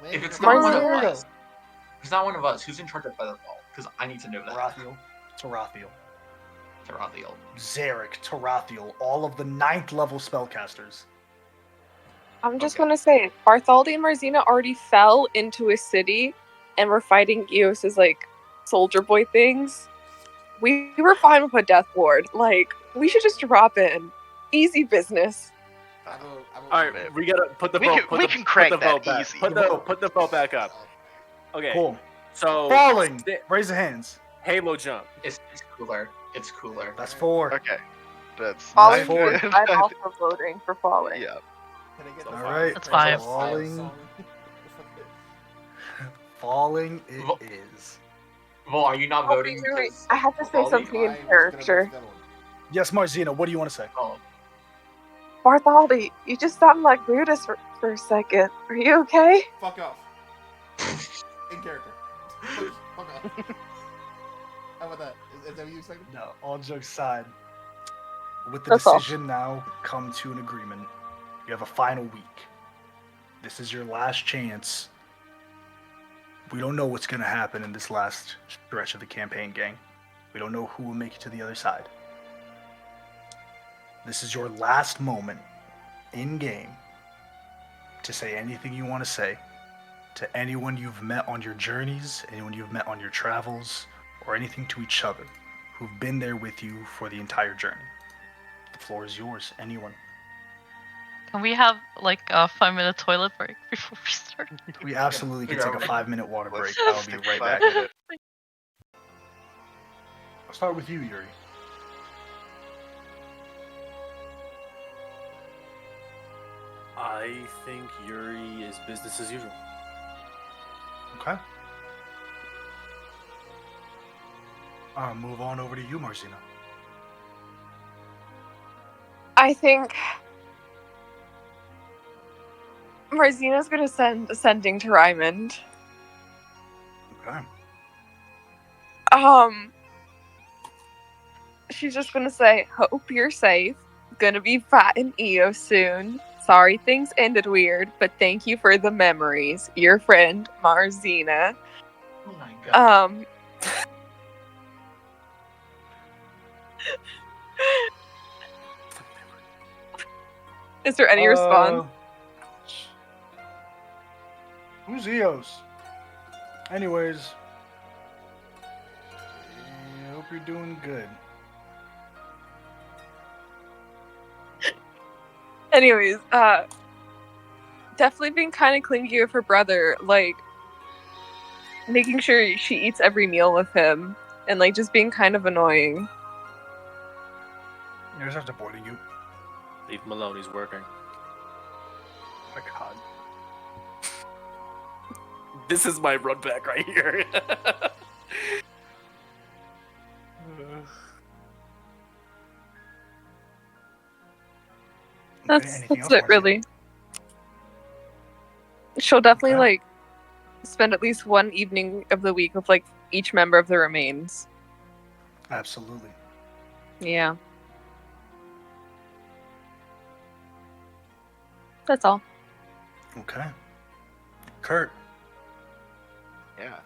If it's Wait, not one of Marcelo. us, if it's not one of us, who's in charge of Featherfall? Because I need to know that. Tarathiel. Tarathiel. Tarathiel. Zarek, Tarathiel, all of the 9th level spellcasters. I'm just Okay. gonna say, Bartholdi and Marzina already fell into a city, and we're fighting Eos's like soldier boy things. We were fine with a death ward. Like we should just drop in, easy business. All right, we gotta put the We vote. can- put we the, can put crank the that vote back. easy. Put the vote back up. Okay. Cool. So Falling. sti- Raise the hands. Halo jump. It's cooler. It's cooler. That's 4. Okay. That's Falling. Forward. I'm also voting for falling. Yeah. Can I get All the right. That's 5. Falling. Falling it Well- is. Well, are you not Oh, voting? wait, wait, because I have to say Baldi? something in character. Yes, Marzina, what do you want to say? Oh, Bartholdi, you just sounded like Brutus for a second. Are you okay? Fuck off. In character. Fuck off. How about that? Is that what you expected? No, all jokes aside. With the That's all. decision now come to an agreement. You have a final week. This is your last chance. We don't know what's going to happen in this last stretch of the campaign, gang. We don't know who will make it to the other side. This is your last moment in game to say anything you want to say to anyone you've met on your journeys, anyone you've met on your travels, or anything to each other who've been there with you for the entire journey. The floor is yours, anyone. Can we have like a 5-minute toilet break before we start? We absolutely can Yeah, take a right. 5-minute water break. Let's I'll just be take right 5 back. minutes. I'll start with you, Yuri. I think Yuri is business as usual. Okay. Move on over to you, Marcina. I think Marzina's gonna send ascending to Rymond. Okay. she's just gonna say, "Hope you're safe. Gonna be fighting EO soon. Sorry things ended weird, but thank you for the memories. Your friend Marzina." Oh my god. Is there any response? Who's Eos? Anyways, I hope you're doing good. Anyways, definitely being kind of clingy with her brother, like making sure she eats every meal with him, and like just being kind of annoying. You're just avoiding you. Leave him alone. He's working. Oh my god. This is my run back right here. Anything That's else, it, Marcia? really. She'll definitely Okay. like spend at least one evening of the week with like each member of the remains. Absolutely. Yeah. That's all. Okay. Kurt. Yeah.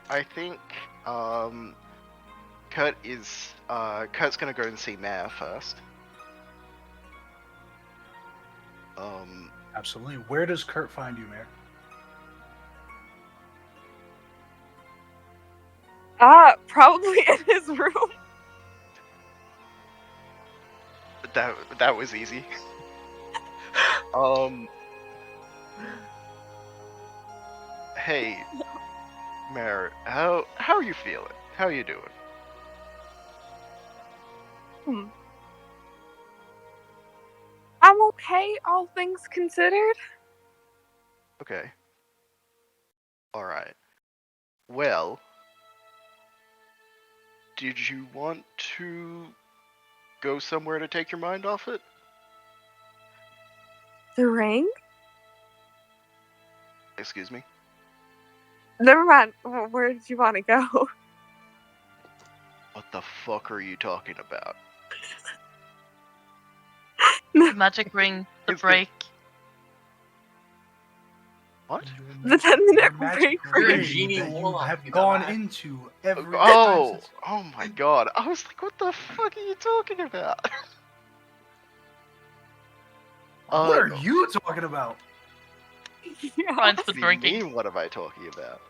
I think Kurt's gonna go and see Mare first. Absolutely. Where does Kurt find you, Mare? Probably in his room. That was easy. Hey, Mare, how are you feeling? How are you doing? I'm okay, all things considered. Okay. All right. Well, did you want to go somewhere to take your mind off it? The ring? Excuse me? Never mind. Where did you want to go? What the fuck are you talking about? The magic ring, the It's the- break. What? The 10-minute Magic break You're a ring genie that you warlock, have you gone dumbass. into every time Oh, since. oh my god. I was like, what the fuck are you talking about? What are you talking about? Yeah. Friends What for do you drinking. mean, what am I talking about?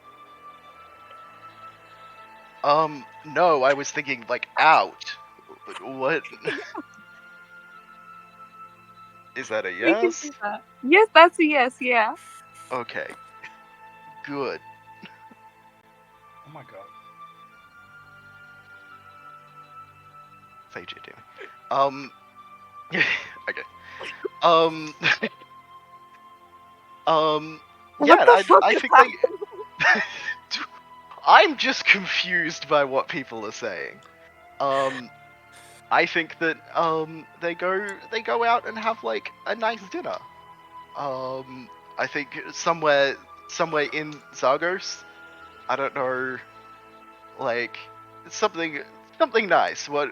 No, I was thinking, like, out. What? Is that a We can yes? do that. Yes, that's a yes, yeah. Okay. Good. Oh my god. Say J okay. Yeah, What the fuck I is think that? I'm just confused by what people are saying. I think that they go out and have like a nice dinner. I think somewhere in Zagos. I don't know, like something nice. What?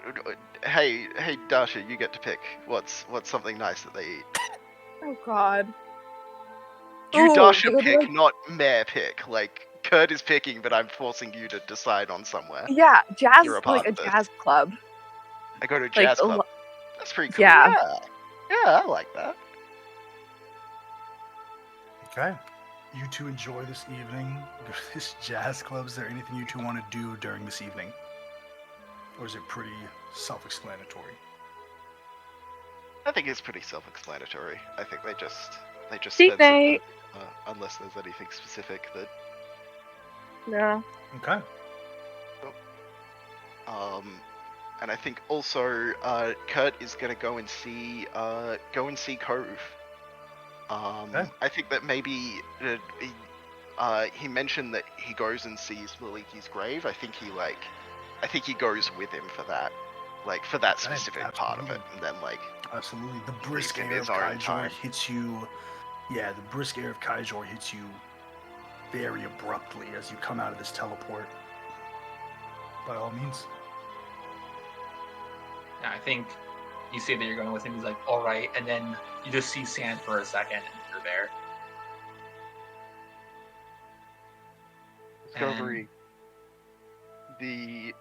Hey, Dasha, you get to pick. What's something nice that they eat? Oh god. You Oh, Dasha they would pick, like- not Mare pick. Like Kurt is picking, but I'm forcing you to decide on somewhere. Yeah, jazz, You're a like part a of this. jazz club. I go to a Like, jazz a club. lo- That's pretty cool. Yeah. Yeah, I like that. Okay. You two enjoy this evening. Go to this jazz club. Is there anything you two want to do during this evening? Or is it pretty self-explanatory? I think it's pretty self-explanatory. I think they just Date spend some time, night. unless there's anything specific that No. Okay. and I think also Kurt is gonna go and see Cove. Okay. I think that maybe he mentioned that he goes and sees Liliki's grave. I think he goes with him for that, like for that Okay, specific part of it, absolutely. and then like Absolutely. The brisk him air his of own Kaijor time. hits you. Yeah, the brisk air of Kaijor hits you very abruptly as you come out of this teleport. By all means. Yeah, I think you say that you're going with him. He's like, all right, and then you just see sand for a second, and you're there. Discovery. We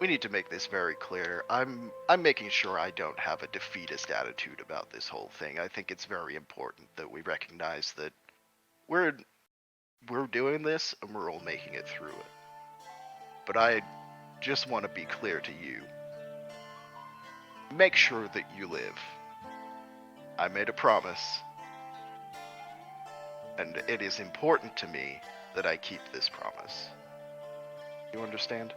need to make this very clear. I'm making sure I don't have a defeatist attitude about this whole thing. I think it's very important that we recognize that we're doing this and we're all making it through it. But I just want to be clear to you. Make sure that you live. I made a promise. And it is important to me that I keep this promise. You understand?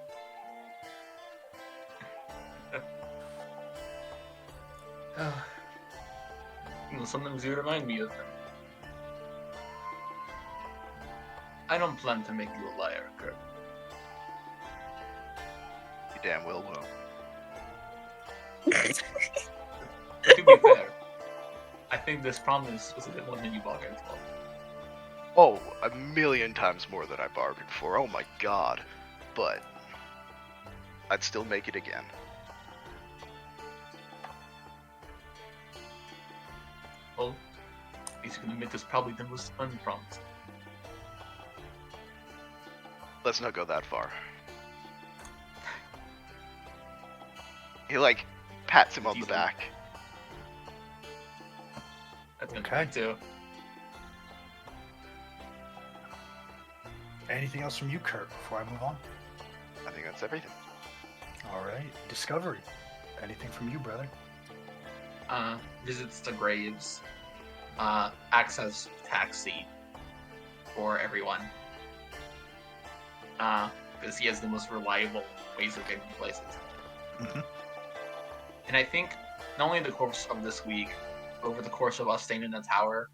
Sometimes you remind me of them. I don't plan to make you a liar, Kurt. You damn well will. But to be fair, I think this promise was a bit more than you bargained for. Oh, 1,000,000 times more than I bargained for. Oh my god. But I'd still make it again. Well, at least you can admit this probably the most unpromised. Let's not go that far. He like pats him on the Easy. back. That's gonna Okay. be too. Anything else from you, Kurt, before I move on? I think that's everything. All right. Discovery. Anything from you, brother? Visits the graves, acts as taxi for everyone. Because he has the most reliable ways of getting places. Mhm. And I think not only in the course of this week, but over the course of us staying in the tower,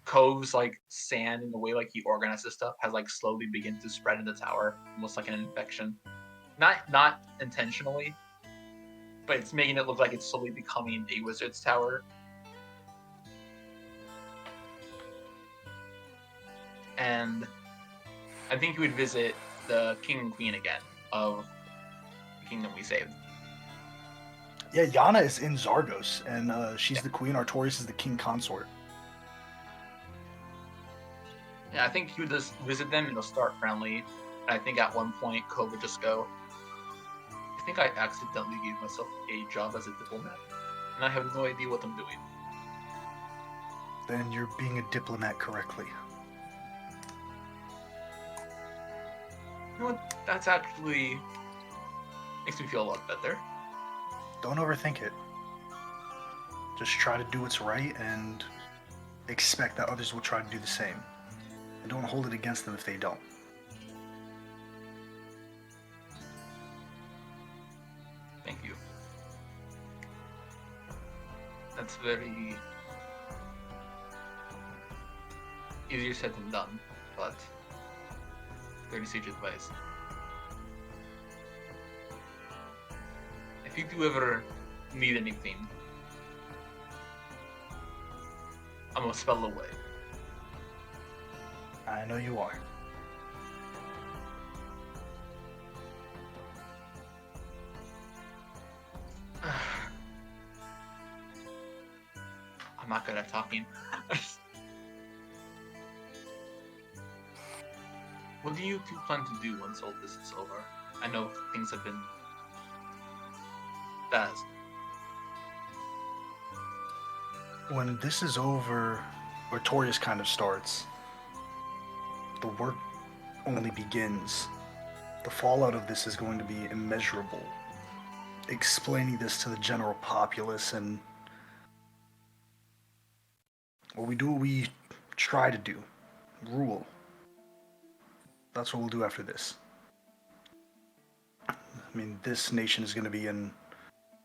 Cove's like sand and the way like he organizes stuff has like slowly begun to spread in the tower, almost like an infection. Not intentionally, but it's making it look like it's slowly becoming a wizard's tower. And I think you would visit the king and queen again of the kingdom we saved. Yeah, Yana is in Zargos, and she's the queen. Artorias is the king consort. Yeah, I think you would just visit them and they'll start friendly. And I think at one point, Cove would just go, I think I accidentally gave myself a job as a diplomat, and I have no idea what I'm doing. Then you're being a diplomat correctly. You know what? That's actually makes me feel a lot better. Don't overthink it. Just try to do what's right and expect that others will try to do the same. And don't hold it against them if they don't. Thank you. That's very easier said than done, but very sage advice. If you do ever need anything, I'm a spell away. I know you are. I'm not good at talking. What do you two plan to do once all this is over? I know things have been bad. When this is over, Artorias kind of starts. The work only begins. The fallout of this is going to be immeasurable. Explaining this to the general populace and we try to do. Rule. That's what we'll do after this. I mean, this nation is going to be in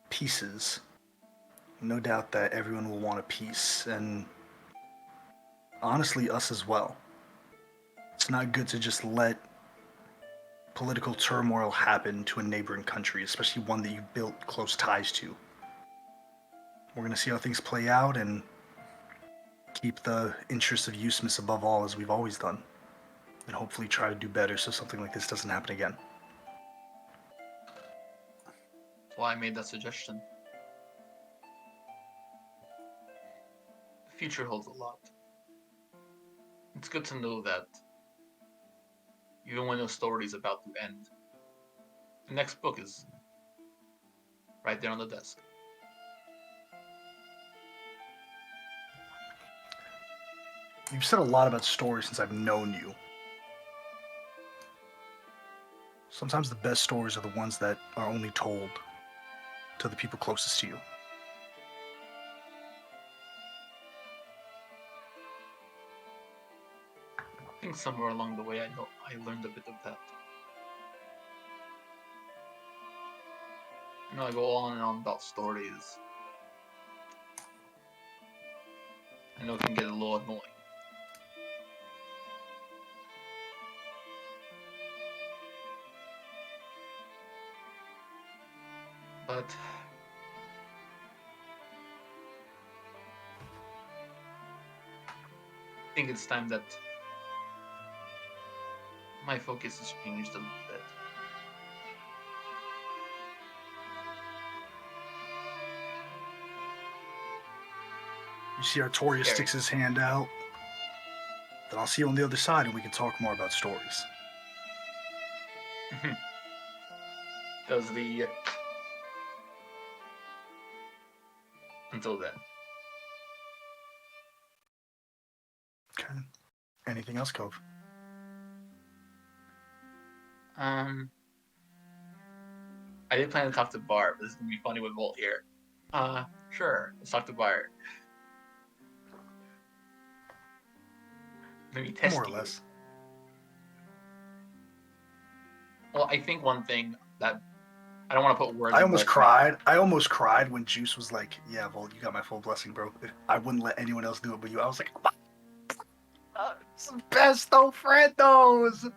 pieces. No doubt that everyone will want a peace, and honestly, us as well. It's not good to just let political turmoil happen to a neighboring country, especially one that you built close ties to. We're going to see how things play out and keep the interests of Eusmis above all, as we've always done. And hopefully try to do better so something like this doesn't happen again. That's why I made that suggestion. The future holds a lot. It's good to know that even when the story is about to end, the next book is right there on the desk. You've said a lot about stories since I've known you. Sometimes the best stories are the ones that are only told to the people closest to you. I think somewhere along the way I learned a bit of that. I go on and on about stories. I know it can get a little annoying. But I think it's time that my focus has changed a little bit. You see Artorias Scary. sticks his hand out. Then I'll see you on the other side and we can talk more about stories. Does the until then. Okay. Anything else, Cove? I did plan to talk to Bart, but this is gonna be funny with Volt here. Sure, let's talk to Bart. Maybe test More or you. less. Well, I think one thing that I don't want to put words. I in almost Volt's cried. I almost cried when Juice was like, "Yeah, Volt, you got my full blessing, bro. I wouldn't let anyone else do it but you." I was like, "Besto friendos,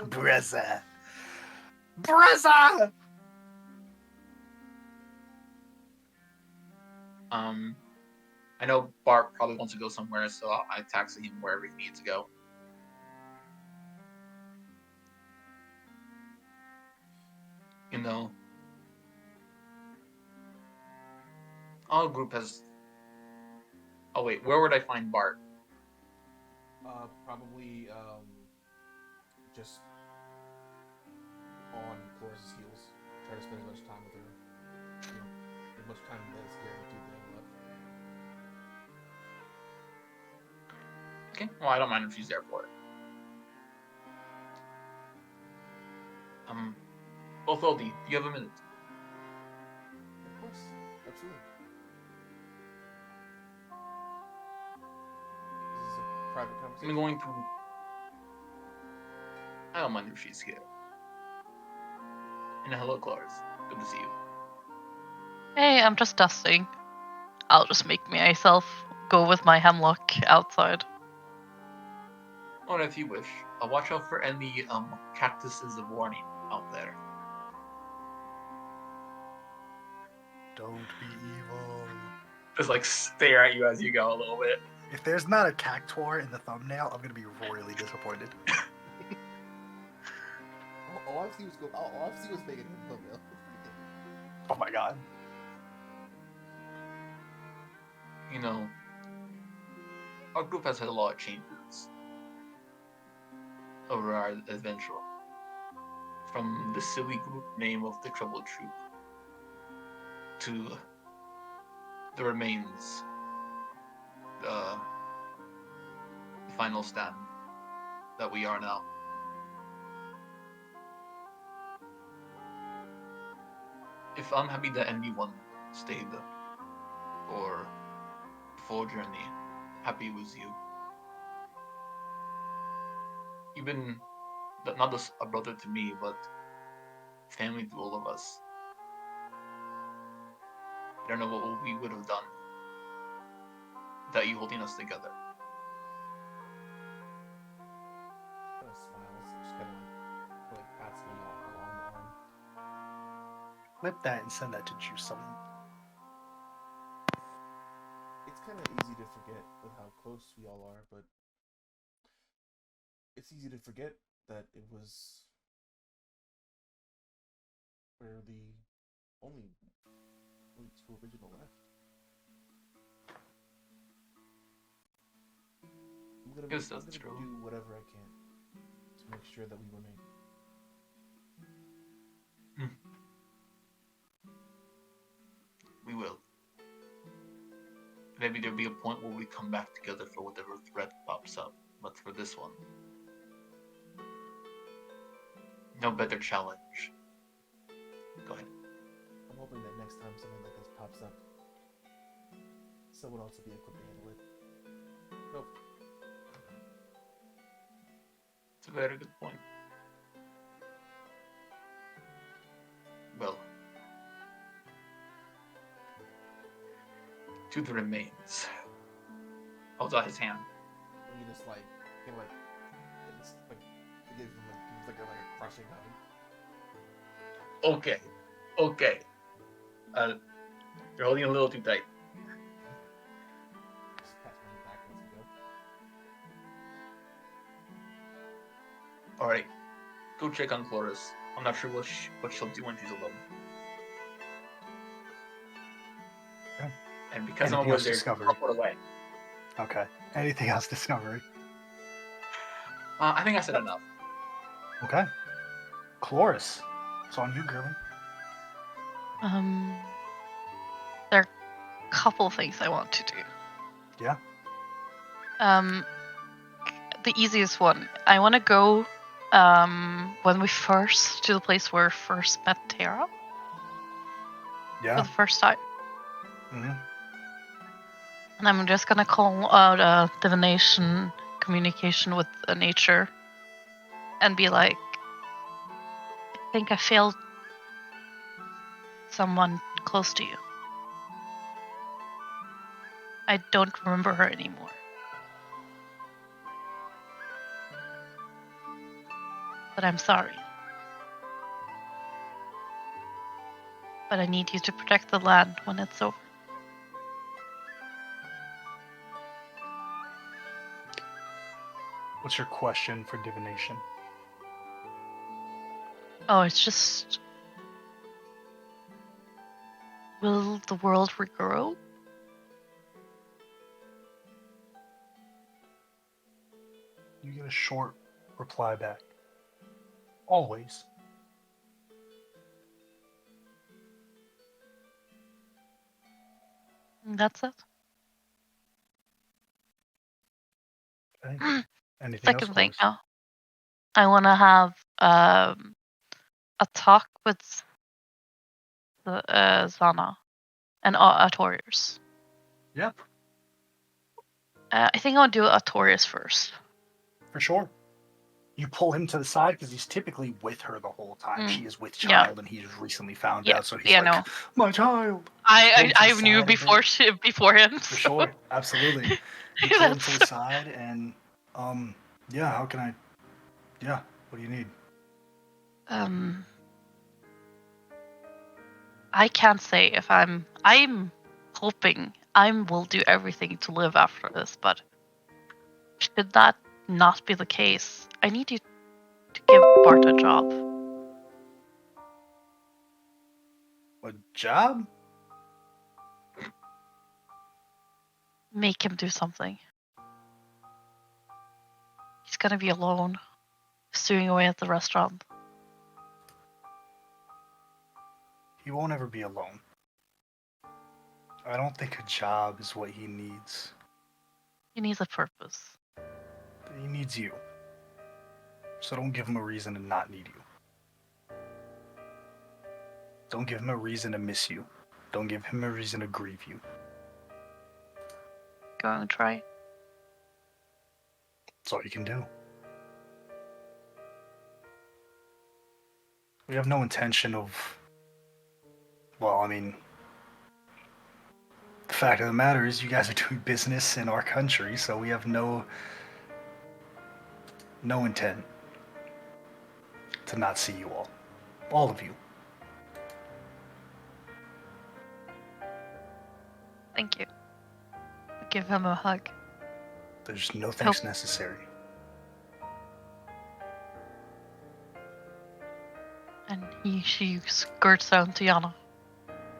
brother, brother." mouth. I know Bart probably wants to go somewhere, so I taxi him wherever he needs to go. You know, our group has. Oh wait, where would I find Bart? Probably just on Chloris' heels. Try to spend as much time with her. You know, as much time as guaranteed to have left. Okay, well I don't mind if she's there for it. Otholdi, do you have a minute? Of course, absolutely. This is a private I'm conversation. going to. I don't mind if she's here. And hello, Cloris. Good to see you. Hey, I'm just dusting. I'll just make myself go with my hemlock outside. Or if you wish, I'll watch out for any cactuses of warning out there. Don't be evil. Just like stare at you as you go a little bit. If there's not a cactuar in the thumbnail, I'm gonna be royally disappointed. All I see was making him thumbnail. Oh my god. You know, our group has had a lot of changes over our adventure. From the silly group name of the Trouble Troop to the remains, the final stand that we are now. If I'm happy that anyone stayed for the full journey, happy was you. You've been not just a brother to me, but family to all of us. I don't know what we would have done without you holding us together. Kind of smiles, just kind of like pats me along the arm. Clip that and send that to Juice. It's kind of easy to forget with how close we all are, but it's easy to forget that it was where the only 2 original left. Guess I'm that's gonna true. do whatever I can to make sure that we remain. We will. Maybe there'll be a point where we come back together for whatever threat pops up. But for this one, no better challenge. Go ahead. I'm hoping that next time something like this pops up, someone else will be equipped to handle it. Nope. It's a very good point. Well, to the remains. Holds out his hand. And you just like, it's like, you give him like a crushing hug. Okay. You're holding a little too tight. Just pat my back and let go. Alright. Go check on Chloris. I'm not sure what she'll do when she's alone. Okay. And because I'm Anything over else, there, Discovery? I'll put away. Okay. Anything else, Discovery? I think I said enough. Okay. Chloris, it's on you, Gerwin. There are a couple things I want to do. Yeah. The easiest one. I want to go when we first to the place where we first met Tara for Yeah. the first time. Mm-hmm. And I'm just gonna call out a divination communication with nature and be like, I think I failed someone close to you. I don't remember her anymore. But I'm sorry. But I need you to protect the land when it's over. What's your question for divination? Oh, it's just... Will the world regrow? You get a short reply back. Always. And that's it. Okay. Anything Second else? thing Chloris? now. I want to have a talk with the Zana and Artorius. Yep. I think I'll do Artorius first. For sure. You pull him to the side because he's typically with her the whole time. Mm. She is with Yeah. child, and he's recently found Yeah. out. So he's Yeah, like, no. "My child." I Pull him to the knew side a bit. before him. For so- sure, absolutely. You pull him to the That's- side, and yeah. How can I? Yeah. What do you need? I can't say if I'm hoping I will do everything to live after this, but should that not be the case, I need you to give Bart a job. A job? Make him do something. He's gonna be alone, stewing away at the restaurant. He won't ever be alone. I don't think a job is what he needs. He needs a purpose. He needs you. So don't give him a reason to not need you. Don't give him a reason to miss you. Don't give him a reason to grieve you. Go and try. That's all you can do. We have no intention of... Well, I mean... The fact of the matter is you guys are doing business in our country, so we have no intent to not see you all. All of you. Thank you. Give him a hug. There's no thanks necessary. And she skirts down to Yana.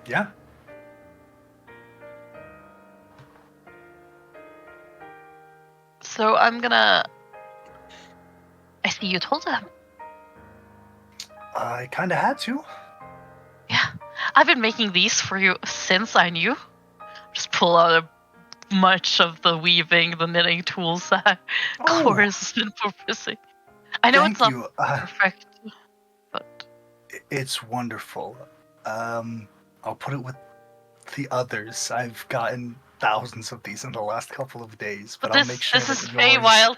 Yeah. So I'm gonna. I see you told him. I kind of had to. Yeah, I've been making these for you since I knew. Just pull out much of the weaving, the knitting tools that Oh. Chorus has been purposing. I know Thank it's not you. perfect, but It's wonderful. I'll put it with the others. I've gotten thousands of these in the last couple of days, but I'll this make sure this that is yours. Feywild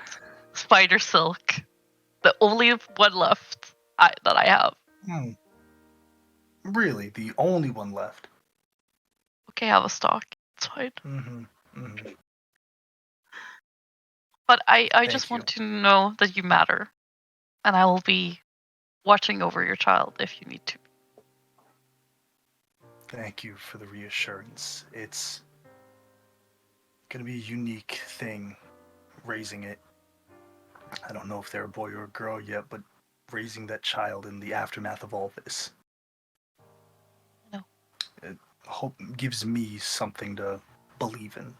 spider silk, the only one left that I have. Really, the only one left. Okay, I have a stock. It's fine. Mm-hmm. But I Thank just you. want to know that you matter, and I will be watching over your child if you need to. Thank you for the reassurance. It's gonna be a unique thing raising it. I don't know if they're a boy or a girl yet, but raising that child in the aftermath of all this. No. It gives me something to believe in.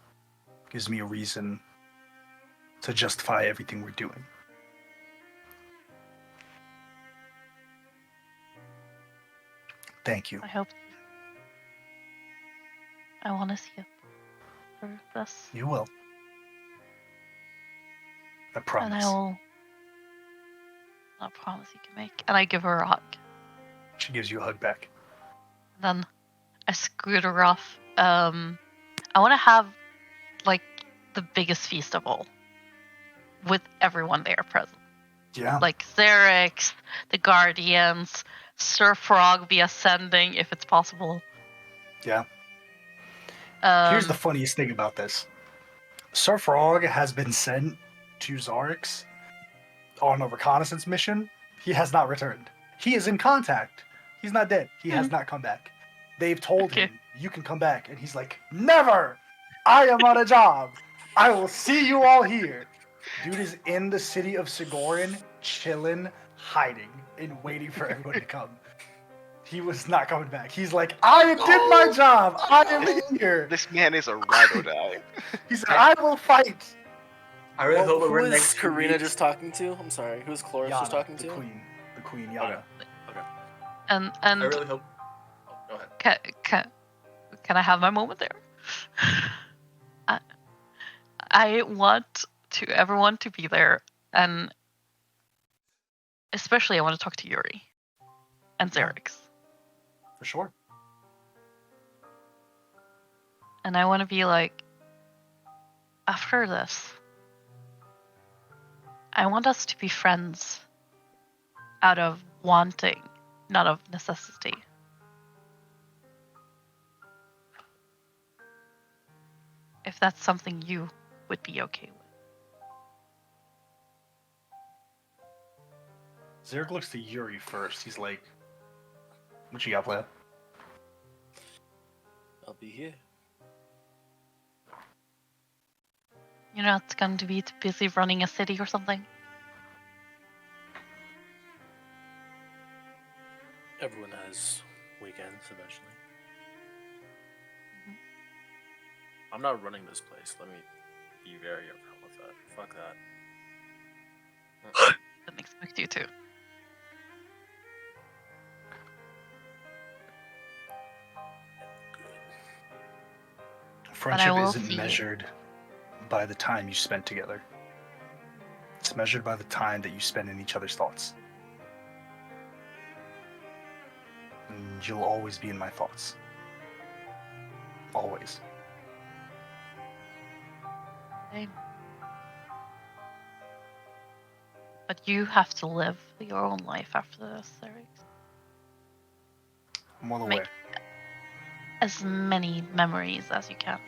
Gives me a reason to justify everything we're doing. Thank you. I hope. I want to see it for this, You will. I and promise. I will. Not promise you can make. And I give her a hug. She gives you a hug back. And then I scoot her off. I want to have like the biggest feast of all, with everyone there present. Yeah. Like Xerix, the Guardians, Sir Frog be ascending if it's possible. Yeah. Here's the funniest thing about this. Sir Frog has been sent to Zarix on a reconnaissance mission. He has not returned. He is in contact. He's not dead. He has not come back. They've told him, you can come back. And he's like, never! I am on a job. I will see you all here. Dude is in the city of Sigorin, chilling, hiding, and waiting for everyone to come. He was not coming back. He's like, I did my job. I am here. This man is a ride or die. He said, I will fight. I really hope that Who we're is next few Karina weeks- just talking to? I'm sorry. Who's Chloris just Yana, talking the to? queen. The queen, Yana. Okay. and I really hope. Oh, go ahead. can I have my moment there? I want everyone to be there, and especially I want to talk to Yuri and Xerix. For sure. And I want to be like, after this, I want us to be friends out of wanting, not of necessity. If that's something you would be okay with. Zerg looks to Yuri first. He's like, what you got, player? I'll be here. You're not going to be too busy running a city or something? Everyone has weekends eventually. I'm not running this place. Let me be very upfront with that. Fuck that. Didn't expect you to. Friendship will isn't see. measured by the time you spend together. It's measured by the time that you spend in each other's thoughts. And you'll always be in my thoughts. Always. Same. But you have to live your own life after this, Eric. I'm well Make aware. as many memories as you can.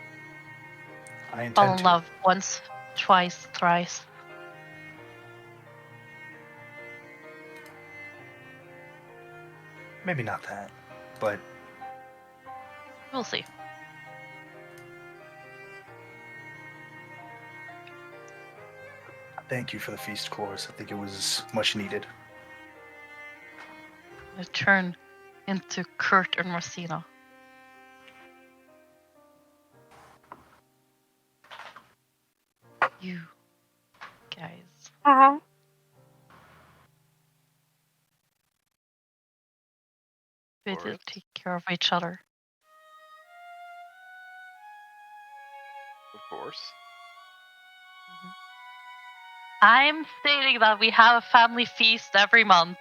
I intend Fall in to. love once, twice, thrice. Maybe not that, but We'll see. thank you for the feast, Chloris. I think it was much needed. I turn into Kurt and Marcina. You guys. We did Alright. take care of each other. Of course. I'm stating that we have a family feast every month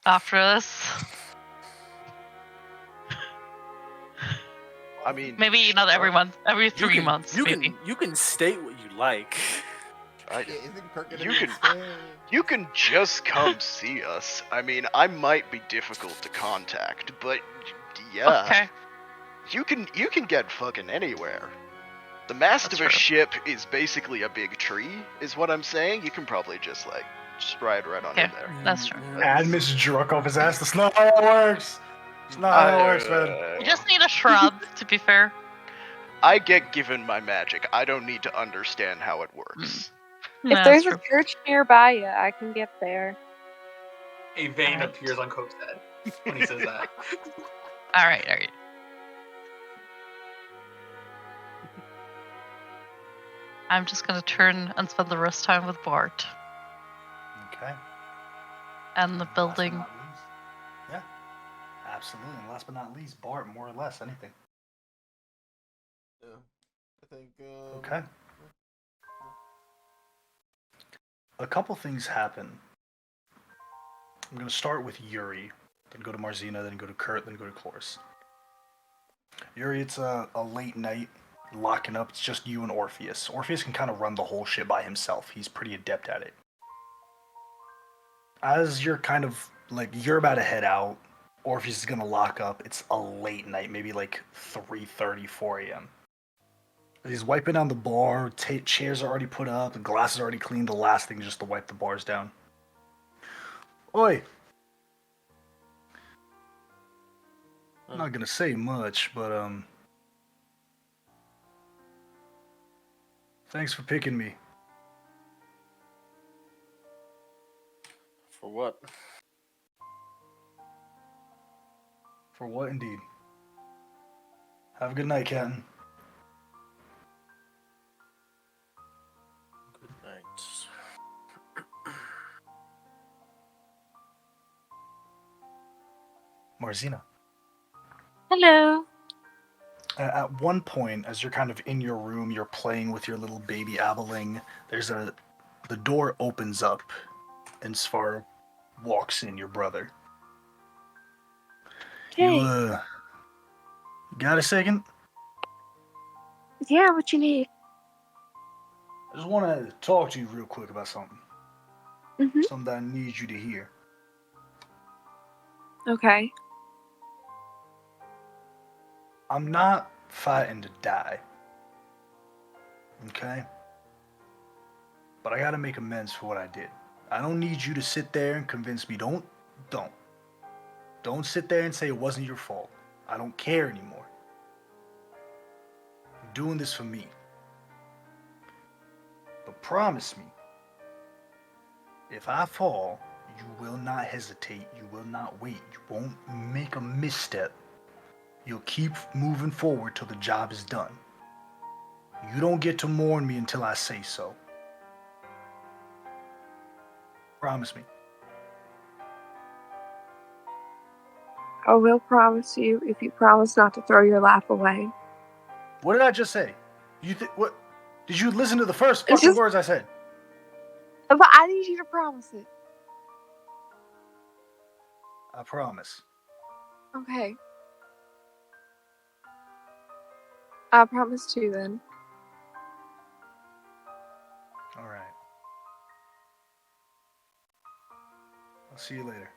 after this. I mean, Maybe not every sure. month, every 3 can, months, You maybe. can you can state what you like. I, Yeah, isn't Kirk gonna you be can- staying? you can just come see us. I mean, I might be difficult to contact, but yeah, Okay. you can get fucking anywhere. The mast That's of a true. ship is basically a big tree, is what I'm saying. You can probably just ride right under Okay. there. That's true. Add Mr. Drunk off his ass. That's not how it works. It's not how it works, man. You just need a shrub, to be fair. I get given my magic. I don't need to understand how it works. If That's there's true. a church nearby, yeah, I can get there. A vein Alright. appears on Coke's head when he says that. Alright. I'm just gonna turn and spend the rest time with Bart Okay. and the Last but building. not least- Yeah, absolutely. And last but not least, Bart, more or less, anything. Yeah. I think. Okay. A couple things happen. I'm going to start with Yuri, then go to Marzina, then go to Kurt, then go to Cloris. Yuri, it's a late night, locking up. It's just you and Orpheus. Orpheus can kind of run the whole shit by himself. He's pretty adept at it. As you're kind of, you're about to head out, Orpheus is going to lock up. It's a late night, maybe 3:30, 4 a.m. He's wiping down the bar. Chairs are already put up. The glass is already cleaned. The last thing is just to wipe the bars down. Oi! I'm not gonna say much, but thanks for picking me. For what? For what, indeed? Have a good night, Captain. Good night. Marzina. Hello. At one point, as you're kind of in your room, you're playing with your little baby Abeling. The door opens up, and Svar walks in. Your brother. Hey. You got a second? Yeah, what you need? I just want to talk to you real quick about something. Mhm. Something that I need you to hear. Okay. I'm not fighting to die. Okay? But I gotta make amends for what I did. I don't need you to sit there and convince me. Don't. Don't sit there and say it wasn't your fault. I don't care anymore. I'm doing this for me. But promise me, if I fall, you will not hesitate. You will not wait. You won't make a misstep. You'll keep moving forward till the job is done. You don't get to mourn me until I say so. Promise me. I will promise you if you promise not to throw your laugh away. What did I just say? What? Did you listen to the first It's fucking just- words I said? But I need you to promise it. I promise. Okay. I promise too then. All right. I'll see you later.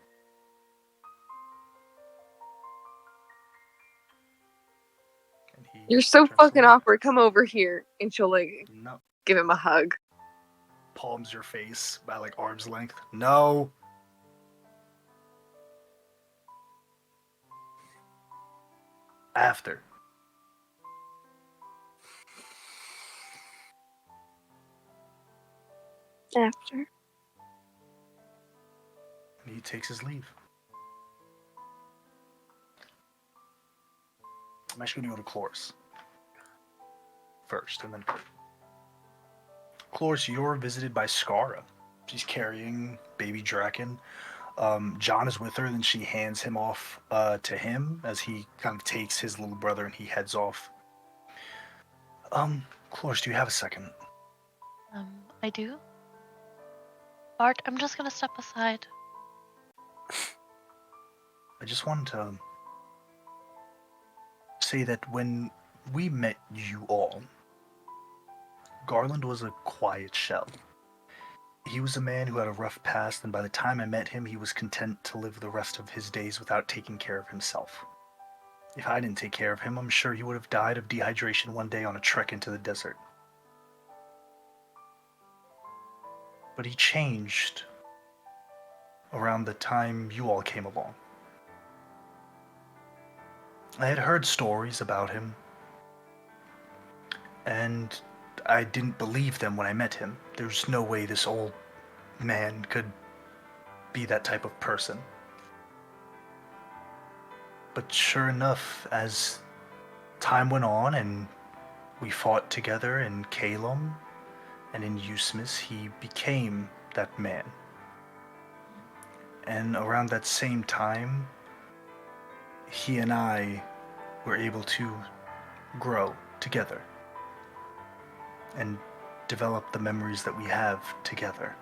And he You're so turns fucking away. awkward. Come over here. And she'll No. give him a hug. Palms your face by arm's length. No. After. After. And he takes his leave. I'm actually going to go to Cloris first, and then Kurt. Cloris, you're visited by Skara. She's carrying baby Draken. John is with her, and she hands him off to him as he kind of takes his little brother and he heads off. Cloris, do you have a second? I do. Bart, I'm just gonna step aside. I just wanted to say that when we met you all, Garland was a quiet shell. He was a man who had a rough past, and by the time I met him, he was content to live the rest of his days without taking care of himself. If I didn't take care of him, I'm sure he would have died of dehydration one day on a trek into the desert. But he changed around the time you all came along. I had heard stories about him, and I didn't believe them when I met him. There's no way this old man could be that type of person. But sure enough, as time went on and we fought together in Kalum and in Eusmis, he became that man. And around that same time, he and I were able to grow together and develop the memories that we have together.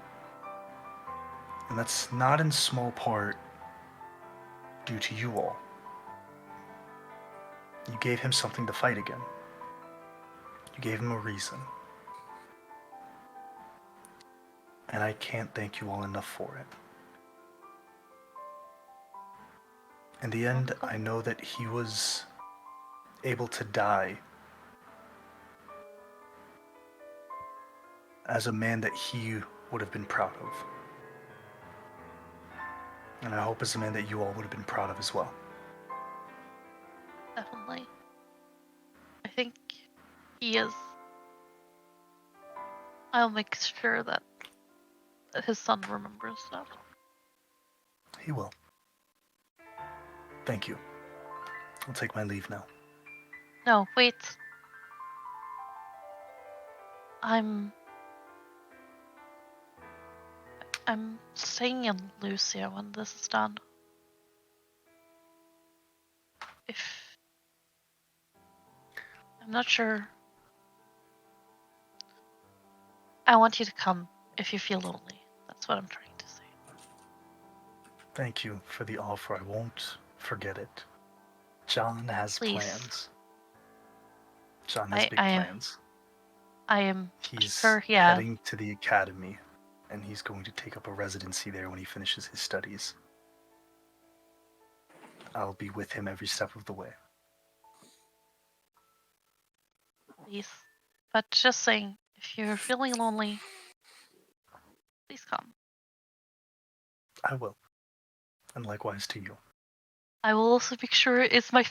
And that's not in small part due to you all. You gave him something to fight again. You gave him a reason. And I can't thank you all enough for it. In the end, I know that he was able to die as a man that he would have been proud of. And I hope as a man that you all would have been proud of as well. Definitely. I think he is. I'll make sure that his son remembers that. He will. Thank you. I'll take my leave now. No, wait. I'm staying in Lucia when this is done. I'm not sure. I want you to come if you feel lonely. That's what I'm trying to say. Thank you for the offer. I won't forget it. John has Please. plans. John has big plans. I am He's sure, yeah. heading to the academy, and he's going to take up a residency there when he finishes his studies. I'll be with him every step of the way. Please. But just saying, if you're feeling lonely, please come. I will. And likewise to you. I will also make sure it's my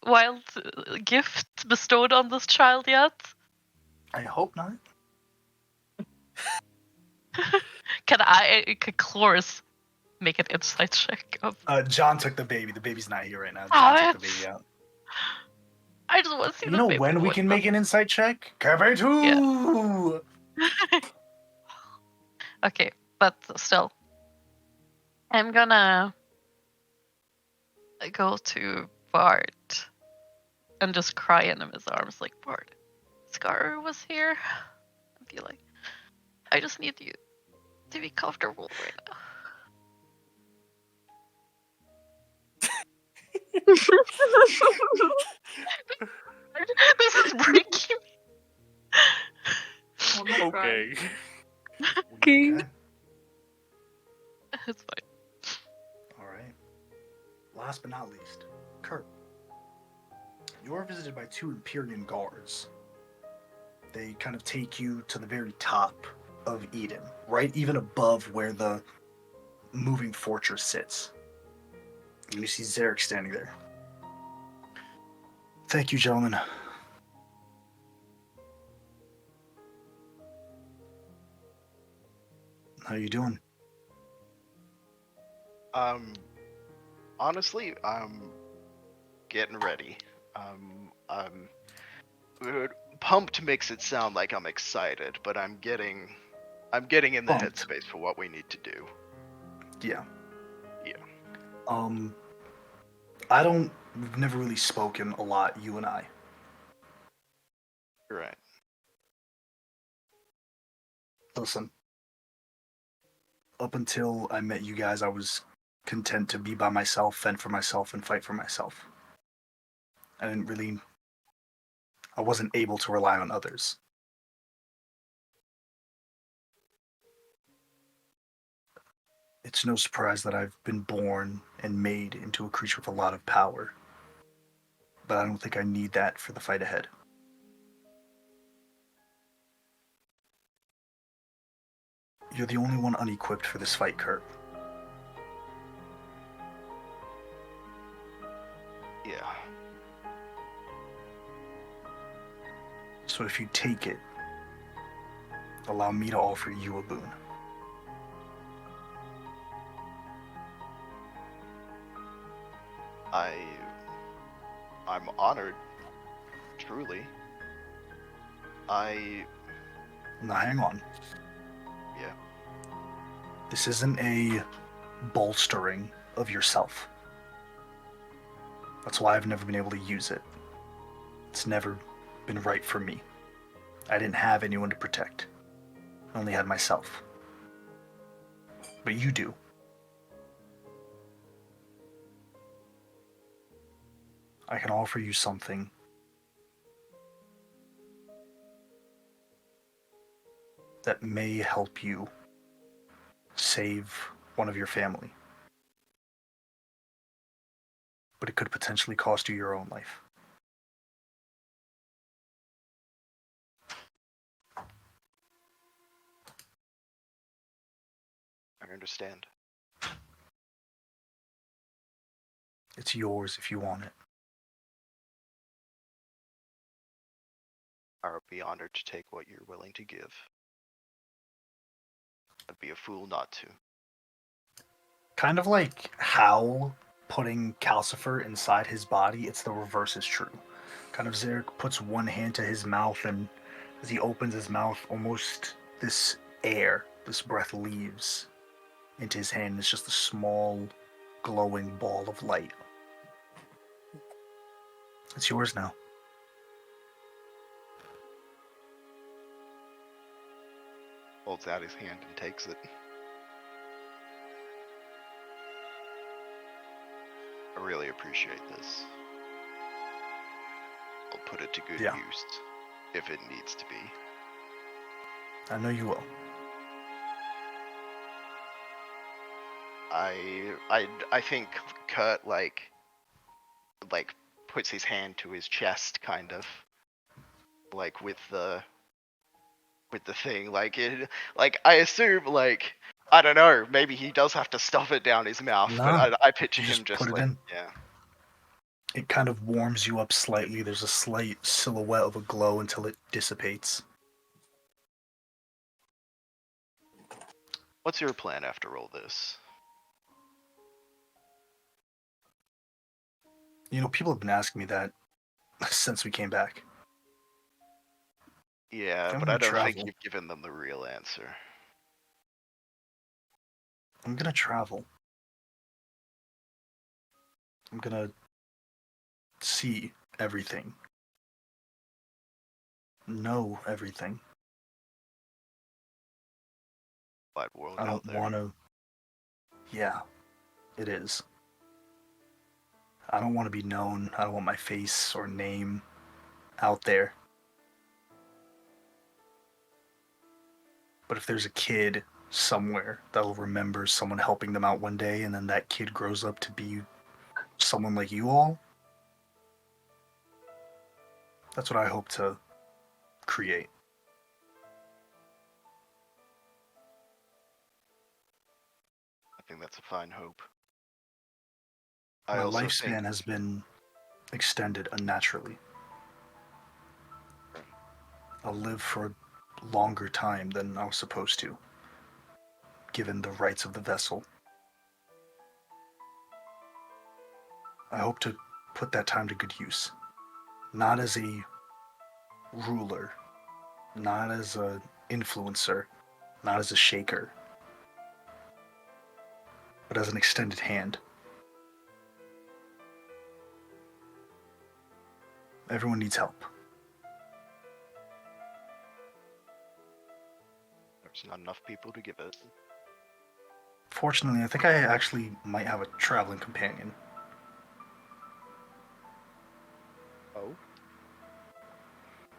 wild gift bestowed on this child yet. I hope not. Could Cloris make an insight check of? John took the baby. The baby's not here right now. John took the baby out. I just want to see You the know baby. when we can make an insight check? Cafe 2! Yeah. Okay, but still. I'm gonna go to Bart and just cry in his arms like, Bart, Scar was here. And be like, I just need you to be comfortable right now. This is breaking me. Okay. Okay. It's fine. Alright. Last but not least, Kurt. You are visited by 2 Empyrean guards. They kind of take you to the very top of Eden, right even above where the moving fortress sits. And you see Zarek standing there. Thank you, gentlemen. How you doing? Honestly, I'm getting ready. pumped makes it sound like I'm excited, but I'm getting in the Pumped. headspace for what we need to do. Yeah. Yeah. We've never really spoken a lot, you and I. Right. Listen, up until I met you guys, I was content to be by myself, fend for myself, and fight for myself. I wasn't able to rely on others. It's no surprise that I've been born and made into a creature with a lot of power. But I don't think I need that for the fight ahead. You're the only one unequipped for this fight, Kurt. Yeah. So if you take it, allow me to offer you a boon. I'm honored. Truly. Now hang on. Yeah. This isn't a bolstering of yourself. That's why I've never been able to use it. It's never been right for me. I didn't have anyone to protect. I only had myself. But you do. I can offer you something that may help you save one of your family. But it could potentially cost you your own life. I understand. It's yours if you want it. I would be honored to take what you're willing to give. I'd be a fool not to. Kind of like Howl putting Calcifer inside his body, it's the reverse is true. Kind of Zarek puts one hand to his mouth, and as he opens his mouth, almost this air, this breath leaves into his hand. It's just a small, glowing ball of light. It's yours now. Holds out his hand and takes it. I really appreciate this. I'll put it to good Yeah. use if it needs to be. I know you will. I think Kurt like puts his hand to his chest, kind of like with the thing, I assume, like, I don't know, maybe he does have to stuff it down his mouth, Nah, but I picture you him just just put it like, in. yeah. It kind of warms you up slightly. There's a slight silhouette of a glow until it dissipates. What's your plan after all this? You know, people have been asking me that since we came back. Yeah, I'm but I gonna don't think travel. you've given them the real answer. I'm gonna travel. I'm gonna see everything. Know everything. Wide world I out don't there. want to. Yeah, it is. I don't want to be known. I don't want my face or name out there. But if there's a kid somewhere that'll remember someone helping them out one day, and then that kid grows up to be someone like you all, that's what I hope to create. I think that's a fine hope. My I also lifespan think has been extended unnaturally. I'll live for a longer time than I was supposed to, given the rights of the vessel. I hope to put that time to good use. Not as a ruler, not as a influencer, not as a shaker, but as an extended hand. Everyone needs help. There's not enough people to give it. Fortunately, I think I actually might have a traveling companion. Oh?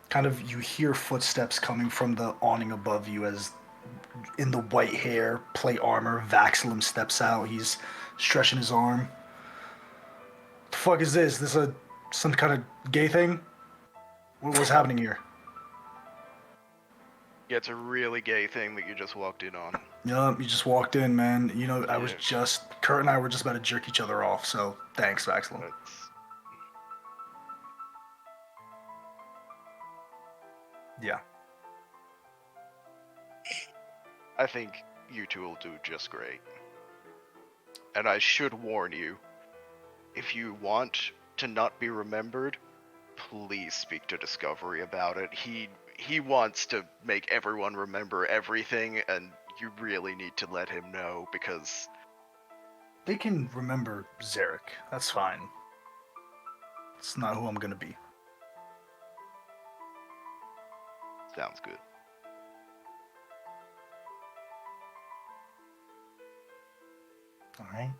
Kind of, you hear footsteps coming from the awning above you as, in the white hair, plate armor, Vaxilum steps out. He's stretching his arm. The fuck is this? This some kind of gay thing? What's happening here? Yeah, it's a really gay thing that you just walked in on. Yup, you just walked in, man. You know, Yeah. Kurt and I were just about to jerk each other off, so thanks, Vaxilum. That's, Yeah. I think you two will do just great. And I should warn you, if you want to not be remembered, please speak to Discovery about it. He wants to make everyone remember everything, and you really need to let him know, because They can remember Zarek. That's fine. It's not who I'm gonna be. sounds good. Alright.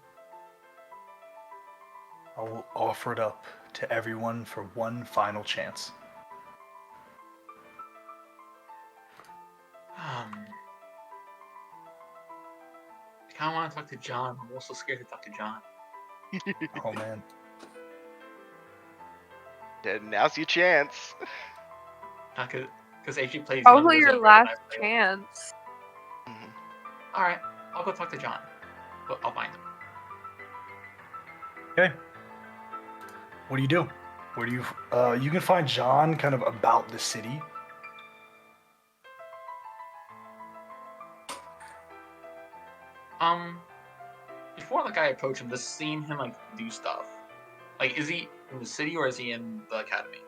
I will offer it up to everyone for one final chance. I kind of want to talk to John. I'm also scared to talk to John. Oh man. Then now's your chance. Because AG plays Probably younger your than last I play. chance. Mhm. All right, I'll go talk to John. But I'll find him. Okay. What do you do? Where do you you can find John kind of about the city. Before like I approach him, just seeing him like do stuff. Like, is he in the city or is he in the academy?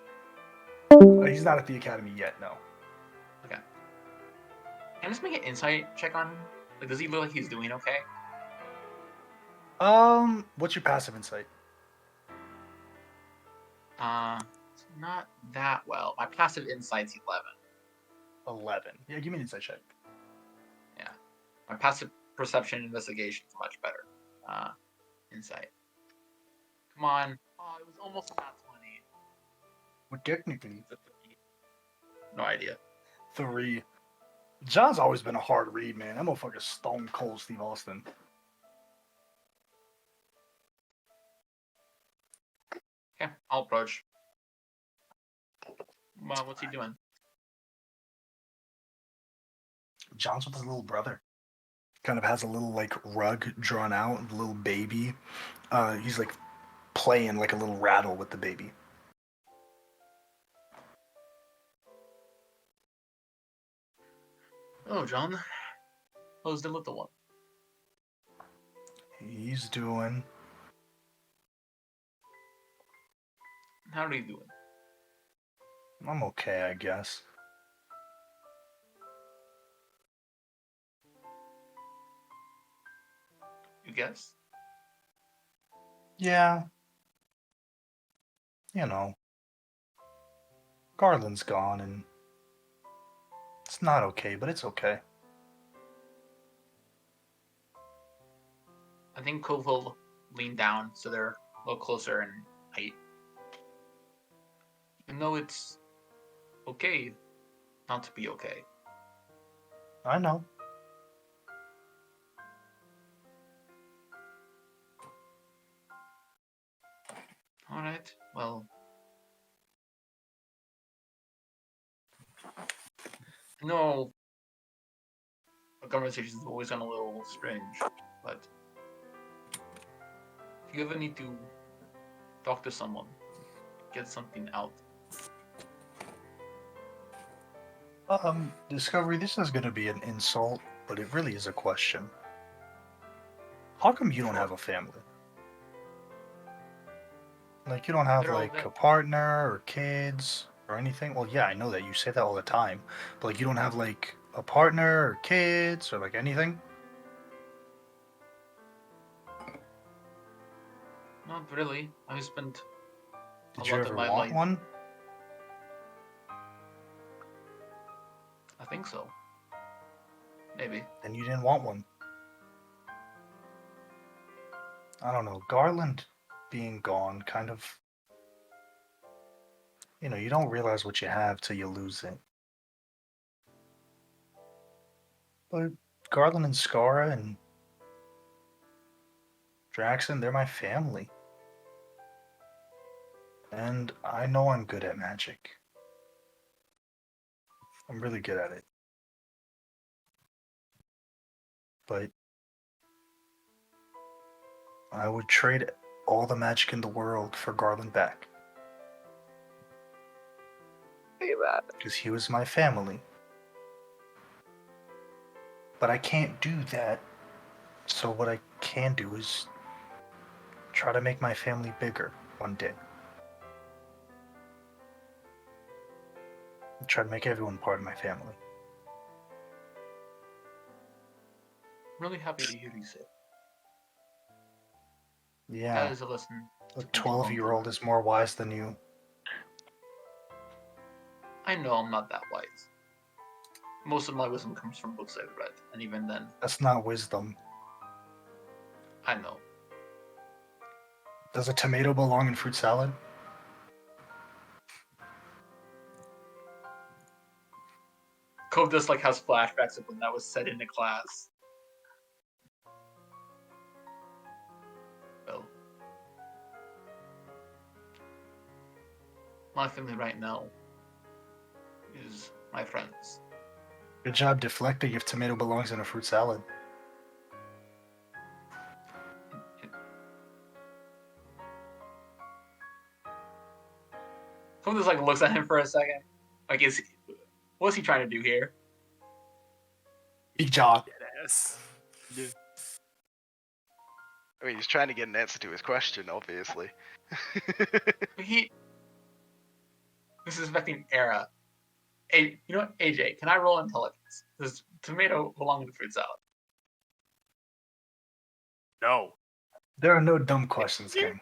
He's not at the academy yet, no. Can I just make an insight check on him? Like, does he look like he's doing okay? What's your passive insight? It's not that well. My passive insight's 11. 11. Yeah, give me an insight check. My passive perception investigation is much better. Insight. Come on. Oh, it was almost not 20. Well, technically, It's a 3. No idea. 3. John's always been a hard read, man. That motherfucker's stone cold Steve Austin. Okay, I'll approach. Well, what's he doing? John's with his little brother. Kind of has a little like rug drawn out, a little baby. He's like playing like a little rattle with the baby. Oh, John. How's the little one? He's doing. How are you doing? I'm okay, I guess. You guess? Yeah. You know. Garland's gone and it's not okay, but it's okay. I think Cove will lean down so they're a little closer in height. Even though it's okay not to be okay. I know. Alright, well. No. Our conversations have always gone a little strange, but if you ever need to talk to someone, get something out. Discovery, this is gonna be an insult, but it really is a question. How come you don't have a family? Like, you don't have, They're all like, dead. a partner, or kids, or anything? Well, yeah, I know that you say that all the time, but like you don't have like a partner or kids or like anything. Not really. I spent Did a you lot ever of my want life. one? I think so. Maybe. Then you didn't want one. I don't know. Garland being gone kind of. You don't realize what you have till you lose it. But Garland and Skara and Draxon, they're my family. And I know I'm good at magic. I'm really good at it. But I would trade all the magic in the world for Garland back. Say that. Because he was my family. But I can't do that. So what I can do is try to make my family bigger one day. Try to make everyone part of my family. I'm really happy to hear you say it. Yeah, That is a lesson. a to continue on 12-year-old is more wise than you. I know I'm not that wise. Most of my wisdom comes from books I've read, and even then, That's not wisdom. I know. Does a tomato belong in fruit salad? Cove just like has flashbacks of when that was said in the class. Well, my family right now is my friends. Good job deflecting if tomato belongs in a fruit salad. Cove just like looks at him for a second. Like, what's he trying to do here? Big job. Yes. I mean, he's trying to get an answer to his question, obviously. This is affecting Era. You know what, AJ? Can I roll intelligence? Does tomato belong in the fruit salad? No. There are no dumb questions, gang.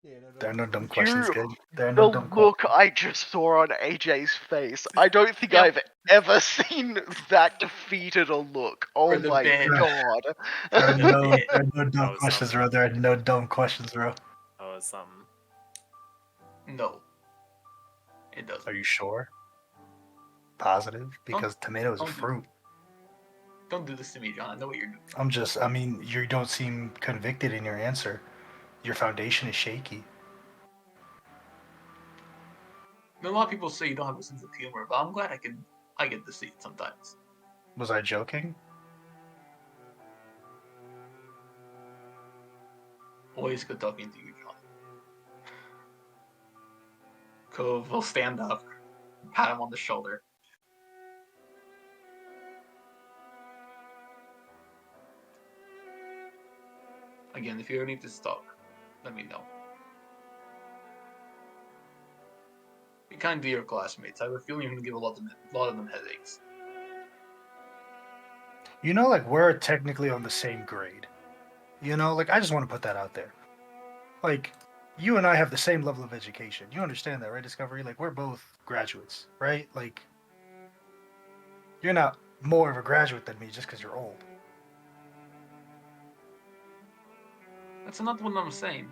Yeah, There are no dumb questions, You- gang. There are The no dumb look questions. I just saw on AJ's face, I don't think Yep. I've ever seen that defeated a look. Oh For the my bit. god. There are no Yeah. dumb Oh, questions, something. bro. There are no dumb questions, bro. Oh, it's something. No. It doesn't. Are you sure? Positive? Because tomato is a don't do- fruit. Don't do this to me, John. I know what you're doing. I mean, you don't seem convicted in your answer. Your foundation is shaky. A lot of people say you don't have a sense of humor, but I'm glad I get to see it sometimes. Was I joking? Always good talking to you, John. Cove will stand up, pat him on the shoulder. Again, if you ever need to talk, let me know. Be kind to your classmates. I have a feeling you're gonna give a lot of them headaches. Like, we're technically on the same grade. Like, I just want to put that out there. Like, you and I have the same level of education. You understand that, right, Discovery? Like, we're both graduates, right? Like, you're not more of a graduate than me just because you're old. That's not what I'm saying.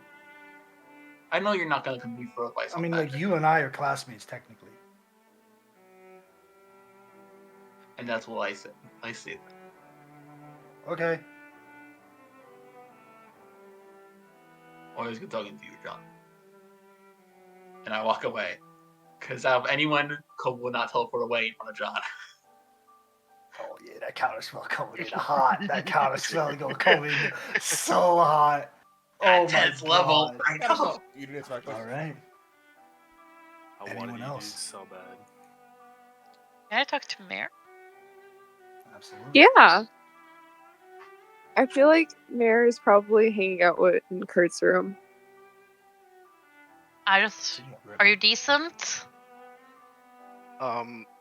I know you're not gonna compete for advice. I mean, like, you and I are classmates, technically. And that's what I said. I see it. Okay. Always good talking to you, John. And I walk away. Because out of anyone, Cole will not teleport away in front of John. Oh, yeah, that counter spell coming in hot. That counter spell going coming in so hot. Oh, my 10th level. God. I know. You didn't answer my All question. right. I Anyone wanted you else? to so bad. Can I talk to Mare? Absolutely. Yeah. I feel like Mare is probably hanging out in Kurt's room. Are you decent?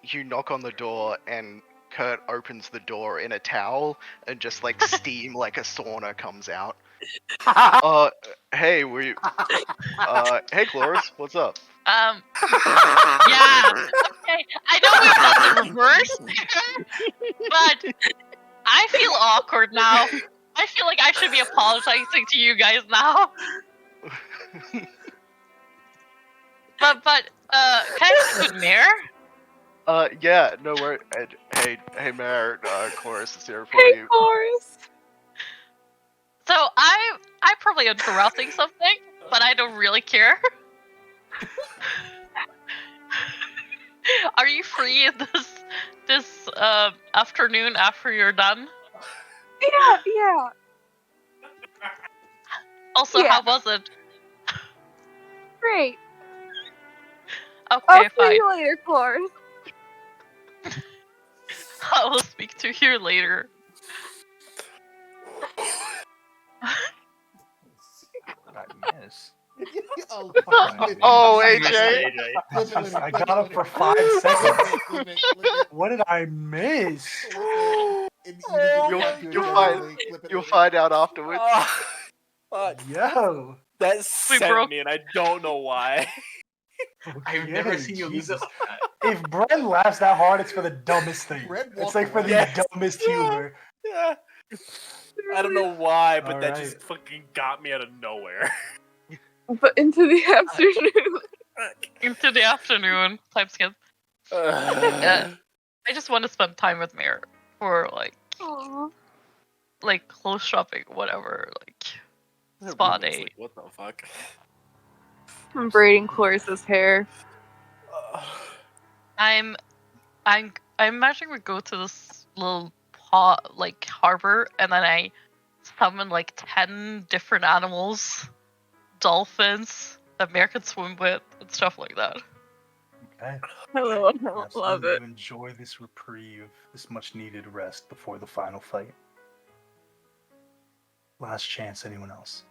you knock on the door and Kurt opens the door in a towel and just like steam like a sauna comes out. Hey, hey Cloris, what's up? Yeah. Okay. I know we've done the reverse, but I feel awkward now. I feel like I should be apologizing to you guys now. But can I speak with Mayor? Yeah, no worry. Hey, Mayor, Cloris is here for Hey, you. Chorus. So I'm probably interrupting something, but I don't really care. Are you free this afternoon after you're done? Yeah. Also, Yeah. how was it? Great. Okay, I'll see fine. you later, Chorus. I will speak to you later. I miss. Oh, I missed AJ. it. I got up for 5 seconds. What did I miss? You'll find out afterwards. Yo. That We sent broke- me, and I don't know why. I've never Okay, seen you lose it Jesus. like that. If Brent laughs that hard, it's for the dumbest thing. Brent It's like for the walked away. dumbest humor. Yeah. I don't know why, but that Alright. just fucking got me out of nowhere. But into the afternoon. Into the afternoon. Time skip. I just want to spend time with Mayor for Aw. like clothes shopping, whatever, like spa Ruben's day. like, what the fuck? I'm braiding Chloris's hair. I'm imagining we go to this little harbor, and then I summon like 10 different animals, dolphins that Mayor can swim with, and stuff like that. Okay. Hello, I love Absolutely. it. You enjoy this reprieve, this much needed rest before the final fight. Last chance, anyone else?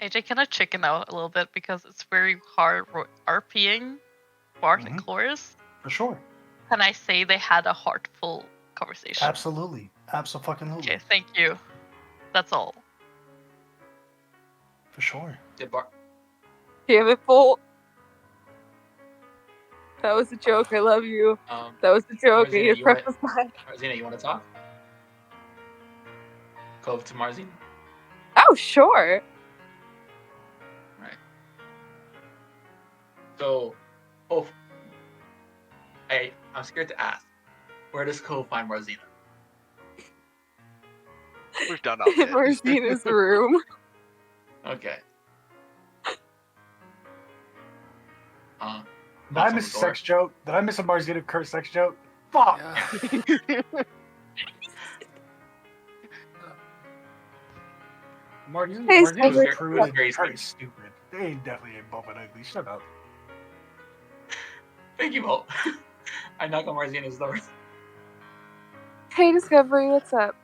AJ, can I chicken out a little bit because it's very hard RPing Bart and Mhm. Chloris? For sure. Can I say they had a heartful conversation? Absolutely. Absolutely. Okay, thank you. That's all. For sure. Did Bart? Damn it, Bolt. That was a joke. I love you. That was a joke. I Marzina, need to you wanna- preface that. Marzina, you want to talk? Go to Marzina. Oh, sure. Right. So, I'm scared to ask. Where does Cove find Marzina? We've done our In bit. Martina's room. Okay. Did I knocks on miss a the door. sex joke? Did I miss a Marzina Kurt sex joke? Fuck! Marzina Hey, Marzina's Cedric. recruited. Very Kurt sweet. is stupid. They definitely ain't bumping ugly. Shut up. Thank you, Bolt. I knock on Marzina's door. Hey, Discovery, what's up?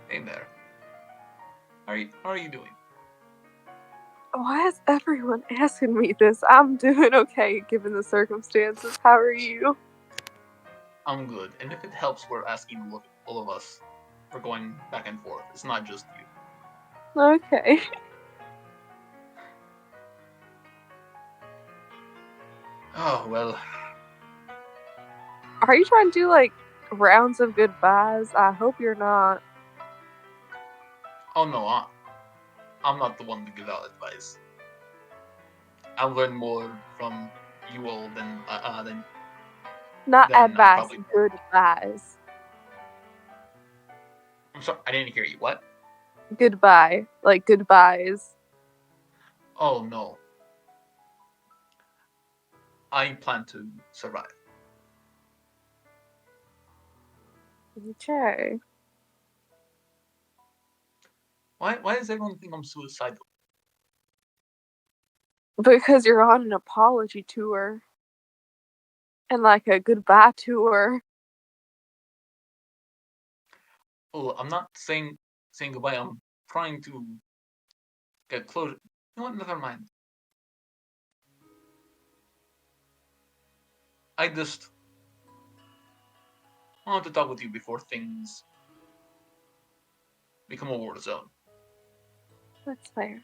Hey there. How are you doing? Why is everyone asking me this? I'm doing okay given the circumstances. How are you? I'm good, and if it helps, we're asking all of us. We're going back and forth. It's not just you. Okay. Oh well. Are you trying to do like rounds of goodbyes? I hope you're not. Oh no, I'm not the one to give out advice. I've learned more from you all than Not Then I'm advice, probably- goodbyes. I'm sorry, I didn't hear you. What? Goodbye. Like goodbyes. Oh no. I plan to survive. Okay. Why does everyone think I'm suicidal? Because you're on an apology tour. And like a goodbye tour. Oh, I'm not saying goodbye. I'm trying to get closure. You know what? Never mind. I just wanted to talk with you before things become a war zone. That's fair.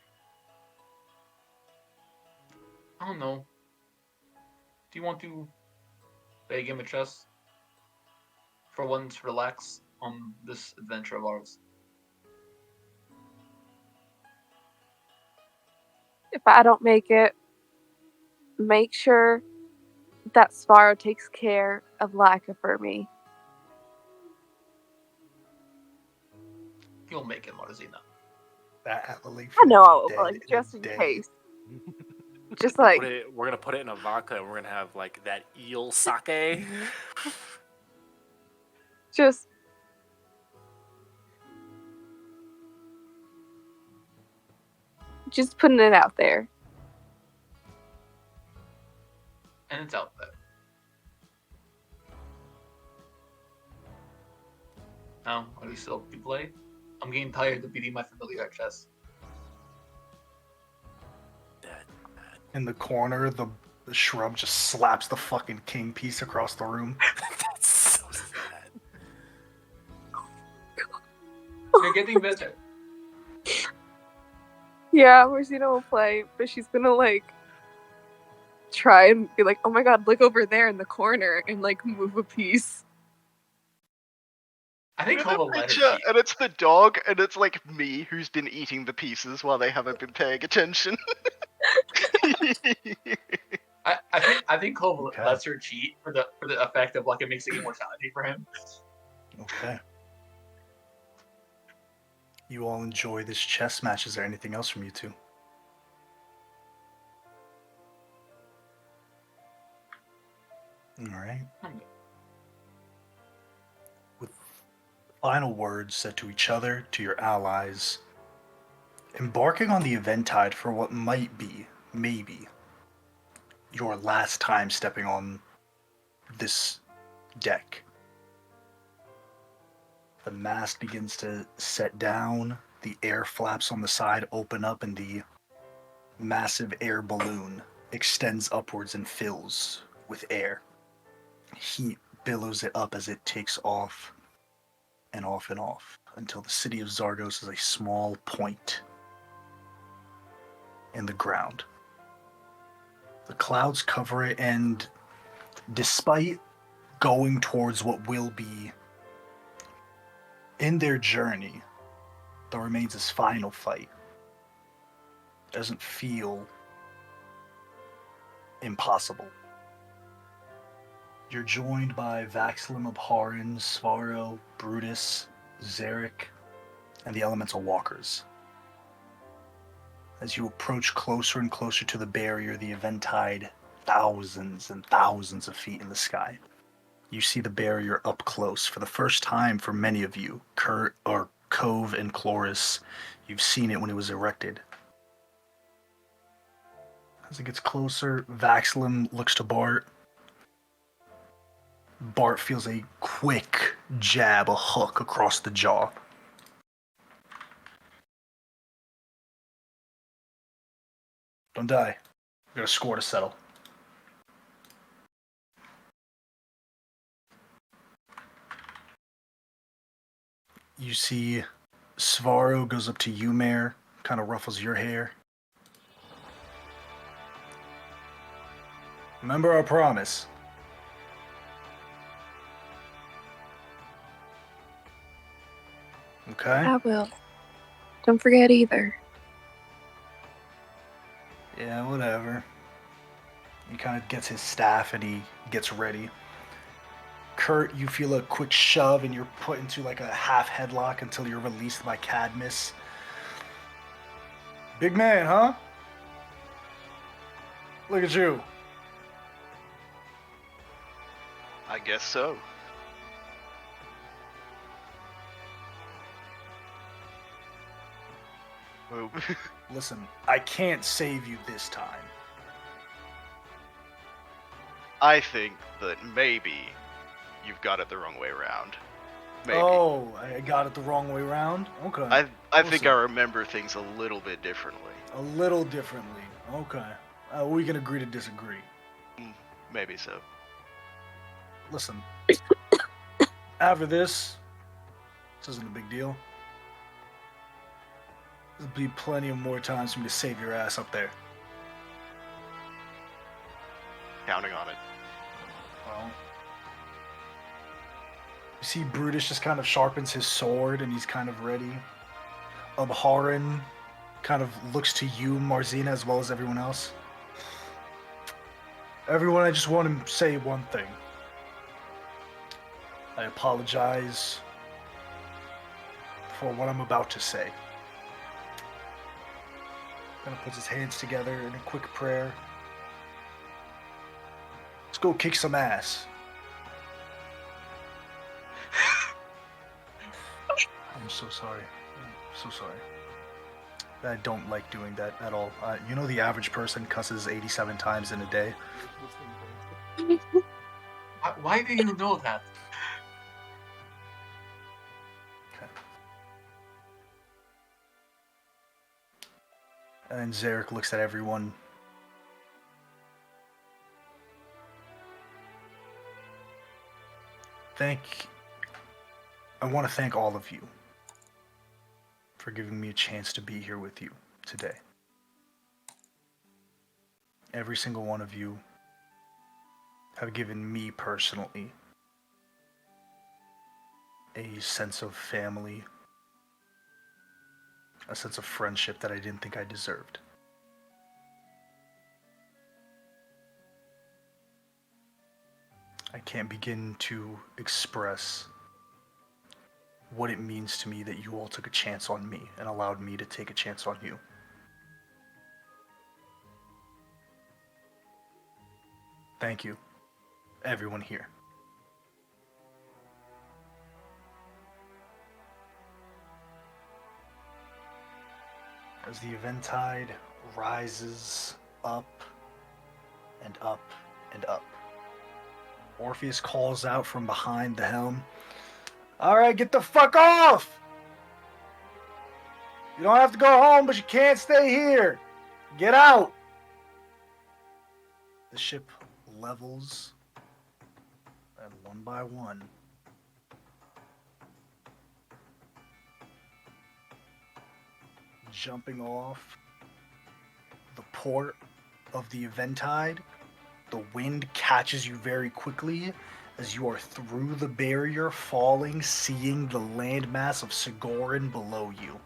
I don't know. Do you want to play a game of chess? For once, relax on this adventure of ours. If I don't make it, make sure that Svaro takes care of Laka for me. You'll make it, Marzina. That Atlalink I know I will, dead but like, in a just in day. case. Just like, We're gonna put it in a vodka, and we're gonna have like that eel sake. just putting it out there. And it's out there. Now, are you still to play? I'm getting tired of beating my familiar at chess. In the corner, the shrub just slaps the fucking king piece across the room. That's so sad. You're getting better. Yeah, Marzina will play, but she's gonna like try and be like, oh my god, look over there in the corner and like move a piece. I think Look at Kova that let her picture, cheat. and it's the dog, and it's like me who's been eating the pieces while they haven't been paying attention. I think Kova Okay. lets her cheat for the effect of like it makes it more challenging for him. Okay. You all enjoy this chess match. Is there anything else from you two? All right. With final words said to each other, to your allies, embarking on the Eventide for what might be, maybe, your last time stepping on this deck. The mast begins to set down, the air flaps on the side open up, and the massive air balloon extends upwards and fills with air. Heat billows it up as it takes off and off and off until the city of Zargos is a small point in the ground. The clouds cover it, and despite going towards what will be in their journey, the remains' final fight doesn't feel impossible. You're joined by Vaxilum, Abharin, Svaro, Brutus, Zarek, and the Elemental Walkers. As you approach closer and closer to the barrier, the Eventide, thousands and thousands of feet in the sky, you see the barrier up close. For the first time for many of you, Kurt, or Cove and Chloris, you've seen it when it was erected. As it gets closer, Vaxilum looks to Bart. Bart feels a quick jab, a hook across the jaw. Don't die. We got a score to settle. You see Svaro goes up to you, Mare, kind of ruffles your hair. Remember our promise. Okay? I will. Don't forget either. Yeah, whatever. He kind of gets his staff and he gets ready. Kurt, you feel a quick shove and you're put into like a half headlock until you're released by Cadmus. Big man, huh? Look at you. I guess so. Well, Listen, I can't save you this time. I think that maybe you've got it the wrong way around. Maybe. Oh, I got it the wrong way around? Okay. I think Listen. I remember things a little bit differently. A little differently. Okay. We can agree to disagree. Maybe so. listen. After this isn't a big deal. There'll be plenty of more times for me to save your ass up there. Counting on it. Well, you see Brutus just kind of sharpens his sword and he's kind of ready. Abharin kind of looks to you, Marzina, as well as everyone else. Everyone, I just want to say one thing. I apologize for what I'm about to say. Kind of puts his hands together in a quick prayer. Let's go kick some ass. I'm so sorry. I'm so sorry. I don't like doing that at all. You know the average person cusses 87 times in a day? Why do you know that? Okay. And Zarek looks at everyone. I want to thank all of you for giving me a chance to be here with you today. Every single one of you have given me personally a sense of family, a sense of friendship that I didn't think I deserved. I can't begin to express what it means to me that you all took a chance on me and allowed me to take a chance on you. Thank you, everyone here. As the Eventide rises up and up and up, Orpheus calls out from behind the helm, "All right, get the fuck off! You don't have to go home, but you can't stay here. Get out!" The ship levels, and one by one, jumping off the port of the Eventide, the wind catches you very quickly as you are through the barrier, falling, seeing the landmass of Sigorin below you.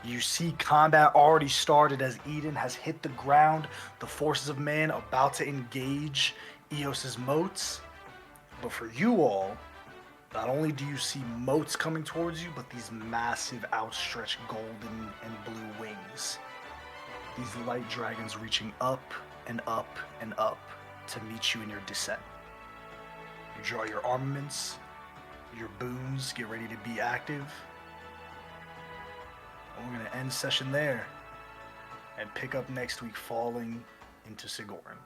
You see combat already started as Eden has hit the ground, the forces of man about to engage Eos's moats. But for you all, not only do you see moats coming towards you, but these massive outstretched golden and blue wings. These light dragons reaching up and up and up to meet you in your descent. You draw your armaments, your boons, get ready to be active. And we're going to end session there and pick up next week falling into Sigorin.